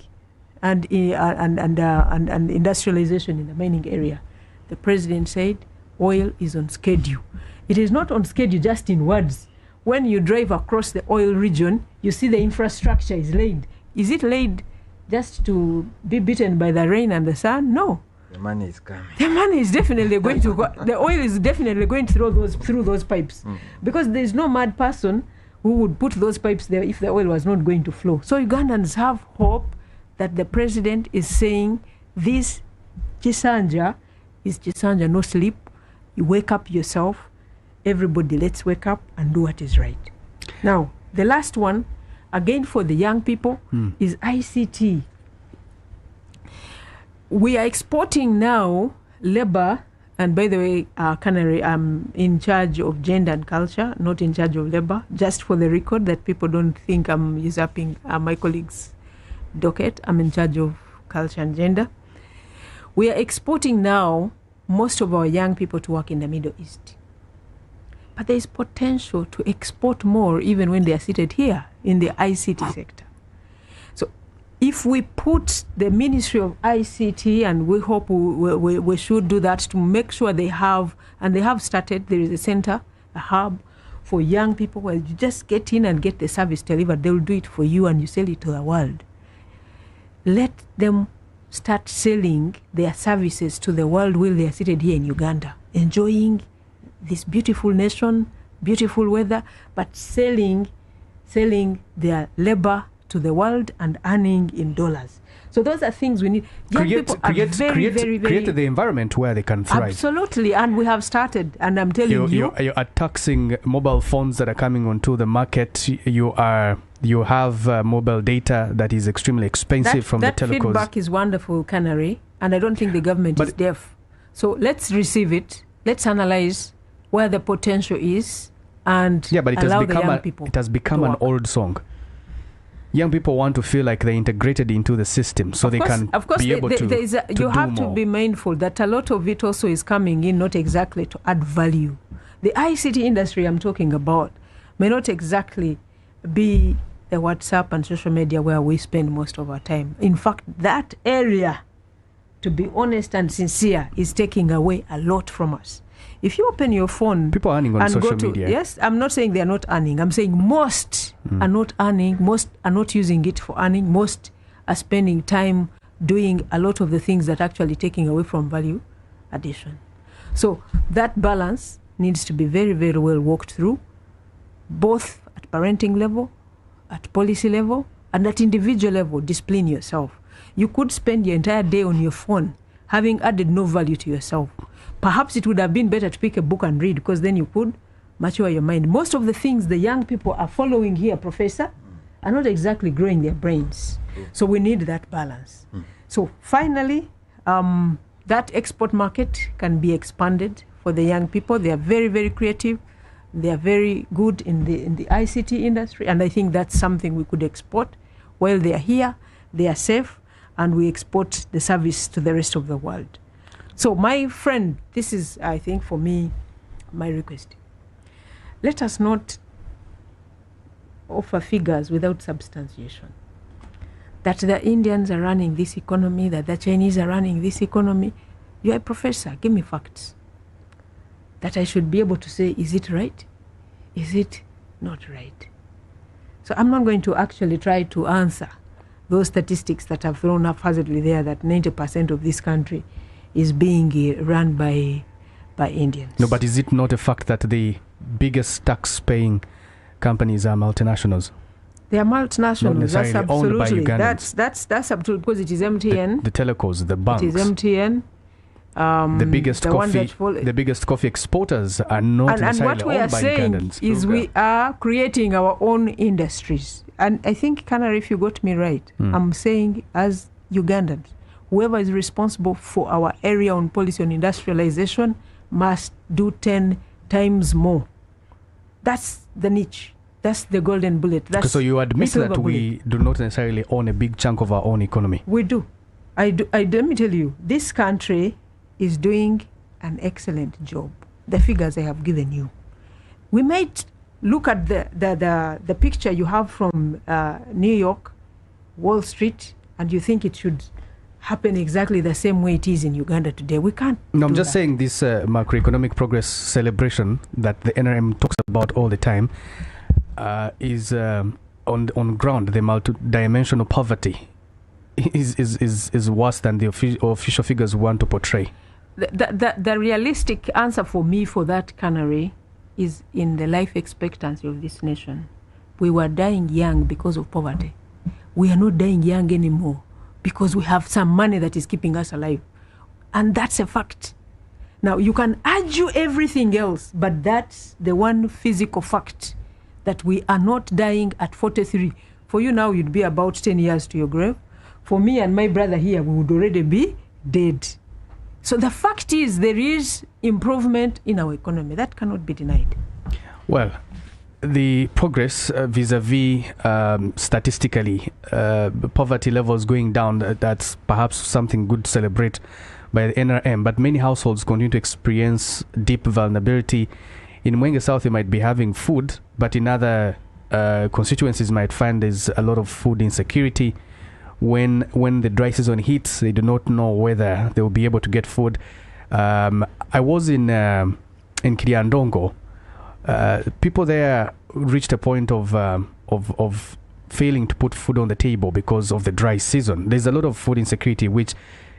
and industrialization in the mining area. The president said oil is on schedule. It is not on schedule just in words. When you drive across the oil region, you see the infrastructure is laid. Is it laid just to be beaten by the rain and the sun? No. The money is coming. The money is definitely going to go. The oil is definitely going through those pipes. Because there is no mad person who would put those pipes there if the oil was not going to flow. So Ugandans have hope that the president is saying this Chisanja is Chisanja, no sleep. You wake up yourself. Everybody, let's wake up and do what is right. Now, the last one, again for the young people, is ICT. We are exporting now labor. And by the way, Canary, I'm in charge of gender and culture, not in charge of labor, just for the record that people don't think I'm usurping my colleagues' docket. I'm in charge of culture and gender. We are exporting now most of our young people to work in the Middle East. But there is potential to export more even when they are seated here in the ICT sector. So if we put the Ministry of ICT, and we hope we should do that to make sure they have, and they have started, there is a center, a hub for young people where you just get in and get the service delivered. They will do it for you and you sell it to the world. Let them start selling their services to the world while they are seated here in Uganda, enjoying this beautiful nation, beautiful weather, but selling their labor to the world and earning in dollars. So those are things we need. Young people are create the environment where they can thrive. Absolutely, and we have started, and I'm telling you. You are taxing mobile phones that are coming onto the market. You have mobile data that is extremely expensive from the telecos. That feedback is wonderful, Canary, and I don't think the government is deaf. So let's receive it. Let's analyze where the potential is, and allow the young people. It has become an old song. Young people want to feel like they're integrated into the system, so they can be able to you have to be mindful that a lot of it also is coming in not exactly to add value. The ICT industry I'm talking about may not exactly be the WhatsApp and social media where we spend most of our time. In fact, that area, to be honest and sincere, is taking away a lot from us. If you open your phone, people are earning on social media. Yes, I'm not saying they are not earning. I'm saying most are not earning. Most are not using it for earning. Most are spending time doing a lot of the things that are actually taking away from value addition. So that balance needs to be very, very well worked through, both at parenting level, at policy level, and at individual level. Discipline yourself. You could spend your entire day on your phone having added no value to yourself. Perhaps it would have been better to pick a book and read, because then you could mature your mind. Most of the things the young people are following here, Professor, are not exactly growing their brains. So we need that balance. So finally, that export market can be expanded for the young people. They are very, very creative. They are very good in the ICT industry, and I think that's something we could export. While they are here, they are safe, and we export the service to the rest of the world. So my friend, this is, I think, for me, my request. Let us not offer figures without substantiation. That the Indians are running this economy, that the Chinese are running this economy. You are a professor, give me facts. That I should be able to say, is it right? Is it not right? So I'm not going to actually try to answer those statistics that have thrown up haphazardly there, that 90% of this country is being run by Indians. No, but is it not a fact that the biggest tax-paying companies are multinationals? They are multinationals. That's owned by absolutely. Ugandans. That's absolutely, because it is MTN. The telcos, the banks. It is MTN. The biggest coffee exporters are not necessarily owned by Ugandans. And what we are saying is we are creating our own industries. And I think, Canary, if you got me right, I'm saying as Ugandans, whoever is responsible for our area on policy on industrialization must do 10 times more. That's the niche. That's the golden bullet. So you admit that we do not necessarily own a big chunk of our own economy? We do. Let me tell you, this country is doing an excellent job. The figures I have given you. We might look at the picture you have from New York, Wall Street, and you think it should happen exactly the same way it is in Uganda today. We can't. No, I'm just saying this macroeconomic progress celebration that the NRM talks about all the time is on ground. The multidimensional poverty is worse than the official figures want to portray. The realistic answer for me for that, Canary, is in the life expectancy of this nation. We were dying young because of poverty. We are not dying young anymore because we have some money that is keeping us alive. And that's a fact. Now, you can argue everything else, but that's the one physical fact, that we are not dying at 43. For you now, you'd be about 10 years to your grave. For me and my brother here, we would already be dead. So the fact is, there is improvement in our economy. That cannot be denied. Well, the progress vis-a-vis statistically, poverty levels going down, that's perhaps something good to celebrate by the NRM. But many households continue to experience deep vulnerability. In Mwenge South, they might be having food, but in other constituencies might find there's a lot of food insecurity. When the dry season hits, they do not know whether they will be able to get food. I was in Kiriandongo. People there reached a point of failing to put food on the table because of the dry season. There's a lot of food insecurity, which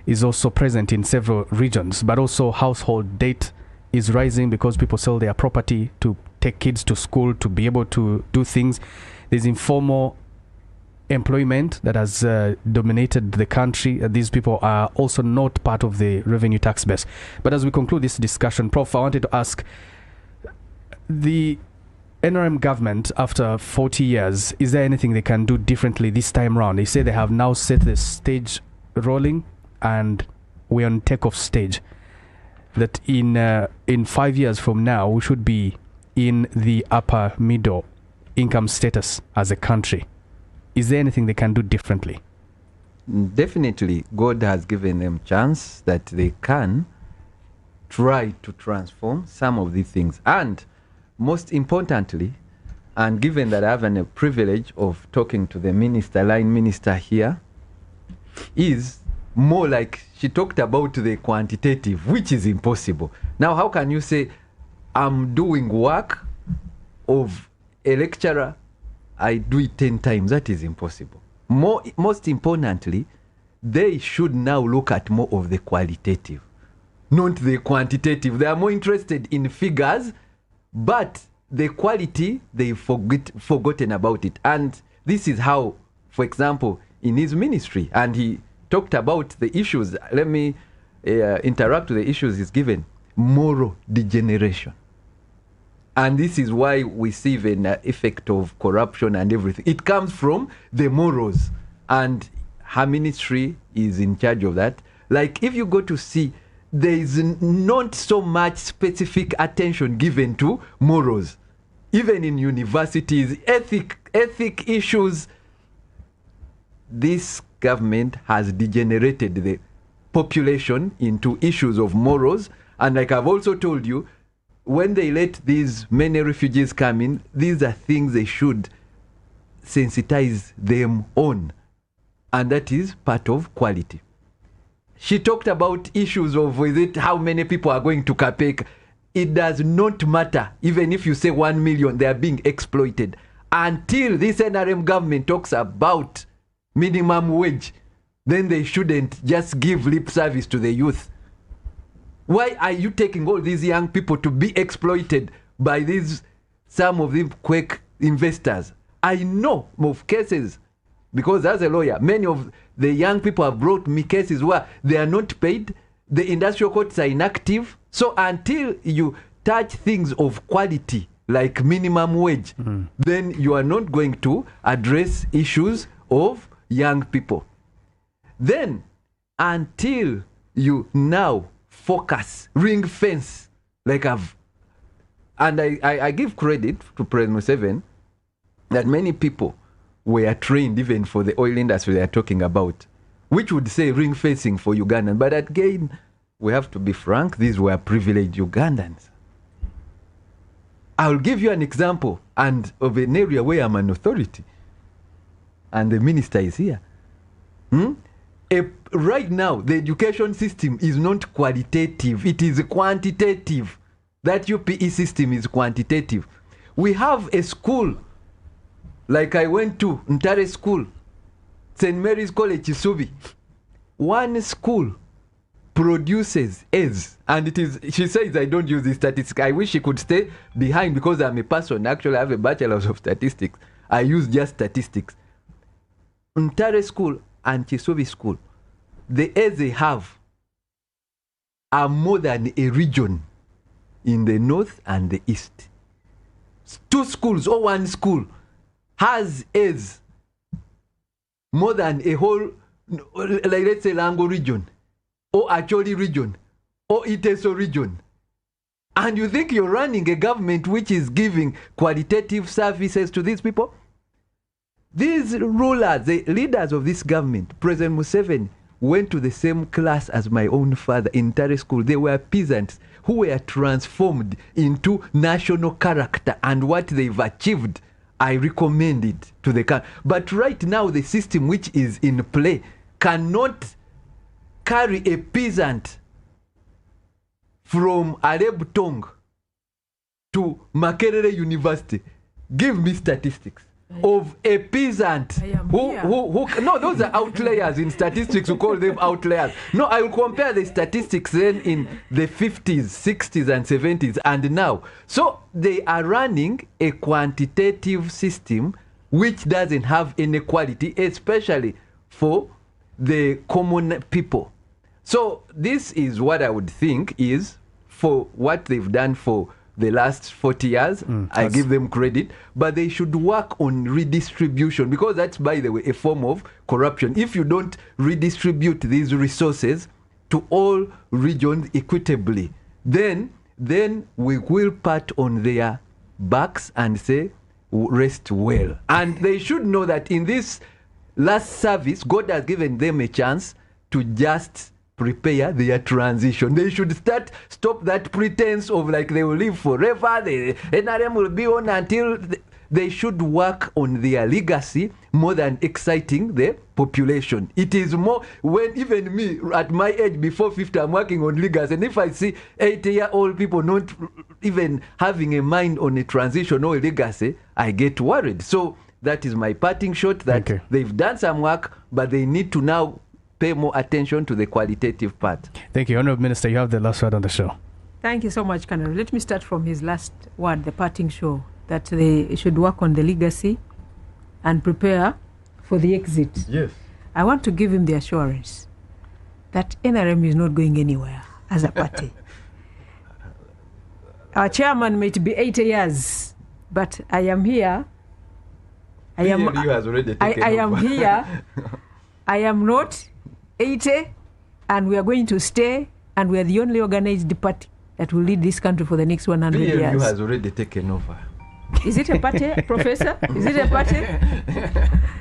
is also present in several regions, but also household debt is rising because people sell their property to take kids to school, to be able to do things. There's informal employment that has dominated the country. These people are also not part of the revenue tax base. But as we conclude this discussion, Prof, I wanted to ask, the NRM government, after 40 years, is there anything they can do differently this time around? They say they have now set the stage rolling and we're on takeoff stage. That in 5 years from now, we should be in the upper middle income status as a country. Is there anything they can do differently? Definitely, God has given them chance that they can try to transform some of these things. And most importantly, and given that I have a privilege of talking to the line minister here, is more like she talked about the quantitative, which is impossible. Now, how can you say, I'm doing work of a lecturer, I do it 10 times? That is impossible. Most importantly, they should now look at more of the qualitative, not the quantitative. They are more interested in figures, but the quality, they've forgotten about it. And this is how, for example, in his ministry, and he talked about the issues. Let me interact with the issues is given moral degeneration. And this is why we see the effect of corruption and everything. It comes from the morals, and her ministry is in charge of that. Like if you go to see, there is not so much specific attention given to morals. Even in universities, ethic issues, this government has degenerated the population into issues of morals. And like I've also told you, when they let these many refugees come in, these are things they should sensitize them on. And that is part of quality. She talked about issues of how many people are going to Kapek. It does not matter. Even if you say 1 million, they are being exploited. Until this NRM government talks about minimum wage, then they shouldn't just give lip service to the youth. Why are you taking all these young people to be exploited by some of these quick investors? I know of cases, because as a lawyer, many of the young people have brought me cases where they are not paid, the industrial courts are inactive. So until you touch things of quality, like minimum wage, then you are not going to address issues of young people. Then, until you now focus, ring fence, like I give credit to President Museveni that many people were trained even for the oil industry they are talking about, which would say ring fencing for Ugandans. But again, we have to be frank, these were privileged Ugandans. I'll give you an example of an area where I'm an authority, and the minister is here. Right now, the education system is not qualitative, it is quantitative. That UPE system is quantitative. We have a school, like I went to Ntare School, St. Mary's College, Kisubi. One school produces A's, and it is, she says I don't use the statistics. I wish she could stay behind because I'm a person, actually I have a bachelor's of statistics. I use just statistics. Ntare School and Kisubi School, the A's they have are more than a region in the north and the east. Two schools or one school has A's more than a whole, like let's say Lango region, or Acholi region, or Iteso region. And you think you're running a government which is giving qualitative services to these people? These rulers, the leaders of this government, President Museveni, went to the same class as my own father in Ntare School. They were peasants who were transformed into national character, and what they've achieved, I recommend it to the country. But right now, the system which is in play cannot carry a peasant from Arab Tong to Makerere University. Give me statistics of a peasant who no, those are outliers in statistics. We call them outliers. No, I will compare the statistics then in the 50s, 60s and 70s and now. So they are running a quantitative system which doesn't have inequality, especially for the common people. So this is what I would think is for what they've done for the last 40 years. I give them credit, but they should work on redistribution, because that's, by the way, a form of corruption. If you don't redistribute these resources to all regions equitably, then we will pat on their backs and say, rest well. And they should know that in this last service, God has given them a chance to just prepare their transition. They should stop that pretense of like they will live forever, the NRM will be on until they should work on their legacy more than exciting the population. It is more, when even me at my age before 50, I'm working on legacy, and if I see 80-year-old people not even having a mind on a transition or a legacy, I get worried. So that is my parting shot, that they've done some work, but they need to now pay more attention to the qualitative part. Thank you. Honorable Minister, you have the last word on the show. Thank you so much, Colonel. Let me start from his last word, the parting show, that they should work on the legacy and prepare for the exit. Yes. I want to give him the assurance that NRM is not going anywhere as a party. Our chairman might be 80 years, but I am here. I am here. I am not 80, and we are going to stay, and we are the only organized party that will lead this country for the next 100 years. PLU has already taken over. Is it a party, Professor? Is it a party?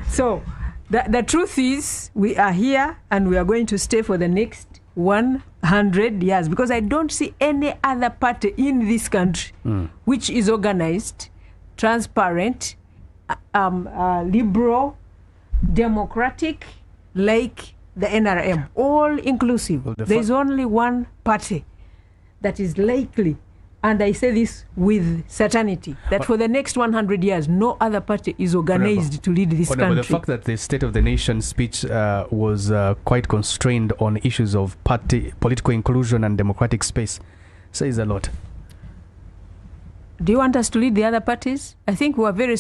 So, the truth is, we are here, and we are going to stay for the next 100 years, because I don't see any other party in this country which is organized, transparent, liberal, democratic, like the NRM, all inclusive. Well, there is only one party that is likely, and I say this with certainty, that for the next 100 years, no other party is organized to lead this country. The fact that the State of the Nation speech was quite constrained on issues of political inclusion and democratic space says a lot. Do you want us to lead the other parties? I think we are very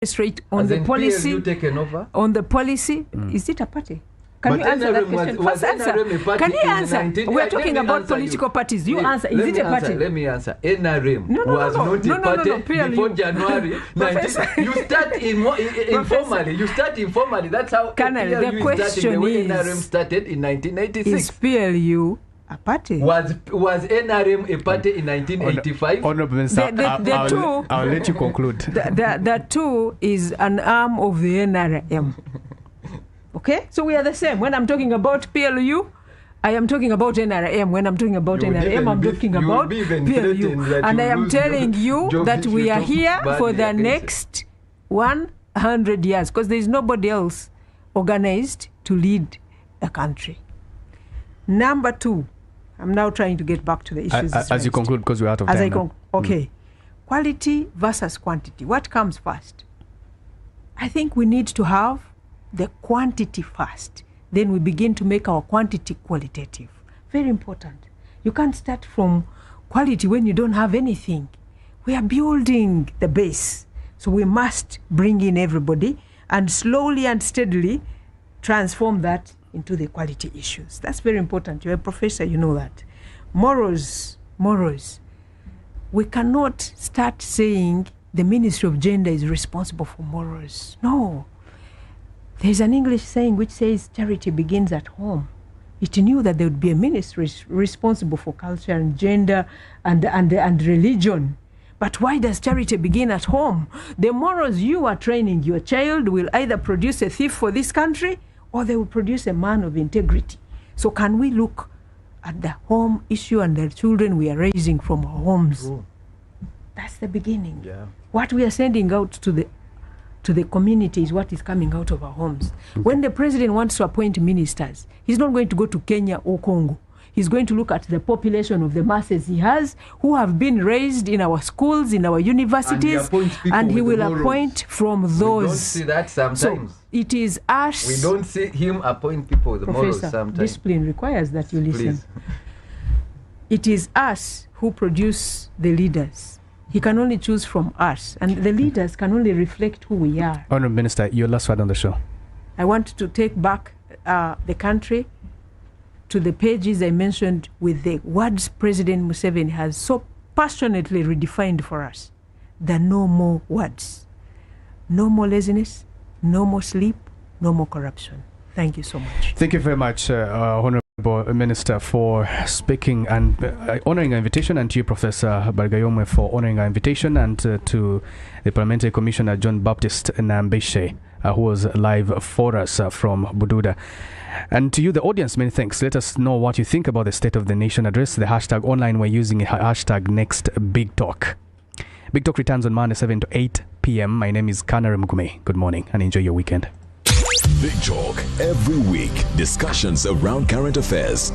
straight on the policy. PLU taken over? On the policy, is it a party? Can you answer that question? First answer. Can you answer? We're talking about political parties. You answer. Is it a party? Let me answer. NRM was not a party before January 19. You start informally. You start informally. That's how PLU is starting. The way NRM started in 1986. Is PLU a party? Was NRM a party in 1985? Honorable Minister, I'll let you conclude. The two is an arm of the NRM. Okay? So we are the same. When I'm talking about PLU, I am talking about NRM. When I'm talking about NRM, I'm talking about PLU. And I am telling you that we are here for the next 100 years, because there is nobody else organized to lead a country. Number two, I'm now trying to get back to the issues. As you conclude, because we're out of time. Okay. Quality versus quantity. What comes first? I think we need to have the quantity first. Then we begin to make our quantity qualitative. Very important. You can't start from quality when you don't have anything. We are building the base. So we must bring in everybody and slowly and steadily transform that into the quality issues. That's very important. You're a professor, you know that. Morals. We cannot start saying the Ministry of Gender is responsible for morals. No. There's an English saying which says charity begins at home. It knew that there would be a ministry responsible for culture and gender and religion. But why does charity begin at home? The morals you are training your child will either produce a thief for this country, or they will produce a man of integrity. So can we look at the home issue and the children we are raising from our homes? Ooh. That's the beginning. Yeah. What we are sending out to the community is what is coming out of our homes. Okay. When the president wants to appoint ministers, he's not going to go to Kenya or Congo. He's going to look at the population of the masses he has, who have been raised in our schools, in our universities, and he will appoint from those. We don't see that sometimes. So it is us. We don't see him appoint people with morals sometimes. Discipline requires that you listen. Please. It is us who produce the leaders. He can only choose from us, and the leaders can only reflect who we are. Honourable Minister, your last word on the show. I want to take back the country to the pages I mentioned with the words President Museveni has so passionately redefined for us. The no more words. No more laziness, no more sleep, no more corruption. Thank you so much. Thank you very much, Honourable Minister, for speaking and honouring our invitation, and to you, Professor Bargayomwe, for honouring our invitation, and to the Parliamentary Commissioner John Baptist Nambeshe, who was live for us from Bududa. And to you, the audience, many thanks. Let us know what you think about the State of the Nation address. The hashtag online, we're using hashtag NextBigTalk. Big Talk returns on Monday, 7 to 8 p.m. My name is Kanare Mugume. Good morning and enjoy your weekend. Big Talk every week. Discussions around current affairs.